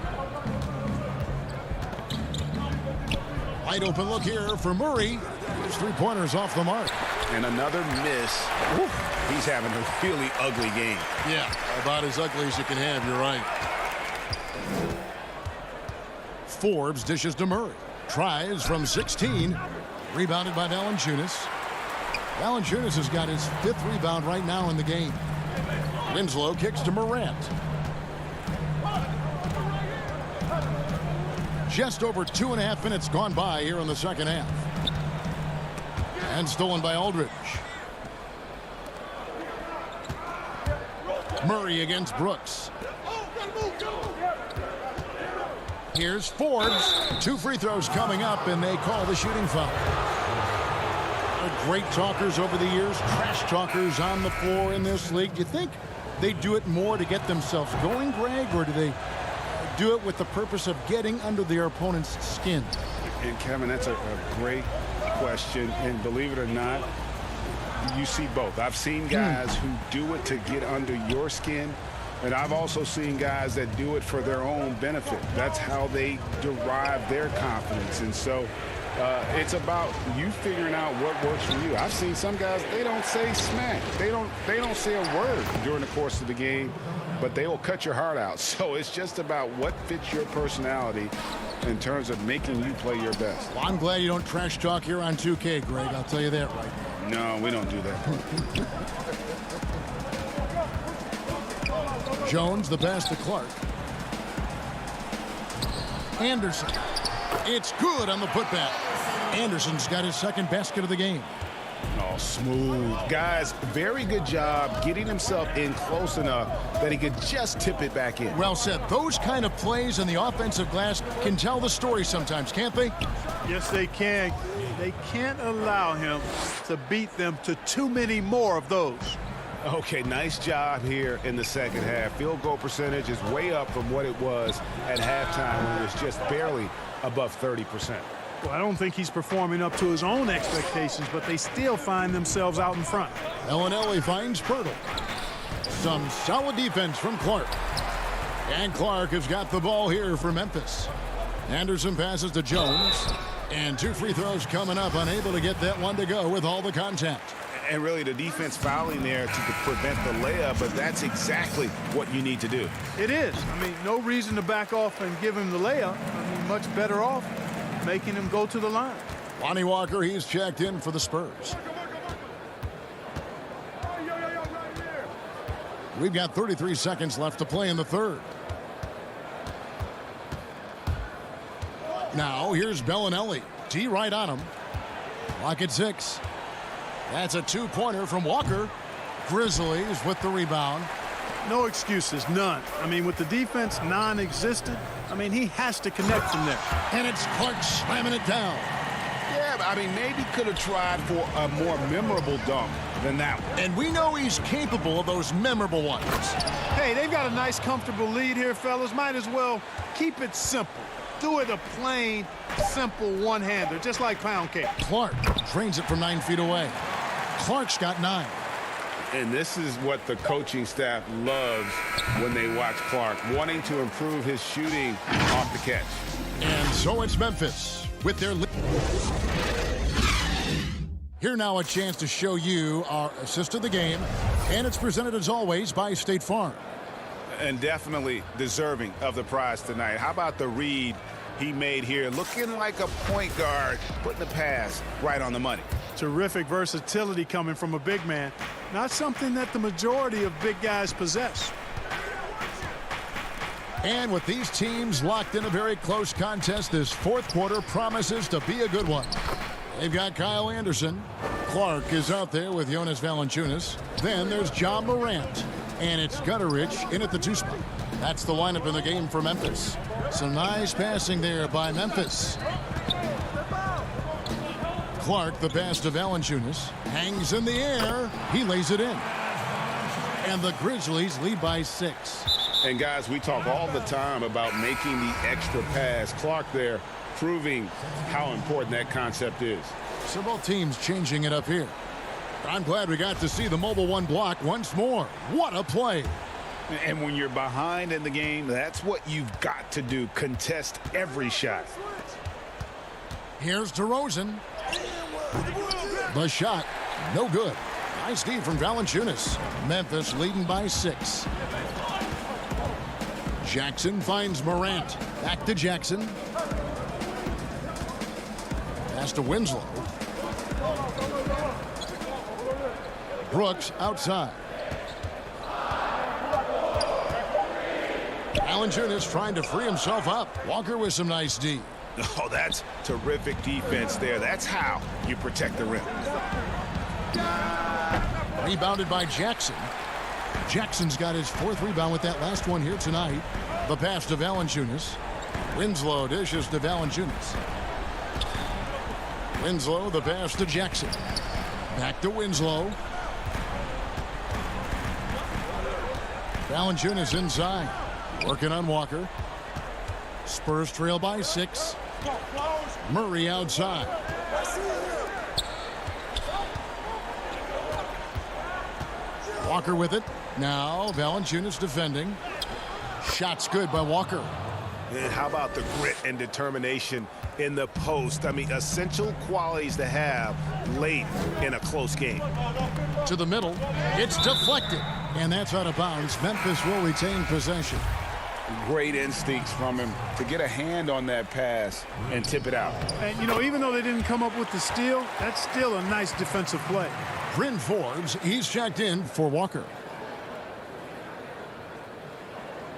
Wide open look here for Murray. His three-pointers off the mark. And another miss. Woo. He's having a really ugly game. Yeah, about as ugly as you can have, you're right. Forbes dishes to Murray. Tries from 16. Rebounded by Valanciunas. Valanciunas has got his 5th rebound right now in the game. Winslow kicks to Morant. Just over 2.5 minutes gone by here in the second half. And stolen by Aldridge. Murray against Brooks. Here's Forbes. 2 free throws coming up, and they call the shooting foul. They're great talkers over the years, trash talkers on the floor in this league. Do you think they do it more to get themselves going, Greg, or do they do it with the purpose of getting under their opponent's skin? And Kevin, that's a great question, and believe it or not, you see both. I've seen guys who do it to get under your skin, and I've also seen guys that do it for their own benefit. That's how they derive their confidence. And so it's about you figuring out what works for you. I've seen some guys, they don't say smack. They don't say a word during the course of the game, but they will cut your heart out. So it's just about what fits your personality in terms of making you play your best. Well, I'm glad you don't trash talk here on 2K, Greg. I'll tell you that right now. No, we don't do that. Jones, the pass to Clark. Anderson. It's good on the putback. Anderson's got his 2nd basket of the game. Oh, smooth. Guys, very good job getting himself in close enough that he could just tip it back in. Well said. Those kind of plays in the offensive glass can tell the story sometimes, can't they? Yes, they can. They can't allow him to beat them to too many more of those. Okay, nice job here in the second half. Field goal percentage is way up from what it was at halftime when it was just barely above 30%. Well, I don't think he's performing up to his own expectations, but they still find themselves out in front. Ellenelli finds Pirtle. Some solid defense from Clark. And Clark has got the ball here for Memphis. Anderson passes to Jones. And 2 free throws coming up, unable to get that one to go with all the contact. And really the defense fouling there to prevent the layup, but that's exactly what you need to do. It is. I mean, no reason to back off and give him the layup. I mean, much better off making him go to the line. Lonnie Walker, he's checked in for the Spurs. We've got 33 seconds left to play in the third. Now, here's Bellinelli. D right on him. Clock at 6. That's a 2-pointer from Walker. Grizzlies with the rebound. No excuses, none. I mean, with the defense non-existent, I mean, he has to connect from there. And it's Clark slamming it down. Yeah, but I mean, maybe could have tried for a more memorable dunk than that one. And we know he's capable of those memorable ones. Hey, they've got a nice, comfortable lead here, fellas. Might as well keep it simple. Do it a plain, simple one-hander, just like pound cake. Clark drains it from 9 feet away. Clark's got 9. And this is what the coaching staff loves when they watch Clark, wanting to improve his shooting off the catch. And so it's Memphis with their here now a chance to show you our assist of the game, and it's presented as always by State Farm. And definitely deserving of the prize tonight. How about the read he made here, looking like a point guard, putting the pass right on the money. Terrific versatility coming from a big man. Not something that the majority of big guys possess. And with these teams locked in a very close contest, this fourth quarter promises to be a good one. They've got Kyle Anderson. Clark is out there with Jonas Valanciunas. Then there's John Morant. And it's Gutteridge in at the 2 spot. That's the lineup in the game for Memphis. Some nice passing there by Memphis. Clark, the pass to Valanciunas. Hangs in the air. He lays it in. And the Grizzlies lead by 6. And guys, we talk all the time about making the extra pass. Clark there proving how important that concept is. So both teams changing it up here. I'm glad we got to see the mobile 1 block once more. What a play. And when you're behind in the game, that's what you've got to do. Contest every shot. Here's DeRozan. The shot, no good. Nice D from Valanciunas. Memphis leading by 6. Jackson finds Morant. Back to Jackson. Pass to Winslow. Brooks outside. Valanciunas trying to free himself up. Walker with some nice D. Oh, that's terrific defense there. That's how you protect the rim. Rebounded by Jackson. Jackson's got his 4th rebound with that last one here tonight. The pass to Valanciunas. Winslow dishes to Valanciunas. Winslow, the pass to Jackson. Back to Winslow. Valanciunas inside. Working on Walker. Spurs trail by 6. Murray outside. Walker with it. Now Valanciunas defending. Shot's good by Walker. And how about the grit and determination in the post? I mean, essential qualities to have late in a close game. To the middle. It's deflected. And that's out of bounds. Memphis will retain possession. Great instincts from him to get a hand on that pass and tip it out. And, you know, even though they didn't come up with the steal, that's still a nice defensive play. Bryn Forbes, he's checked in for Walker.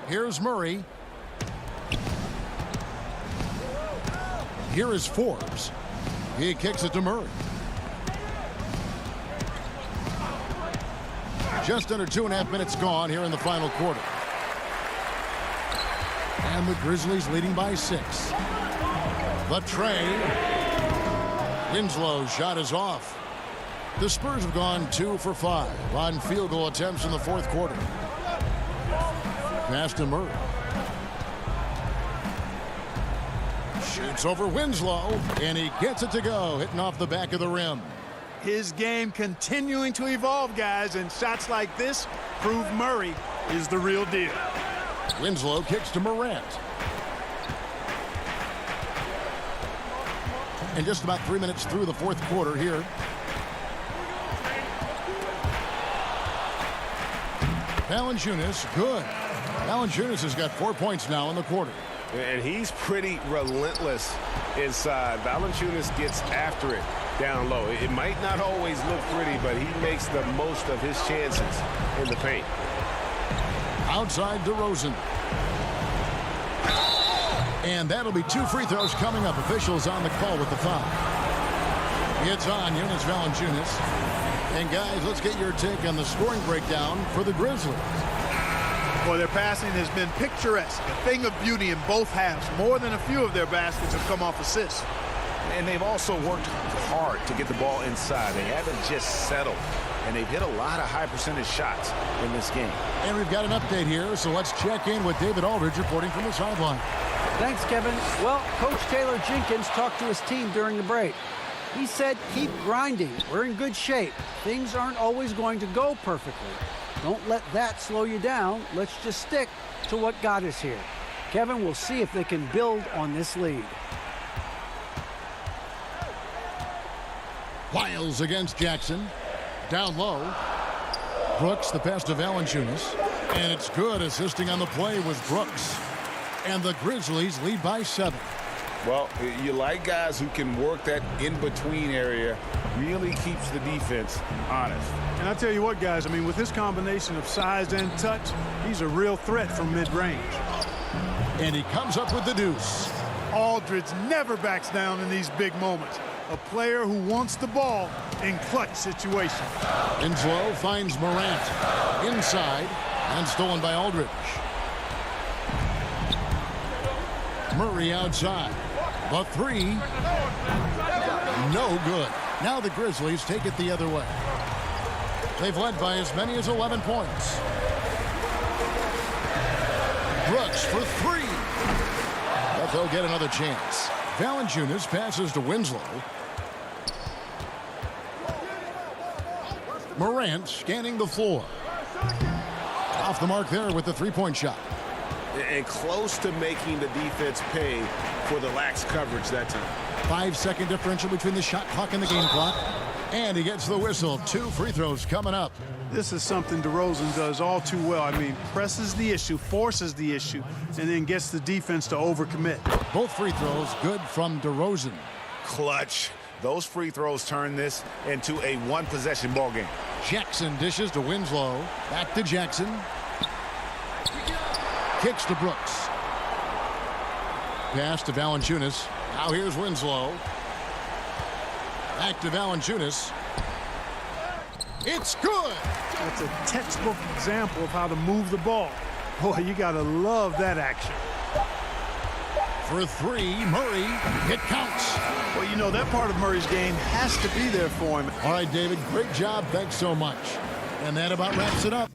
Here's Murray. Here is Forbes. He kicks it to Murray. Just under 2.5 minutes gone here in the final quarter. And the Grizzlies leading by 6. The tray. Winslow's shot is off. The Spurs have gone 2 for 5 on field goal attempts in the 4th quarter. Pass to Murray. Shoots over Winslow, and he gets it to go, hitting off the back of the rim. His game continuing to evolve, guys, and shots like this prove Murray is the real deal. Winslow kicks to Morant. And just about 3 minutes through the 4th quarter here. Valanciunas, good. Valanciunas has got 4 points now in the quarter. And he's pretty relentless inside. Valanciunas gets after it down low. It might not always look pretty, but he makes the most of his chances in the paint. Outside DeRozan. And that'll be 2 free throws coming up. Officials on the call with the foul. It's on Jonas Valanciunas. And guys, let's get your take on the scoring breakdown for the Grizzlies. Boy, their passing has been picturesque, a thing of beauty in both halves. More than a few of their baskets have come off assists. And they've also worked hard to get the ball inside. They haven't just settled. And they've hit a lot of high percentage shots in this game. And we've got an update here, so let's check in with David Aldridge reporting from the sideline. Thanks, Kevin. Well, Coach Taylor Jenkins talked to his team during the break. He said, keep grinding. We're in good shape. Things aren't always going to go perfectly. Don't let that slow you down. Let's just stick to what got us here. Kevin, we'll see if they can build on this lead. Wiles against Jackson. Down low. Brooks, the pass to Valanciunas. And it's good. Assisting on the play was Brooks. And the Grizzlies lead by 7. Well, you like guys who can work that in-between area, really keeps the defense honest. And I tell you what, guys, I mean, with this combination of size and touch, he's a real threat from mid-range. And he comes up with the deuce. Aldridge never backs down in these big moments. A player who wants the ball in clutch situations. Winslow finds Morant inside and stolen by Aldridge. Murray outside. The three. No good. Now the Grizzlies take it the other way. They've led by as many as 11 points. Brooks for 3. But they'll get another chance. Valanciunas passes to Winslow. Morant scanning the floor. Off the mark there with the three-point shot. And close to making the defense pay for the lax coverage that time. 5-second differential between the shot clock and the game clock. And he gets the whistle. 2 free throws coming up. This is something DeRozan does all too well. I mean, presses the issue, forces the issue, and then gets the defense to overcommit. Both free throws good from DeRozan. Clutch. Those free throws turn this into a one-possession ball game. Jackson dishes to Winslow. Back to Jackson. Kicks to Brooks. Pass to Valanciunas. Now here's Winslow. Back to Valanciunas. It's good. That's a textbook example of how to move the ball. Boy, you got to love that action. For 3, Murray. It counts. Well, you know, that part of Murray's game has to be there for him. All right, David, great job. Thanks so much. And that about wraps it up.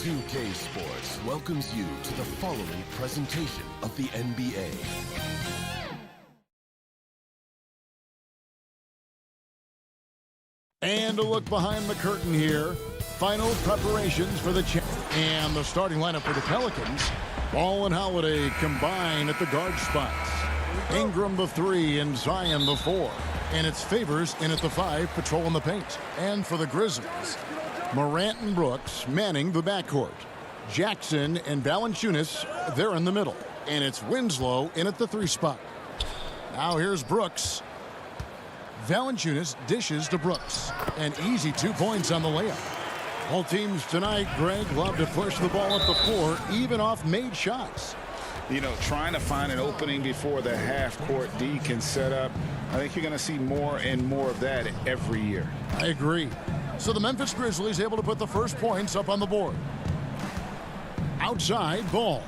2K Sports welcomes you to the following presentation of the NBA. And a look behind the curtain here. Final preparations for the and the starting lineup for the Pelicans. Ball and Holiday combine at the guard spots. Ingram the 3 and Zion the 4. And it's Favors in at the 5, patrolling the paint. And for the Grizzlies, Morant and Brooks manning the backcourt. Jackson and Valanciunas, they're in the middle. And it's Winslow in at the 3 spot. Now here's Brooks. Valanciunas dishes to Brooks. An easy 2 points on the layup. All teams tonight, Greg, love to push the ball up the floor, even off made shots. You know, trying to find an opening before the half-court D can set up. I think you're going to see more and more of that every year. I agree. So the Memphis Grizzlies able to put the first points up on the board. Outside, Ball.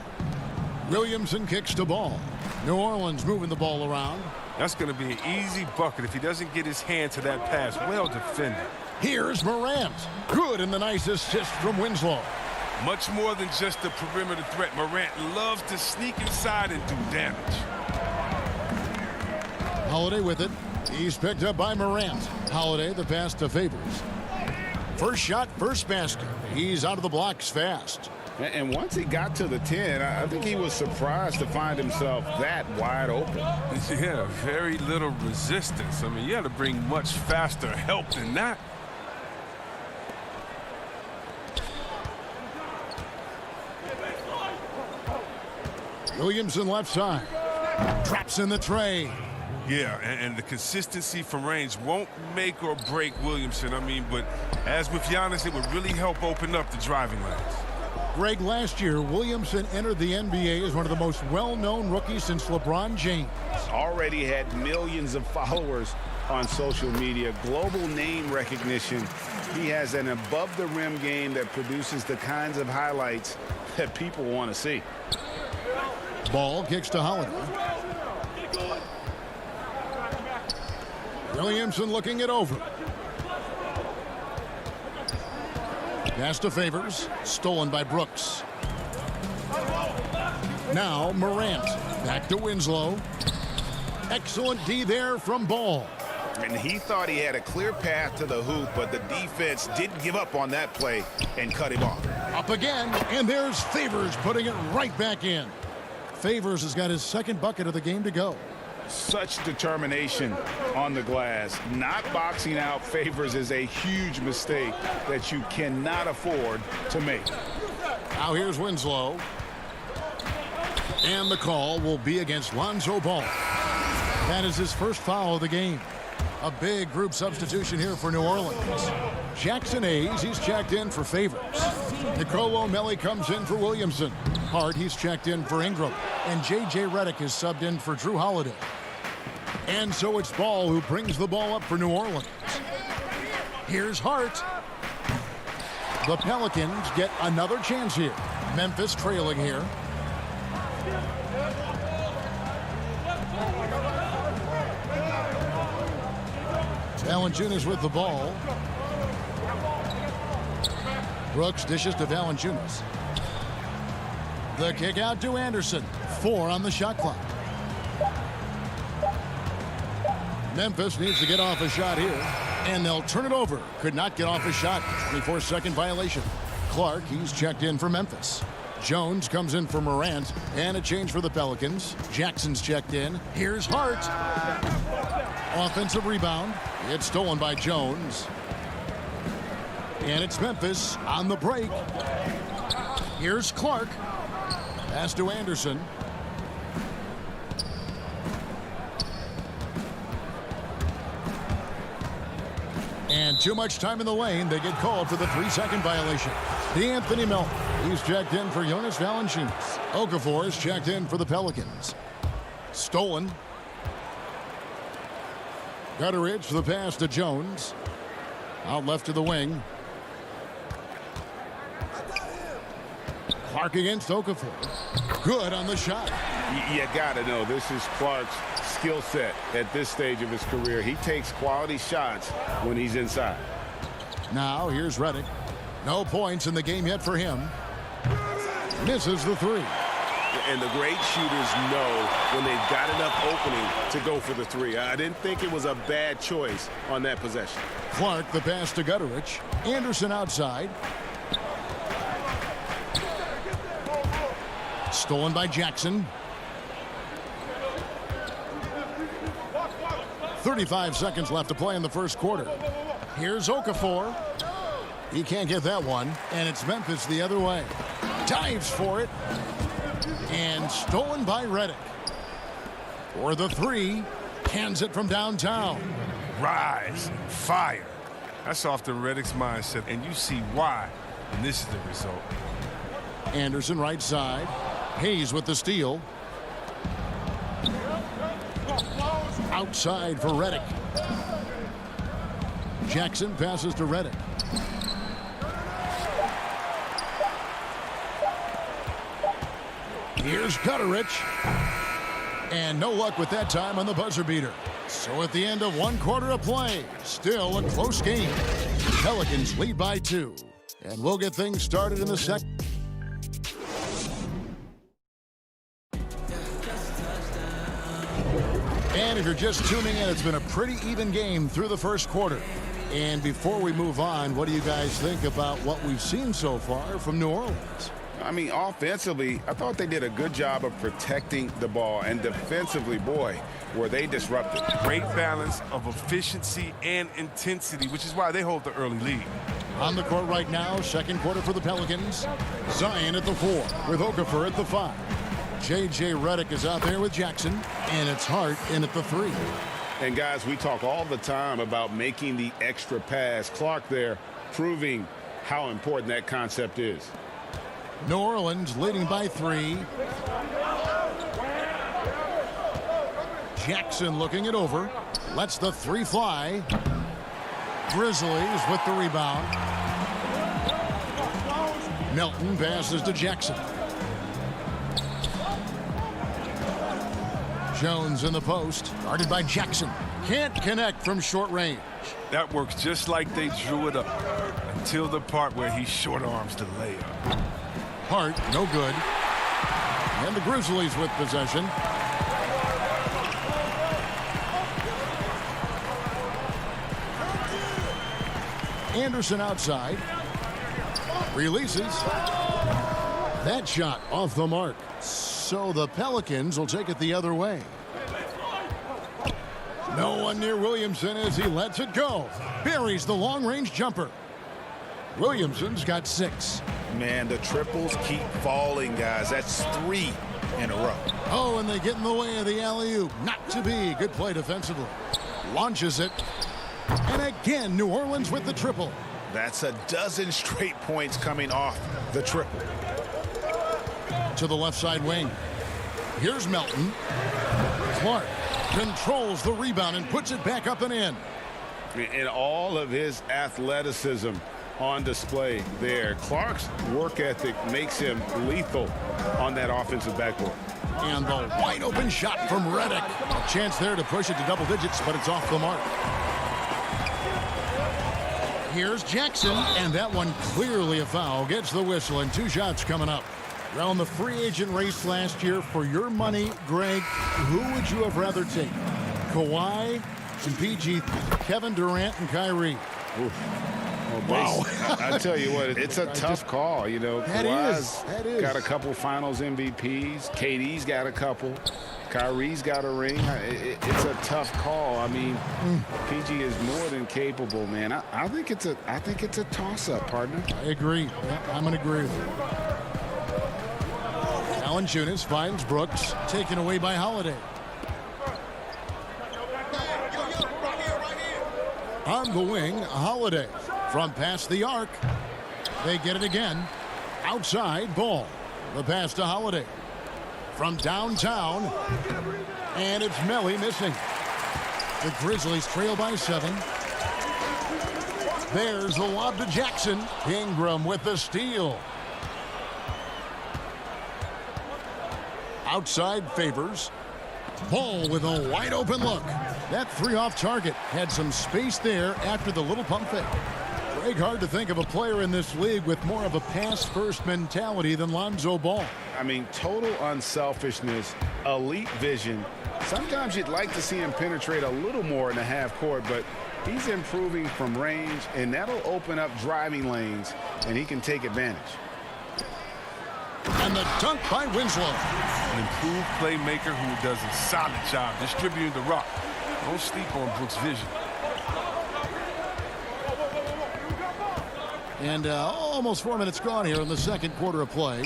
Williamson kicks to Ball. New Orleans moving the ball around. That's going to be an easy bucket if he doesn't get his hand to that pass. Well defended. Here's Morant. Good, and the nice assist from Winslow. Much more than just a perimeter threat. Morant loves to sneak inside and do damage. Holiday with it. He's picked up by Morant. Holiday, the pass to Favors. First shot, first basket. He's out of the blocks fast. And once he got to the 10, I think he was surprised to find himself that wide open. Yeah, very little resistance. I mean, you had to bring much faster help than that. Williamson left side. Traps in the tray. Yeah, and the consistency from range won't make or break Williamson. I mean, but as with Giannis, it would really help open up the driving lanes. Greg, last year, Williamson entered the NBA as one of the most well-known rookies since LeBron James. Already had millions of followers on social media, global name recognition. He has an above-the-rim game that produces the kinds of highlights that people want to see. Ball kicks to Holiday. Williamson looking it over. Pass to Favors. Stolen by Brooks. Now Morant. Back to Winslow. Excellent D there from Ball. And he thought he had a clear path to the hoop, but the defense didn't give up on that play and cut him off. Up again, and there's Favors putting it right back in. Favors has got his second bucket of the game to go. Such determination on the glass. Not boxing out Favors is a huge mistake that you cannot afford to make. Now here's Winslow. And the call will be against Lonzo Ball. That is his first foul of the game. A big group substitution here for New Orleans. Jackson Hayes, he's checked in for Favors. Nicolo Melli comes in for Williamson. Hart, he's checked in for Ingram. And J.J. Redick is subbed in for Drew Holiday. And so it's Ball who brings the ball up for New Orleans. Here's Hart. The Pelicans get another chance here. Memphis trailing here. Valanciunas with the ball. Brooks dishes to Valanciunas. The kick out to Anderson. 4 on the shot clock. Memphis needs to get off a shot here, and they'll turn it over. Could not get off a shot. 24-second violation. Clark, he's checked in for Memphis. Jones comes in for Morant, and a change for the Pelicans. Jackson's checked in. Here's Hart. Offensive rebound. It's stolen by Jones. And it's Memphis on the break. Here's Clark. Pass to Anderson. And too much time in the lane. They get called for the 3-second violation. D'Anthony Melton. He's checked in for Jonas Valanciunas. Okafor is checked in for the Pelicans. Stolen. Gutteridge for the pass to Jones. Out left to the wing. Clark against Okafor. Good on the shot. You got to know this is Clark's skill set at this stage of his career. He takes quality shots when he's inside. Now here's Redick. No points in the game yet for him. Misses the three. And the great shooters know when they've got enough opening to go for the three. I didn't think it was a bad choice on that possession. Clark the pass to Gutterich. Anderson outside. Stolen by Jackson. 35 seconds left to play in the first quarter. Here's Okafor. He can't get that one, and it's Memphis the other way. Dives for it. And stolen by Redick. For the three. Hands it from downtown. Rise, fire. That's often Redick's mindset, and you see why. And this is the result. Anderson right side. Hayes with the steal. Outside for Redick. Jackson passes to Redick. Here's Gutterich. And no luck with that time on the buzzer beater. So at the end of one quarter of play, still a close game. Pelicans lead by 2. And we'll get things started in the second. And if you're just tuning in, it's been a pretty even game through the first quarter. And before we move on, what do you guys think about what we've seen so far from New Orleans? I mean, offensively, I thought they did a good job of protecting the ball. And defensively, boy, were they disruptive. Great balance of efficiency and intensity, which is why they hold the early lead. On the court right now, second quarter for the Pelicans. Zion at the 4 with Okafor at the 5. J.J. Redick is out there with Jackson, and it's Hart in at the 3. And, guys, we talk all the time about making the extra pass. Clark there proving how important that concept is. New Orleans leading by 3. Jackson looking it over. Lets the 3 fly. Grizzlies with the rebound. Melton passes to Jackson. Jones in the post. Guarded by Jackson. Can't connect from short range. That works just like they drew it up until the part where he short arms the layup. Hart, no good. And the Grizzlies with possession. Anderson outside. Releases. That shot off the mark. So the Pelicans will take it the other way. No one near Williamson as he lets it go. Buries the long-range jumper. Williamson's got 6. Man, the triples keep falling, guys. That's 3 in a row. Oh, and they get in the way of the alley-oop. Not to be. Good play defensively. Launches it. And again, New Orleans with the triple. That's a dozen straight points coming off the triple. To the left side wing. Here's Melton. Clark controls the rebound and puts it back up and in. And all of his athleticism on display there. Clark's work ethic makes him lethal on that offensive backboard. And the wide open shot from Redick. A chance there to push it to double digits, but it's off the mark. Here's Jackson, and that one clearly a foul. Gets the whistle, and 2 shots coming up. Well, in the free agent race last year, for your money, Greg, who would you have rather take? Kawhi and PG, Kevin Durant and Kyrie. Oof. Well, wow. I tell you what, it's a tough call. You know, Kawhi's got a couple finals MVPs. KD's got a couple. Kyrie's got a ring. It's a tough call. I mean, PG is more than capable, man. I think it's a toss-up, partner. I agree. Yeah, I'm going to agree with you. Valanciunas finds Brooks, taken away by Holiday. On the wing, Holiday from past the arc. They get it again. Outside, Ball. The pass to Holiday. From downtown, and it's Melly missing. The Grizzlies trail by 7. There's the lob to Jackson. Ingram with the steal. Outside Favors. Ball with a wide open look. That 3 off target had some space there after the little pump fake. Greg, hard to think of a player in this league with more of a pass-first mentality than Lonzo Ball. I mean, total unselfishness, elite vision. Sometimes you'd like to see him penetrate a little more in the half court, but he's improving from range, and that'll open up driving lanes, and he can take advantage. And the dunk by Winslow. An improved playmaker who does a solid job distributing the rock. Don't sleep on Brooks' vision. And almost 4 minutes gone here in the second quarter of play.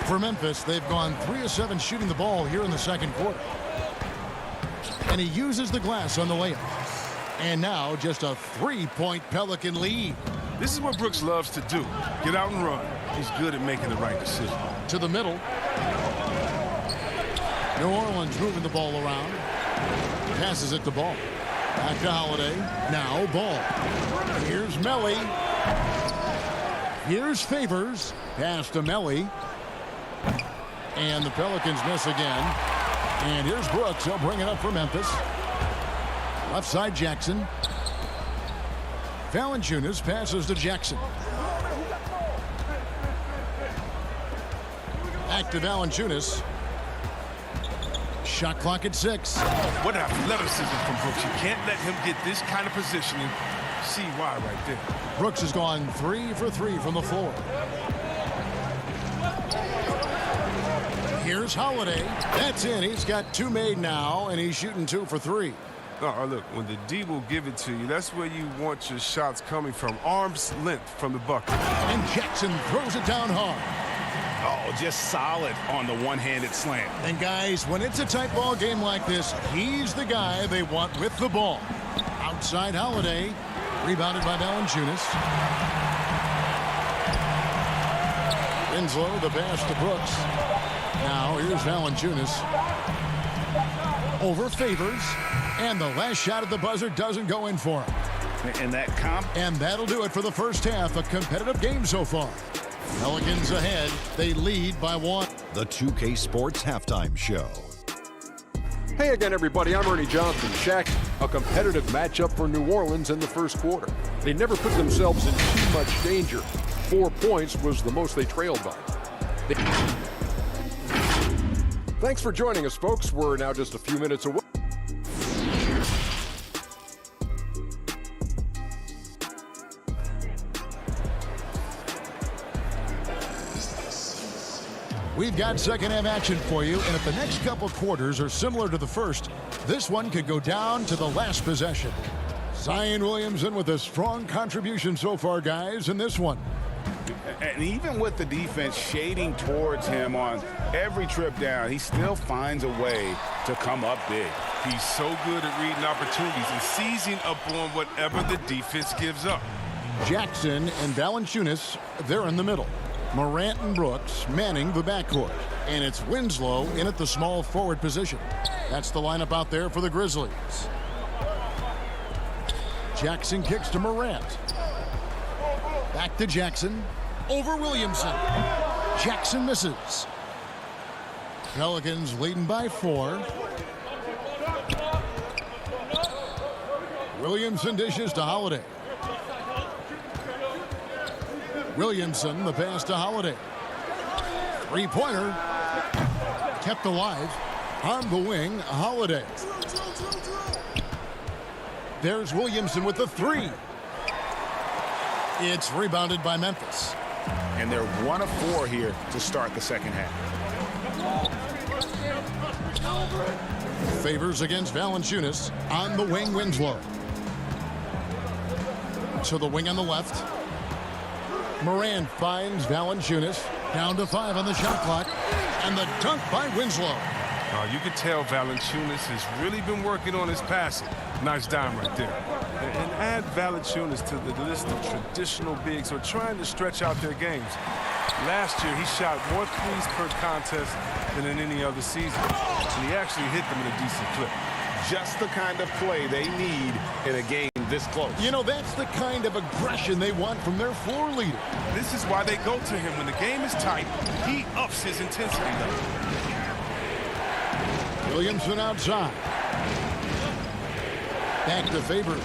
For Memphis, they've gone 3 of 7 shooting the ball here in the second quarter. And he uses the glass on the layup. And now just a 3-point Pelican lead. This is what Brooks loves to do. Get out and run. He's good at making the right decision. To the middle. New Orleans moving the ball around. Passes it to Ball. Back to Holiday. Now Ball. Here's Melly. Here's Favors. Pass to Melly. And the Pelicans miss again. And here's Brooks. He'll bring it up for Memphis. Left side Jackson. Valanciunas passes to Jackson. Back to Valanciunas. Shot clock at 6. What athleticism from Brooks. You can't let him get this kind of positioning. See why right there. Brooks has gone 3 for 3 from the floor. Here's Holiday. That's in. He's got 2 made now, and he's shooting 2 for 3. Oh, look, when the D will give it to you, that's where you want your shots coming from. Arm's length from the bucket. And Jackson throws it down hard. Oh, just solid on the one-handed slam. And guys, when it's a tight ball game like this, he's the guy they want with the ball. Outside Holiday. Rebounded by Valanciunas. Winslow, the pass to Brooks. Now here's Valanciunas. Over Favors. And the last shot at the buzzer doesn't go in for him. And that'll do it for the first half. A competitive game so far. Pelicans ahead. They lead by 1. The 2K Sports Halftime Show. Hey again, everybody. I'm Ernie Johnson. Shaq, a competitive matchup for New Orleans in the first quarter. They never put themselves in too much danger. 4 points was the most they trailed by. Thanks for joining us, folks. We're now just a few minutes away. We've got second half action for you, and if the next couple quarters are similar to the first, this one could go down to the last possession. Zion Williamson with a strong contribution so far, guys, in this one. And even with the defense shading towards him on every trip down, he still finds a way to come up big. He's so good at reading opportunities and seizing up on whatever the defense gives up. Jackson and Valanciunas, they're in the middle. Morant and Brooks manning the backcourt. And it's Winslow in at the small forward position. That's the lineup out there for the Grizzlies. Jackson kicks to Morant. Back to Jackson. Over Williamson. Jackson misses. Pelicans leading by 4. Williamson dishes to Holiday. Williamson, the pass to Holiday. Three-pointer. Kept alive. On the wing, Holiday. There's Williamson with the 3. It's rebounded by Memphis. And they're 1 of 4 here to start the second half. Favors against Valanciunas. On the wing, Winslow. To the wing on the left. Morant finds Valanciunas. Down to 5 on the shot clock. And the dunk by Winslow. You can tell Valanciunas has really been working on his passing. Nice dime right there. And add Valanciunas to the list of traditional bigs who are trying to stretch out their games. Last year, he shot more threes per contest than in any other season. And he actually hit them in a decent clip. Just the kind of play they need in a game this close. You know, that's the kind of aggression they want from their floor leader. This is why they go to him. When the game is tight, he ups his intensity level. Williamson outside. Back to Favors.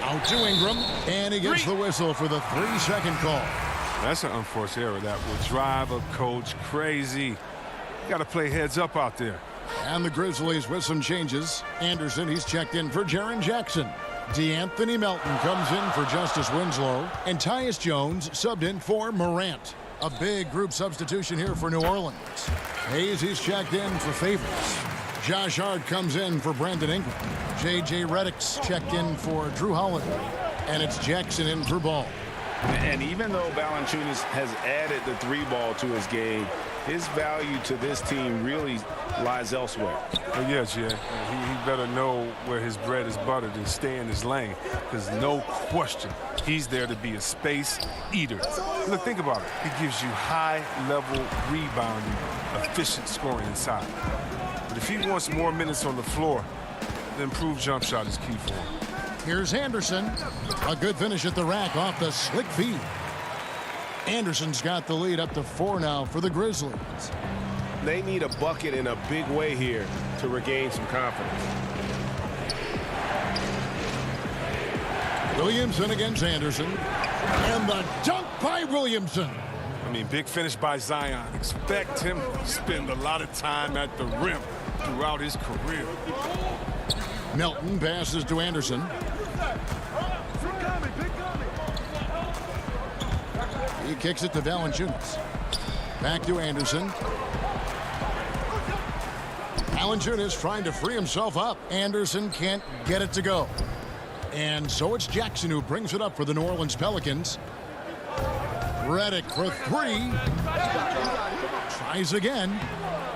Out to Ingram, and he gets the whistle for the 3-second call. That's an unforced error that will drive a coach crazy. You got to play heads up out there. And the Grizzlies with some changes. Anderson, he's checked in for Jaren Jackson. D'Anthony Melton comes in for Justice Winslow. And Tyus Jones subbed in for Morant. A big group substitution here for New Orleans. Hayes, he's checked in for Favors. Josh Hart comes in for Brandon Ingram. J.J. Redick's checked in for Drew Holiday. And it's Jackson in for Ball. And even though Valanciunas has added the 3-ball to his game, his value to this team really lies elsewhere. Well, yeah, Jay. He better know where his bread is buttered and stay in his lane, because no question, he's there to be a space eater. Look, think about it. He gives you high-level rebounding, efficient scoring inside. But if he wants more minutes on the floor, the improved jump shot is key for him. Here's Anderson. A good finish at the rack off the slick feed. Anderson's got the lead up to 4 now for the Grizzlies. They need a bucket in a big way here to regain some confidence. Williamson against Anderson. And the dunk by Williamson. I mean, big finish by Zion. Expect him to spend a lot of time at the rim throughout his career. Melton passes to Anderson. He kicks it to Valanciunas. Back to Anderson. Valanciunas trying to free himself up. Anderson can't get it to go. And so it's Jackson who brings it up for the New Orleans Pelicans. Redick for 3. Tries again.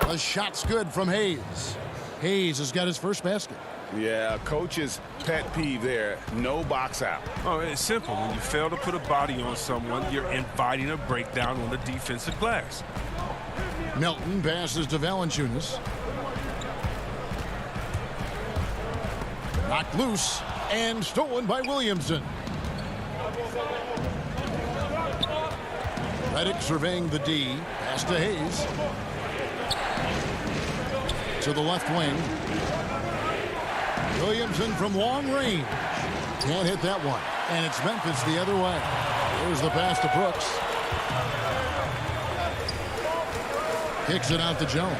The shot's good from Hayes. Hayes has got his first basket. Yeah, coach's pet peeve there. No box out. Oh, it's simple. When you fail to put a body on someone, you're inviting a breakdown on the defensive glass. Melton passes to Valanciunas. Knocked loose and stolen by Williamson. Redick surveying the D. Pass to Hayes. To the left wing. Williamson from long range. Can't hit that one. And it's Memphis the other way. Here's the pass to Brooks. Kicks it out to Jones.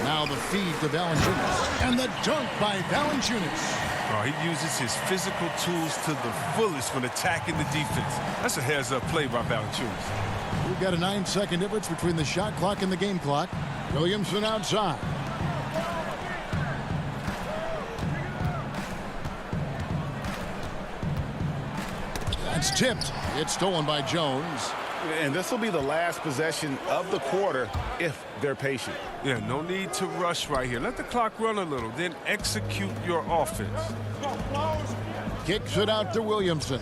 Now the feed to Valanciunas. And the dunk by Valanciunas. Oh, he uses his physical tools to the fullest when attacking the defense. That's a heads-up play by Valanciunas. We've got a 9-second difference between the shot clock and the game clock. Williamson outside. That's tipped. It's stolen by Jones. And this will be the last possession of the quarter if they're patient. Yeah, no need to rush right here. Let the clock run a little, then execute your offense. Kicks it out to Williamson.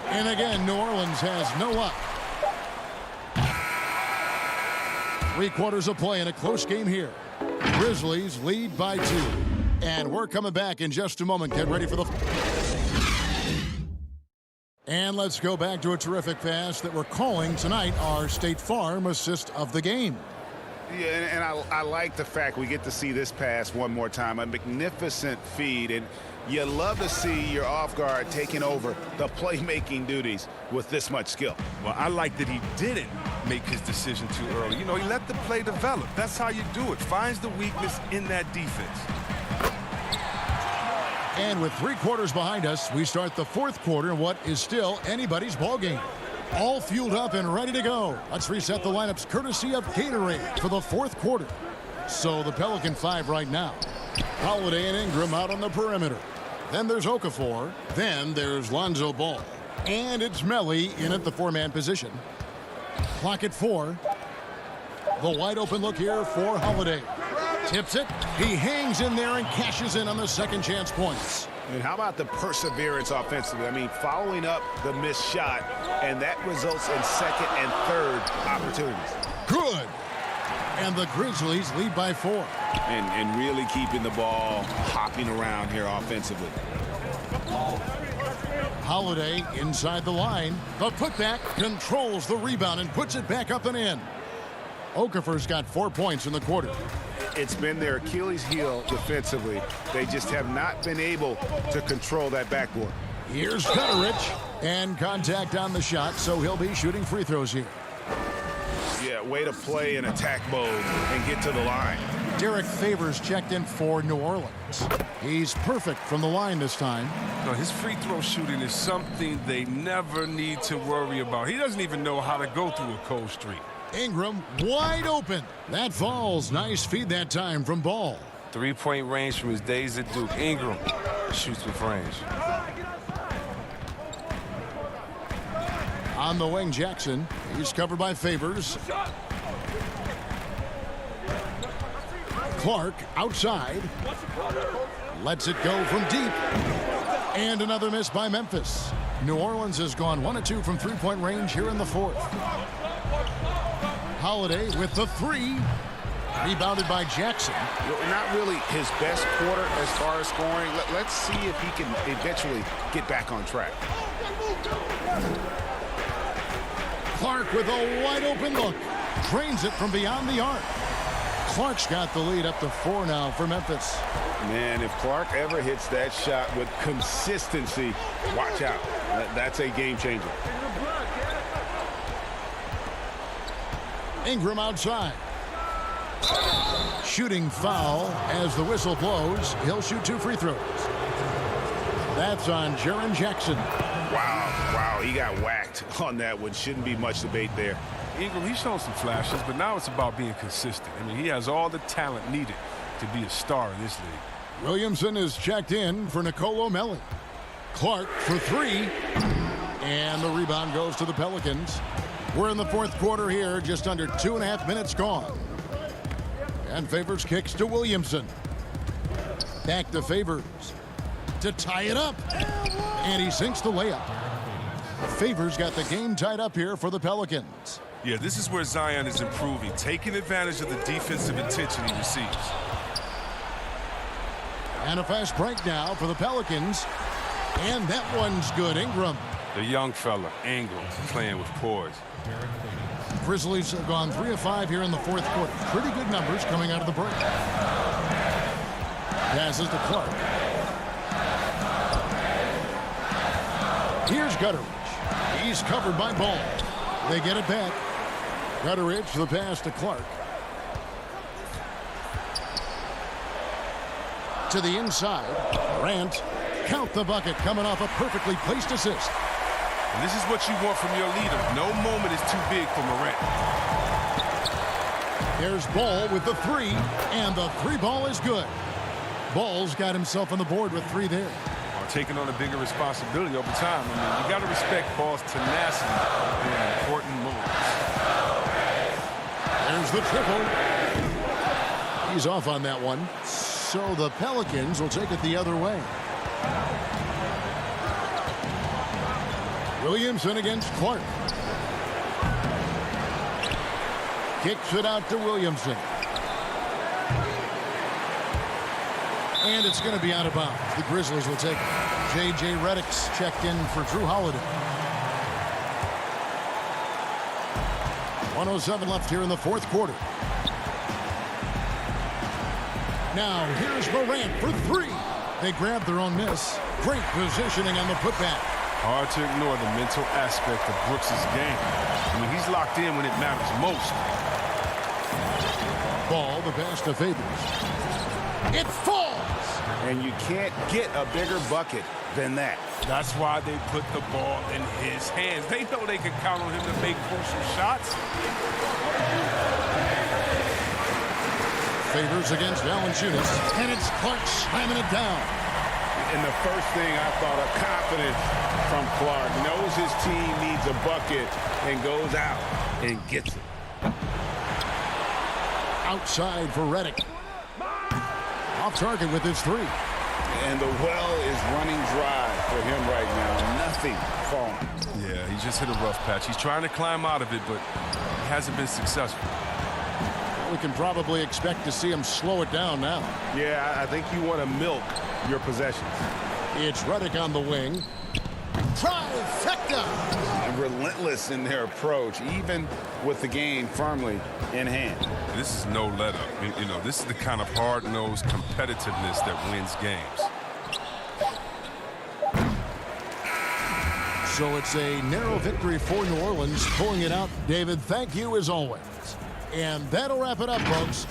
And again, New Orleans has no luck. 3 quarters of play in a close game here. Grizzlies lead by 2. And we're coming back in just a moment. Get ready for the... And let's go back to a terrific pass that we're calling tonight our State Farm assist of the game. Yeah, and I like the fact we get to see this pass one more time. A magnificent feed, and you love to see your off guard taking over the playmaking duties with this much skill. Well, I like that he didn't make his decision too early. You know, he let the play develop. That's how you do it. Finds the weakness in that defense. And with 3 quarters behind us, we start the 4th quarter in what is still anybody's ball game. All fueled up and ready to go. Let's reset the lineups courtesy of Gatorade for the 4th quarter. So the Pelican 5 right now. Holiday and Ingram out on the perimeter. Then there's Okafor. Then there's Lonzo Ball. And it's Melly in at the 4-man position. Clock at 4. The wide open look here for Holiday. Tips it. He hangs in there and cashes in on the second chance points. And how about the perseverance offensively? I mean, following up the missed shot, and that results in second and third opportunities. Good. And the Grizzlies lead by 4. And really keeping the ball hopping around here offensively. Holiday inside the line. The putback controls the rebound and puts it back up and in. Okafor's got 4 points in the quarter. It's been their Achilles heel defensively. They just have not been able to control that backboard. Here's Gutteridge, and contact on the shot, so he'll be shooting free throws here. Yeah, way to play in attack mode and get to the line. Derek Favors checked in for New Orleans. He's perfect from the line this time. No, his free throw shooting is something they never need to worry about. He doesn't even know how to go through a cold streak. Ingram wide open. That falls. Nice feed that time from Ball. Three-point range from his days at Duke. Ingram shoots with range. On the wing, Jackson. He's covered by Favors. Clark outside. Lets it go from deep. And another miss by Memphis. New Orleans has gone 1 of 2 from three-point range here in the fourth. Holiday with the three. Rebounded by Jackson. Not really his best quarter as far as scoring. Let's see if he can eventually get back on track. Clark with a wide open look. Drains it from beyond the arc. Clark's got the lead up to 4 now for Memphis. Man, if Clark ever hits that shot with consistency, watch out. That's a game changer. Ingram outside. Shooting foul as the whistle blows. He'll shoot 2 free throws. That's on Jaren Jackson. Wow, he got whacked on that one. Shouldn't be much debate there. Ingram, he's shown some flashes, but now it's about being consistent. I mean, he has all the talent needed to be a star in this league. Williamson is checked in for Nicolo Melli. Clark for 3. And the rebound goes to the Pelicans. We're in the fourth quarter here, just under 2.5 minutes gone. And Favors kicks to Williamson. Back to Favors to tie it up. And he sinks the layup. Favors got the game tied up here for the Pelicans. Yeah, this is where Zion is improving, taking advantage of the defensive attention he receives. And a fast break now for the Pelicans. And that one's good. Ingram. The young fella, Ingram, playing with poise. Grizzlies have gone 3 of 5 here in the fourth quarter. Pretty good numbers coming out of the break. Passes to Clark. Here's Gutteridge. He's covered by Ball. They get it back. Gutteridge, the pass to Clark. To the inside. Morant. Count the bucket coming off a perfectly placed assist. And this is what you want from your leader. No moment is too big for Morant. There's Ball with the 3, and the 3 ball is good. Ball's got himself on the board with 3 there. Taking on a bigger responsibility over time. I mean, you got to respect Ball's tenacity in important moments. There's the triple. He's off on that one. So the Pelicans will take it the other way. Williamson against Clark. Kicks it out to Williamson. And it's going to be out of bounds. The Grizzlies will take it. J.J. Redick's checked in for Drew Holiday. 1:07 left here in the fourth quarter. Now here's Morant for 3. They grab their own miss. Great positioning on the putback. Hard to ignore the mental aspect of Brooks' game. I mean, he's locked in when it matters most. Ball, the pass to Favors. It falls! And you can't get a bigger bucket than that. That's why they put the ball in his hands. They know they can count on him to make crucial shots. Favors against Valanciunas, and it's Clark slamming it down. And the first thing I thought of, confidence from Clark. Knows his team needs a bucket and goes out and gets it. Outside for Redick. Off target with his 3. And the well is running dry for him right now. Nothing falling. Yeah, he just hit a rough patch. He's trying to climb out of it, but he hasn't been successful. We can probably expect to see him slow it down now. Yeah, I think you want to milk your possessions. It's Redick on the wing. Trifecta. And relentless in their approach, even with the game firmly in hand. This is no let up. You know, this is the kind of hard-nosed competitiveness that wins games. So it's a narrow victory for New Orleans, pulling it out. David, thank you as always. And that'll wrap it up, folks.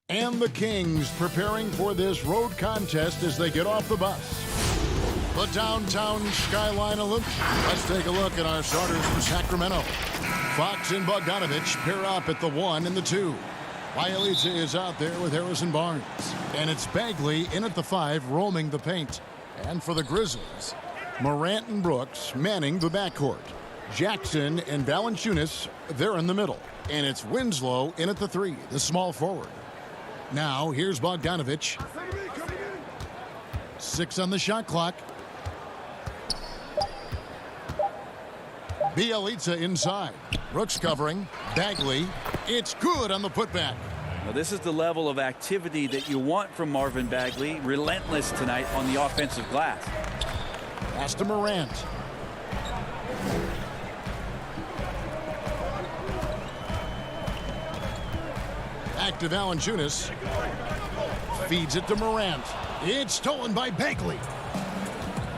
And the Kings preparing for this road contest as they get off the bus. The downtown skyline Olympics. Let's take a look at our starters for Sacramento. Fox and Bogdanovich pair up at the 1 and the 2. Bielitsa is out there with Harrison Barnes. And it's Bagley in at the 5, roaming the paint. And for the Grizzlies, Morant and Brooks manning the backcourt. Jackson and Valanciunas, they're in the middle. And it's Winslow in at the 3, the small forward. Now, here's Bogdanovich. 6 on the shot clock. Bielitsa inside. Brooks covering. Bagley. It's good on the putback. Well, this is the level of activity that you want from Marvin Bagley. Relentless tonight on the offensive glass. Pass to Morant. Back to Valanciunas. Feeds it to Morant. It's stolen by Bagley.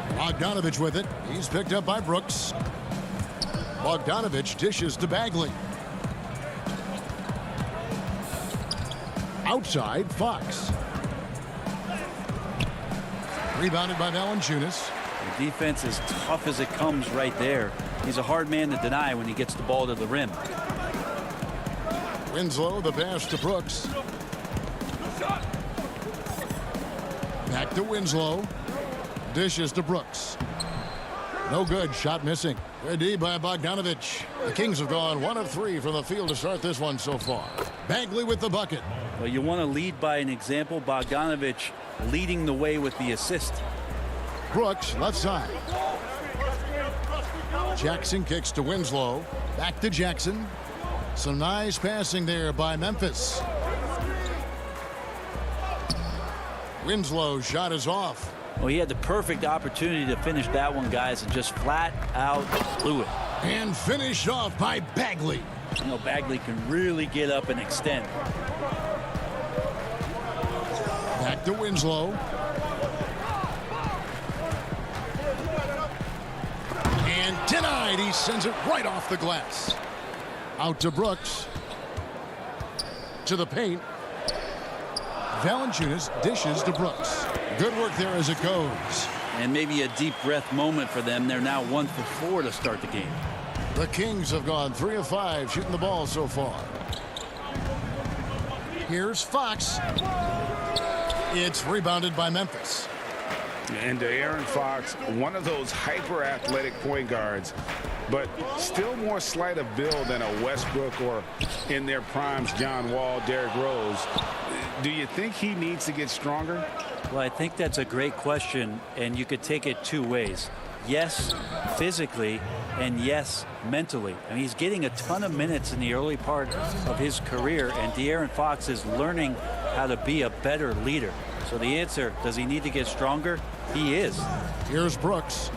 Bogdanovich with it. He's picked up by Brooks. Bogdanovich dishes to Bagley. Outside, Fox. Rebounded by Valanciunas. The defense is tough as it comes right there. He's a hard man to deny when he gets the ball to the rim. Winslow, the pass to Brooks. Back to Winslow. Dishes to Brooks. No good. Shot missing. Good D by Bogdanovich. The Kings have gone 1 of 3 from the field to start this one so far. Bagley with the bucket. Well, you want to lead by an example. Bogdanovich leading the way with the assist. Brooks, left side. Jackson kicks to Winslow. Back to Jackson. Some nice passing there by Memphis. Winslow's shot is off. Well, he had the perfect opportunity to finish that one, guys, and just flat out blew it. And finished off by Bagley. You know, Bagley can really get up and extend. Back to Winslow. And denied. He sends it right off the glass. Out to Brooks. To the paint. Valanciunas dishes to Brooks. Good work there as it goes. And maybe a deep breath moment for them. They're now 1 for 4 to start the game. The Kings have gone 3 of 5 shooting the ball so far. Here's Fox. It's rebounded by Memphis. And Aaron Fox, one of those hyper-athletic point guards, but still more slight of build than a Westbrook or, in their primes, John Wall, Derrick Rose. Do you think he needs to get stronger? Well, I think that's a great question, and you could take it 2 ways. Yes, physically, and yes, mentally. I mean, he's getting a ton of minutes in the early part of his career, and De'Aaron Fox is learning how to be a better leader. So the answer, does he need to get stronger? He is. Here's Brooks.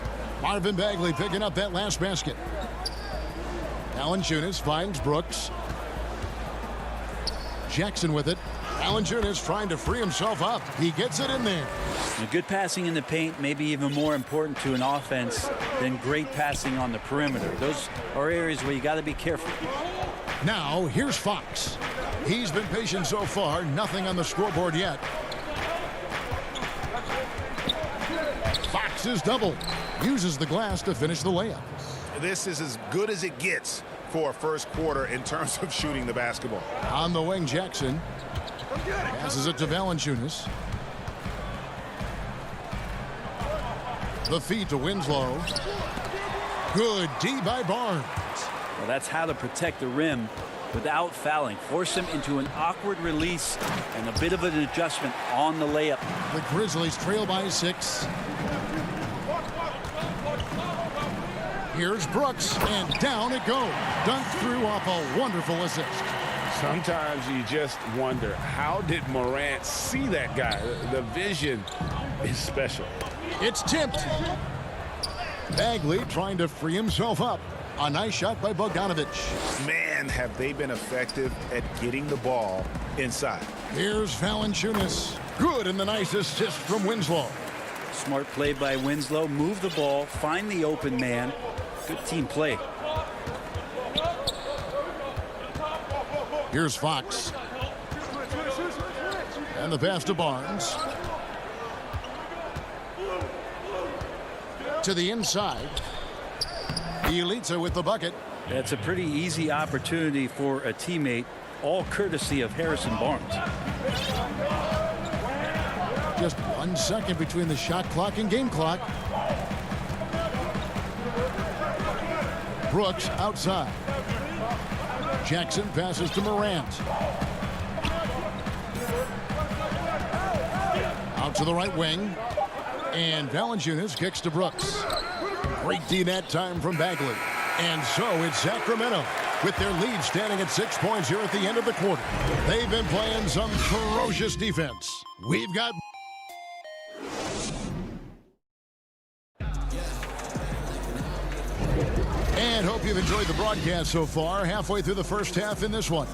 Marvin Bagley picking up that last basket. Valanciunas finds Brooks. Jackson with it. Valanciunas trying to free himself up. He gets it in there. Good passing in the paint may be even more important to an offense than great passing on the perimeter. Those are areas where you got to be careful. Now, here's Fox. He's been patient so far. Nothing on the scoreboard yet. Fox is doubled. Uses the glass to finish the layup. This is as good as it gets for a first quarter in terms of shooting the basketball. On the wing, Jackson passes it to Valanciunas. The feed to Winslow. Good D by Barnes. Well, that's how to protect the rim without fouling. Force him into an awkward release and a bit of an adjustment on the layup. The Grizzlies trail by 6. Here's Brooks, and down it goes. Dunked through off a wonderful assist. Sometimes you just wonder, how did Morant see that guy? The vision is special. It's tipped. Bagley trying to free himself up. A nice shot by Bogdanovich. Man, have they been effective at getting the ball inside. Here's Valanciunas. Good, and the nice assist from Winslow. Smart play by Winslow. Move the ball, find the open man. Good team play. Here's Fox. And the pass to Barnes. To the inside. Elitza with the bucket. That's a pretty easy opportunity for a teammate, all courtesy of Harrison Barnes. Just 1 second between the shot clock and game clock. Brooks outside. Jackson passes to Morant. Out to the right wing. And Valanciunas kicks to Brooks. Great D that time from Bagley. And so it's Sacramento with their lead standing at 6 points here at the end of the quarter. They've been playing some ferocious defense. We've got... And hope you've enjoyed the broadcast so far. Halfway through the first half in this one.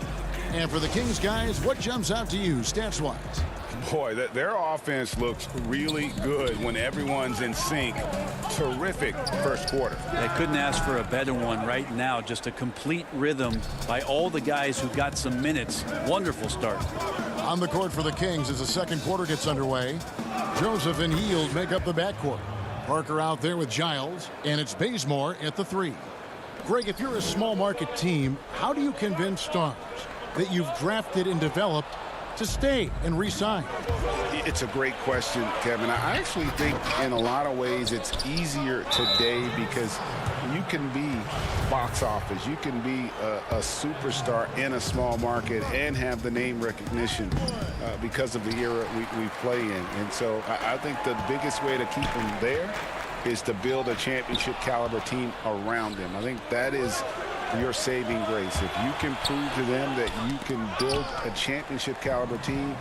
And for the Kings guys, what jumps out to you stats-wise? Boy, their offense looks really good when everyone's in sync. Terrific first quarter. I couldn't ask for a better one right now. Just a complete rhythm by all the guys who got some minutes. Wonderful start. On the court for the Kings as the second quarter gets underway. Joseph and Hield make up the backcourt. Parker out there with Giles, and it's Bazemore at the 3. Greg, if you're a small market team, how do you convince stars that you've drafted and developed to stay and re-sign? It's a great question, Kevin. I actually think in a lot of ways it's easier today because you can be box office. You can be a superstar in a small market and have the name recognition because of the era we play in. And so I think the biggest way to keep them there is to build a championship caliber team around them. I think that is your saving grace. If you can prove to them that you can build a championship caliber team,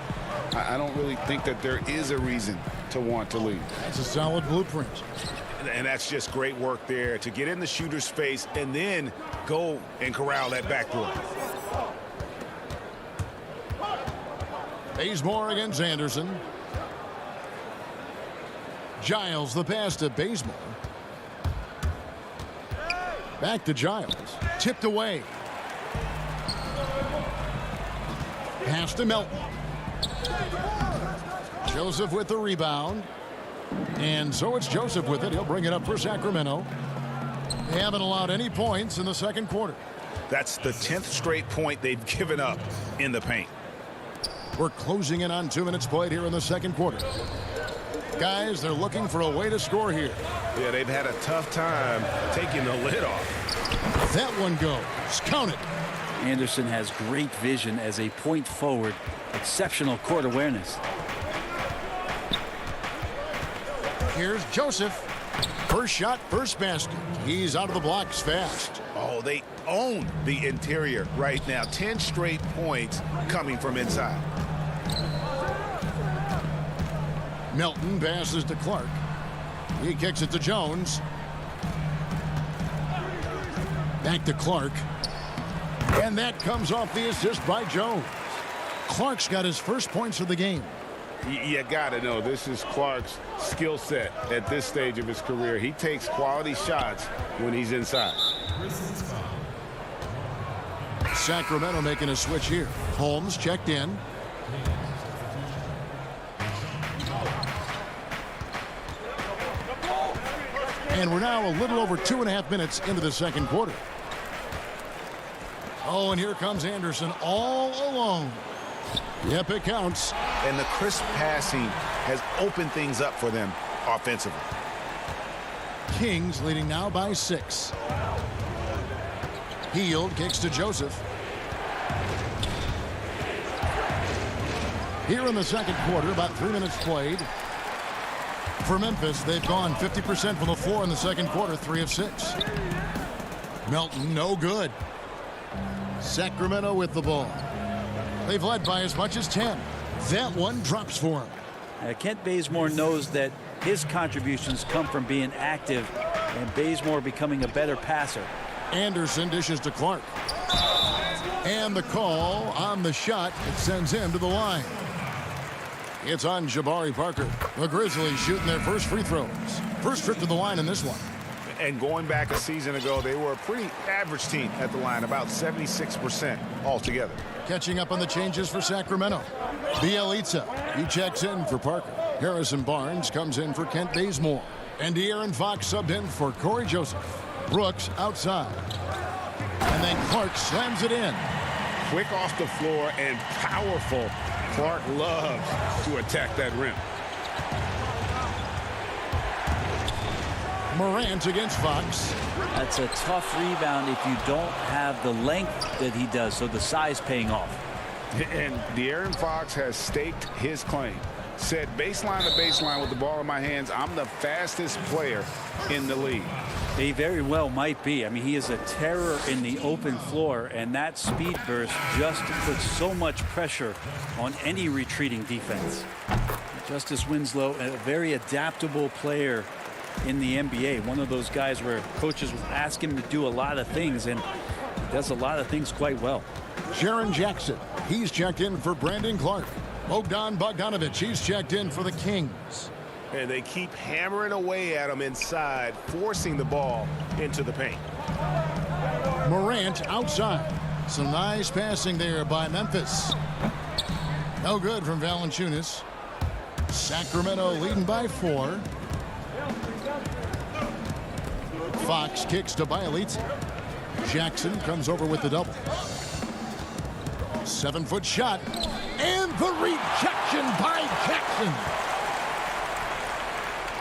I don't really think that there is a reason to want to leave. It's a solid blueprint. And that's just great work there to get in the shooter's face and then go and corral that backdoor. Bazemore against Anderson. Giles the pass to Bazemore. Back to Giles. Tipped away. Pass to Melton. Joseph with the rebound. And so it's Joseph with it. He'll bring it up for Sacramento. They haven't allowed any points in the second quarter. That's the 10th straight point they've given up in the paint. We're closing in on 2 minutes played here in the second quarter. Guys, they're looking for a way to score here. Yeah, they've had a tough time taking the lid off. That one goes. Count it. Anderson has great vision as a point forward. Exceptional court awareness. Here's Joseph. First shot, first basket. He's out of the blocks fast. Oh, they own the interior right now. 10 straight points coming from inside. Melton passes to Clark. He kicks it to Jones. Back to Clark. And that comes off the assist by Jones. Clark's got his first points of the game. You got to know this is Clark's skill set at this stage of his career. He takes quality shots when he's inside. Sacramento making a switch here. Holmes checked in. And we're now a little over 2.5 minutes into the second quarter. Oh, and here comes Anderson all alone. Yep, it counts. And the crisp passing has opened things up for them offensively. Kings leading now by 6. Hield kicks to Joseph. Here in the second quarter, about 3 minutes played. For Memphis, they've gone 50% from the floor in the second quarter, 3 of 6. Melton, no good. Sacramento with the ball. They've led by as much as 10. That one drops for him. Kent Bazemore knows that his contributions come from being active and Bazemore becoming a better passer. Anderson dishes to Clark. And the call on the shot. It sends him to the line. It's on Jabari Parker. The Grizzlies shooting their first free throws. First trip to the line in this one. And going back a season ago, they were a pretty average team at the line, about 76% altogether. Catching up on the changes for Sacramento. Bielitsa, he checks in for Parker. Harrison Barnes comes in for Kent Bazemore. And De'Aaron Fox subbed in for Corey Joseph. Brooks outside. And then Clark slams it in. Quick off the floor and powerful. Clark loves to attack that rim. Morant against Fox. That's a tough rebound if you don't have the length that he does, so the size paying off. And De'Aaron Fox has staked his claim. Said baseline to baseline with the ball in my hands, I'm the fastest player in the league. He very well might be. I mean, he is a terror in the open floor, and that speed burst just puts so much pressure on any retreating defense. Justice Winslow, a very adaptable player in the NBA. One of those guys where coaches will ask him to do a lot of things, and he does a lot of things quite well. Jaren Jackson, he's checked in for Brandon Clark. Bogdan Bogdanovic, he's checked in for the Kings. And they keep hammering away at him inside, forcing the ball into the paint. Morant outside. Some nice passing there by Memphis. No good from Valanciunas. Sacramento leading by 4. Fox kicks to Bielitsa. Jackson comes over with the double. 7-foot shot. And the rejection by Jackson.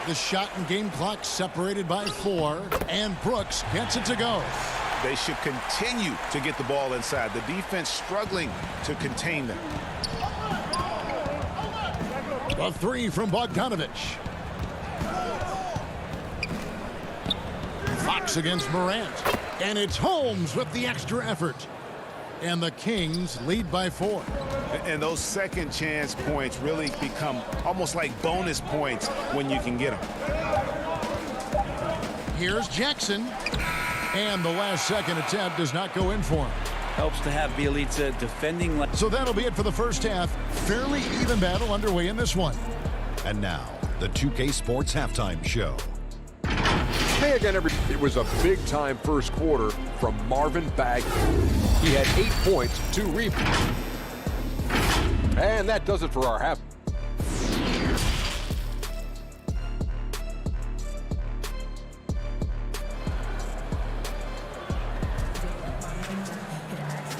The shot and game clock separated by 4. And Brooks gets it to go. They should continue to get the ball inside. The defense struggling to contain them. A 3 from Bogdanovic. Fox against Morant. And it's Holmes with the extra effort. And the Kings lead by 4. And those second chance points really become almost like bonus points when you can get them. Here's Jackson. And the last second attempt does not go in for him. Helps to have Bielitsa defending. So that'll be it for the first half. Fairly even battle underway in this one. And now, the 2K Sports Halftime Show. Hey again, everybody. It was a big-time first quarter from Marvin Bagley. He had 8 points, 2 rebounds. And that does it for our half.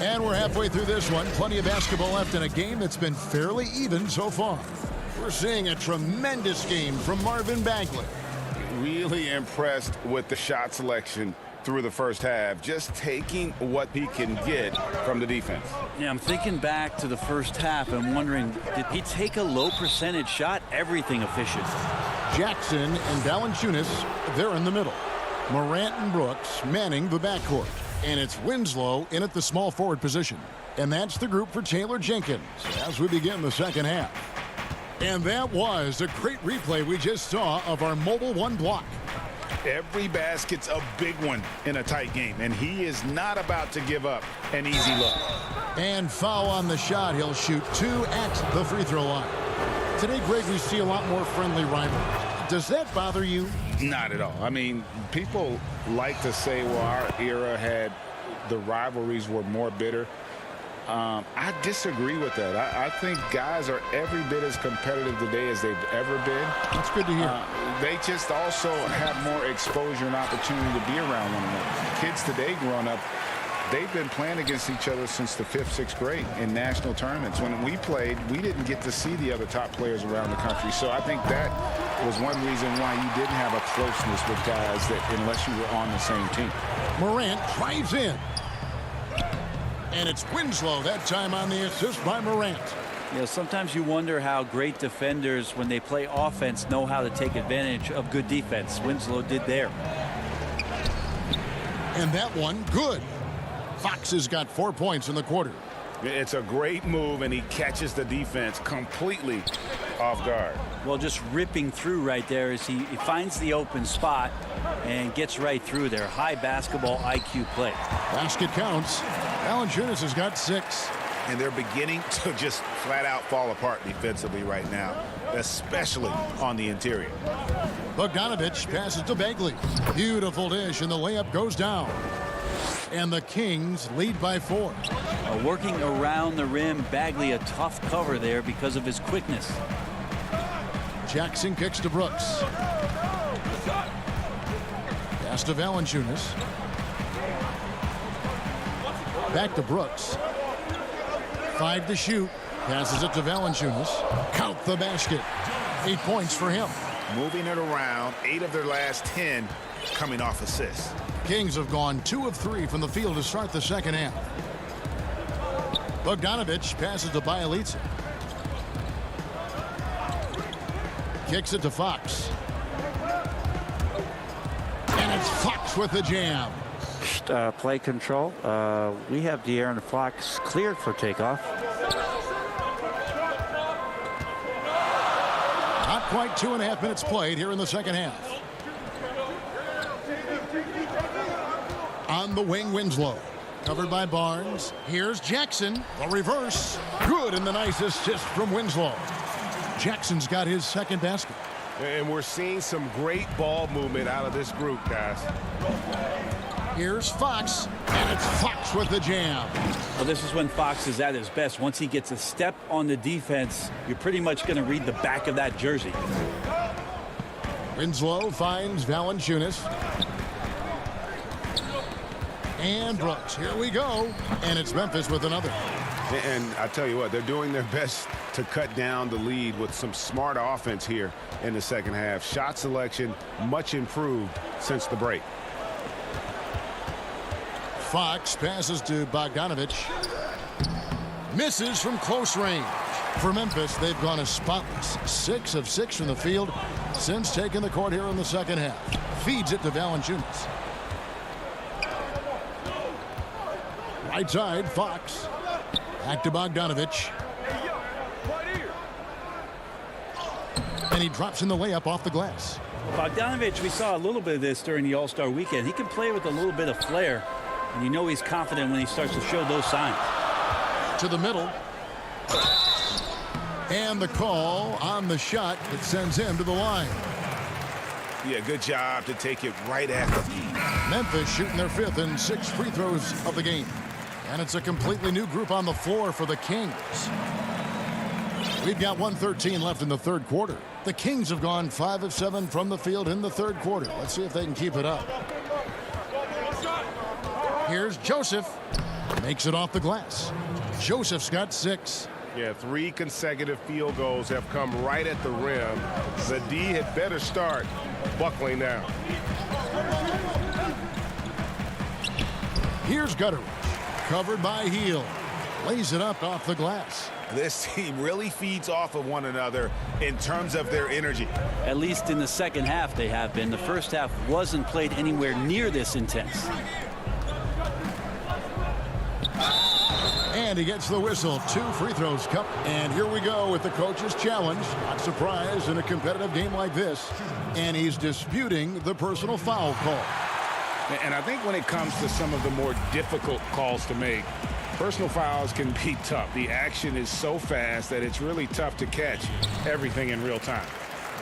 And we're halfway through this one. Plenty of basketball left in a game that's been fairly even so far. We're seeing a tremendous game from Marvin Bagley. Really impressed with the shot selection through the first half, just taking what he can get from the defense. Yeah, I'm thinking back to the first half and wondering, did he take a low percentage shot? Everything efficient. Jackson and Valanciunas, they're in the middle. Morant and Brooks manning the backcourt. And it's Winslow in at the small forward position. And that's the group for Taylor Jenkins as we begin the second half. And that was a great replay we just saw of our Mobile One block. Every basket's a big one in a tight game, and he is not about to give up an easy look. And foul on the shot. He'll shoot 2 at the free throw line. Today, Greg, we see a lot more friendly rivalries. Does that bother you? Not at all. I mean, people like to say, well, our era had the rivalries were more bitter. I disagree with that. I think guys are every bit as competitive today as they've ever been. That's good to hear. They just also have more exposure and opportunity to be around one another. Kids today growing up, they've been playing against each other since the 5th, 6th grade in national tournaments. When we played, we didn't get to see the other top players around the country. So I think that was one reason why you didn't have a closeness with guys that unless you were on the same team. Morant drives in. And it's Winslow that time on the assist by Morant. You know, sometimes you wonder how great defenders, when they play offense, know how to take advantage of good defense. Winslow did there. And that one, good. Fox has got 4 points in the quarter. It's a great move, and he catches the defense completely off guard. Well, just ripping through right there as he finds the open spot and gets right through there. High basketball IQ play. Basket counts. Valanciunas has got 6. and they're beginning to just flat out fall apart defensively right now, especially on the interior. Bogdanovich passes to Bagley. Beautiful dish, and the layup goes down. And the Kings lead by 4. Working around the rim, Bagley a tough cover there because of his quickness. Jackson kicks to Brooks. Pass to Valanciunas. Back to Brooks. 5 to shoot. Passes it to Valanciunas. Count the basket. 8 points for him. Moving it around, 8 of their last 10 coming off assists. Kings have gone 2 of 3 from the field to start the second half. Bogdanovich passes to Bjelica. Kicks it to Fox. And it's Fox with the jam. Play control. We have De'Aaron Fox cleared for takeoff. Not quite 2.5 minutes played here in the second half. On the wing, Winslow. Covered by Barnes. Here's Jackson. The reverse. Good, and the nice assist from Winslow. Jackson's got his second basket. And we're seeing some great ball movement out of this group, guys. Here's Fox, and it's Fox with the jam. Well, this is when Fox is at his best. Once he gets a step on the defense, you're pretty much going to read the back of that jersey. Winslow finds Valanciunas. And Brooks. Here we go. And it's Memphis with another. And I tell you what, they're doing their best to cut down the lead with some smart offense here in the second half. Shot selection much improved since the break. Fox passes to Bogdanovich. Misses from close range. For Memphis, they've gone as spotless. 6 of 6 from the field since taking the court here in the second half. Feeds it to Valanciunas. Right side, Fox. Back to Bogdanovich. And he drops in the layup off the glass. Bogdanovich, we saw a little bit of this during the All-Star weekend. He can play with a little bit of flair, and you know he's confident when he starts to show those signs. To the middle. And the call on the shot that sends him to the line. Yeah, good job to take it right at the feet. Memphis shooting their 5th and 6th free throws of the game. And it's a completely new group on the floor for the Kings. We've got 1:13 left in the third quarter. The Kings have gone 5 of 7 from the field in the third quarter. Let's see if they can keep it up. Here's Joseph. Makes it off the glass. Joseph's got 6. Yeah, 3 consecutive field goals have come right at the rim. The D had better start buckling down. Here's Gutteridge. Covered by Heel. Lays it up off the glass. This team really feeds off of one another in terms of their energy. At least in the second half they have been. The first half wasn't played anywhere near this intense. And he gets the whistle. 2 free throws come. And here we go with the coach's challenge. Not surprised in a competitive game like this. And he's disputing the personal foul call. And I think when it comes to some of the more difficult calls to make, personal fouls can be tough. The action is so fast that it's really tough to catch everything in real time.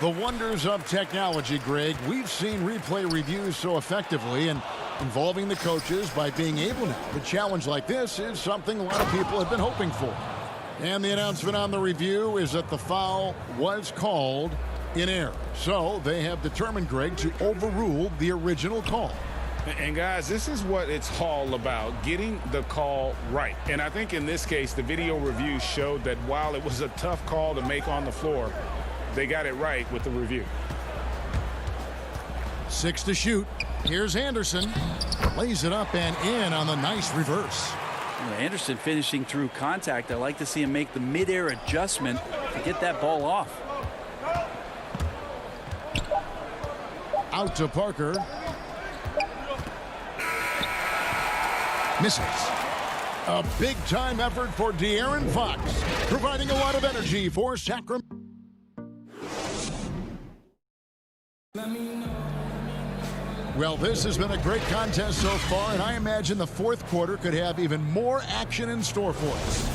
The wonders of technology, Greg. We've seen replay reviews so effectively, and involving the coaches by being able to challenge like this is something a lot of people have been hoping for. And the announcement on the review is that the foul was called in error. So they have determined, Greg, to overrule the original call. And guys, this is what it's all about, getting the call right. And I think in this case, the video review showed that while it was a tough call to make on the floor, they got it right with the review. 6 to shoot. Here's Anderson. Lays it up and in on the nice reverse. Anderson finishing through contact. I like to see him make the mid-air adjustment to get that ball off. Out to Parker. Misses. A big-time effort for De'Aaron Fox, providing a lot of energy for Sacramento. Well, this has been a great contest so far, and I imagine the fourth quarter could have even more action in store for us.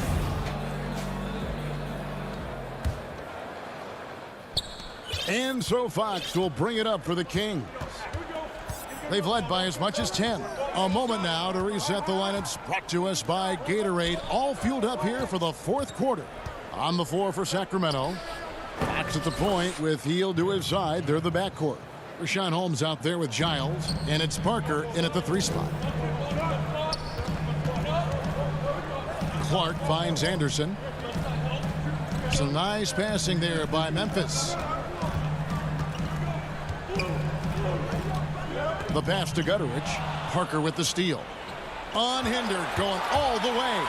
And so Fox will bring it up for the Kings. They've led by as much as 10. A moment now to reset the lineups, brought to us by Gatorade. All fueled up here for the fourth quarter. On the floor for Sacramento. Fox at the point with Hield to his side. They're the backcourt. Richaun Holmes out there with Giles. And it's Parker in at the 3 spot. Clark finds Anderson. Some nice passing there by Memphis. The pass to Gutteridge. Parker with the steal. Unhindered, going all the way.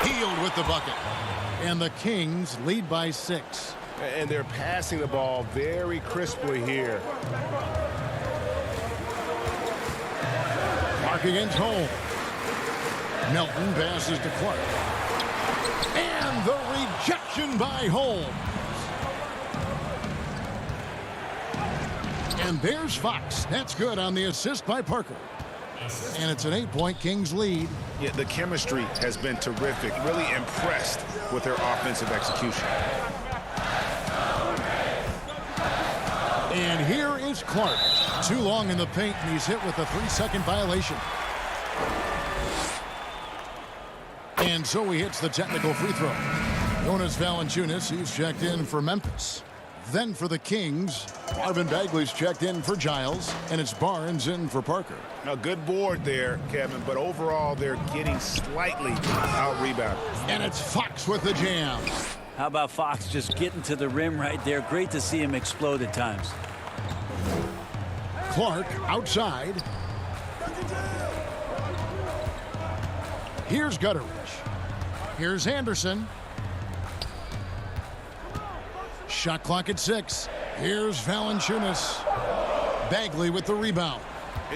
Hield with the bucket. And the Kings lead by 6. And they're passing the ball very crisply here. Clark against Holmes. Melton passes to Clark. And the rejection by Holmes. And there's Fox. That's good on the assist by Parker. And it's an 8-point Kings lead. Yeah, the chemistry has been terrific. Really impressed with their offensive execution. And here is Clark. Too long in the paint, and he's hit with a 3-second violation. And so he hits the technical free throw. Jonas Valanciunas, he's checked in for Memphis. Then for the Kings, Marvin Bagley's checked in for Giles, and it's Barnes in for Parker. A good board there, Kevin, but overall they're getting slightly out-rebounded. And it's Fox with the jam. How about Fox just getting to the rim right there? Great to see him explode at times. Clark outside. Here's Gutteridge. Here's Anderson. Shot clock at 6. Here's Valanciunas. Bagley with the rebound.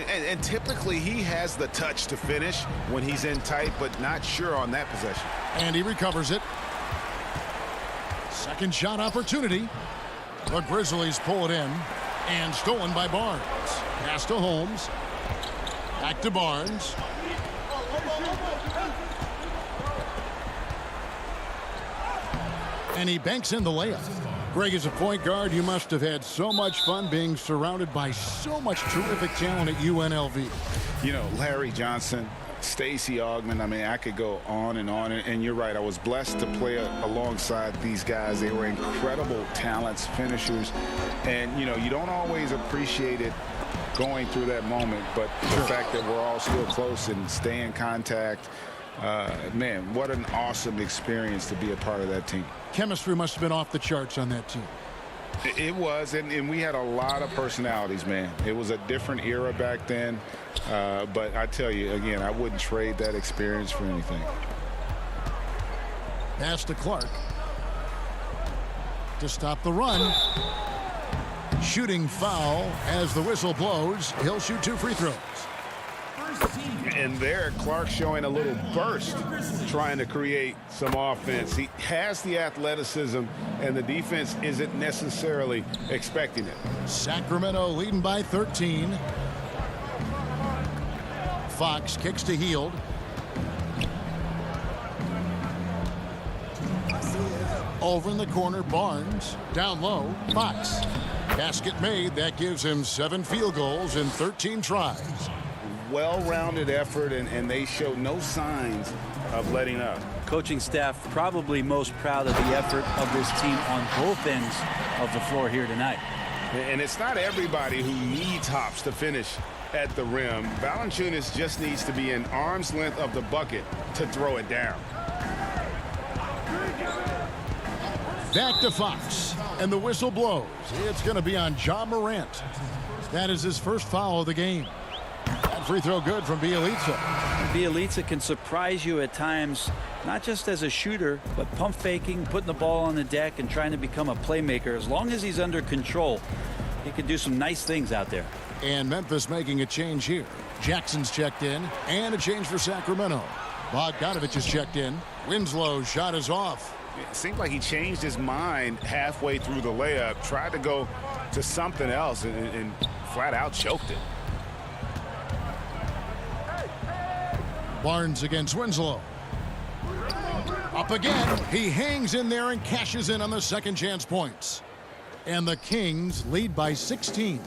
And typically he has the touch to finish when he's in tight, but not sure on that possession. And he recovers it. Second shot opportunity. The Grizzlies pull it in. And stolen by Barnes. Pass to Holmes. Back to Barnes. And he banks in the layup. Greg, as a point guard, you must have had so much fun being surrounded by so much terrific talent at UNLV. You know, Larry Johnson, Stacey Augmon, I mean, I could go on. And you're right, I was blessed to play alongside these guys. They were incredible talents, finishers. And, you know, you don't always appreciate it going through that moment. But the fact that we're all still close and stay in contact, man, what an awesome experience to be a part of that team. Chemistry must have been off the charts on that team. It was, and we had a lot of personalities, man. It was a different era back then. But I tell you, again, I wouldn't trade that experience for anything. Pass to Clark. To stop the run. Shooting foul as the whistle blows. He'll shoot 2 free throws. And there, Clark showing a little burst, trying to create some offense. He has the athleticism, and the defense isn't necessarily expecting it. Sacramento leading by 13. Fox kicks to Hield. Over in the corner, Barnes. Down low, Fox. Basket made. That gives him 7 field goals in 13 tries. Well-rounded effort, and they showed no signs of letting up. Coaching staff probably most proud of the effort of this team on both ends of the floor here tonight. And it's not everybody who needs hops to finish at the rim. Valanciunas just needs to be an arm's length of the bucket to throw it down. Back to Fox, and the whistle blows. It's going to be on Ja Morant. That is his first foul of the game. That free throw good from Bjelica. Bjelica can surprise you at times, not just as a shooter, but pump faking, putting the ball on the deck, and trying to become a playmaker. As long as he's under control, he can do some nice things out there. And Memphis making a change here. Jackson's checked in, and a change for Sacramento. Bogdanovich is checked in. Winslow's shot is off. It seemed like he changed his mind halfway through the layup, tried to go to something else, and flat out choked it. Barnes against Winslow. Up again. He hangs in there and cashes in on the second chance points. And the Kings lead by 16.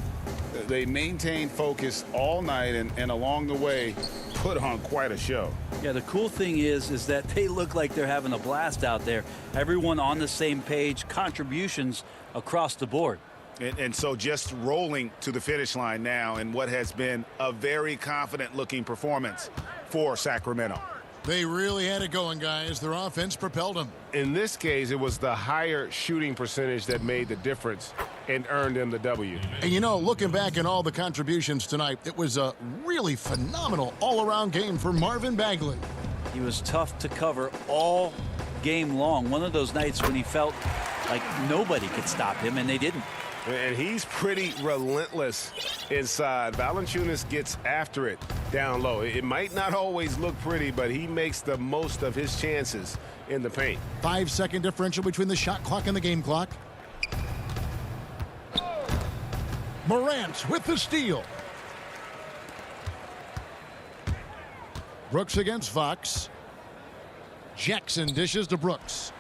They maintained focus all night and along the way put on quite a show. Yeah, the cool thing is that they look like they're having a blast out there. Everyone on the same page, contributions across the board. And so just rolling to the finish line now in what has been a very confident-looking performance for Sacramento. They really had it going, guys. Their offense propelled them. In this case, it was the higher shooting percentage that made the difference and earned them the W. And, you know, looking back at all the contributions tonight, it was a really phenomenal all-around game for Marvin Bagley. He was tough to cover all game long. One of those nights when he felt like nobody could stop him, and they didn't. And he's pretty relentless inside. Valanciunas gets after it down low. It might not always look pretty, but he makes the most of his chances in the paint. 5-second differential between the shot clock and the game clock. Morant with the steal. Brooks against Fox. Jackson dishes to Brooks.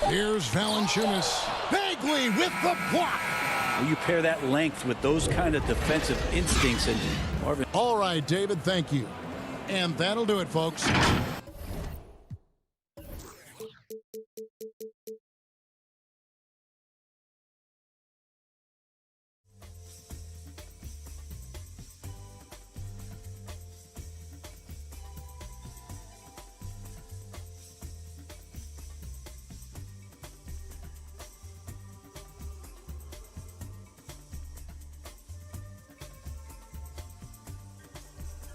Here's Valanciunas. Bagley with the block. Well, you pair that length with those kind of defensive instincts, and Marvin. All right, David, thank you. And that'll do it, folks.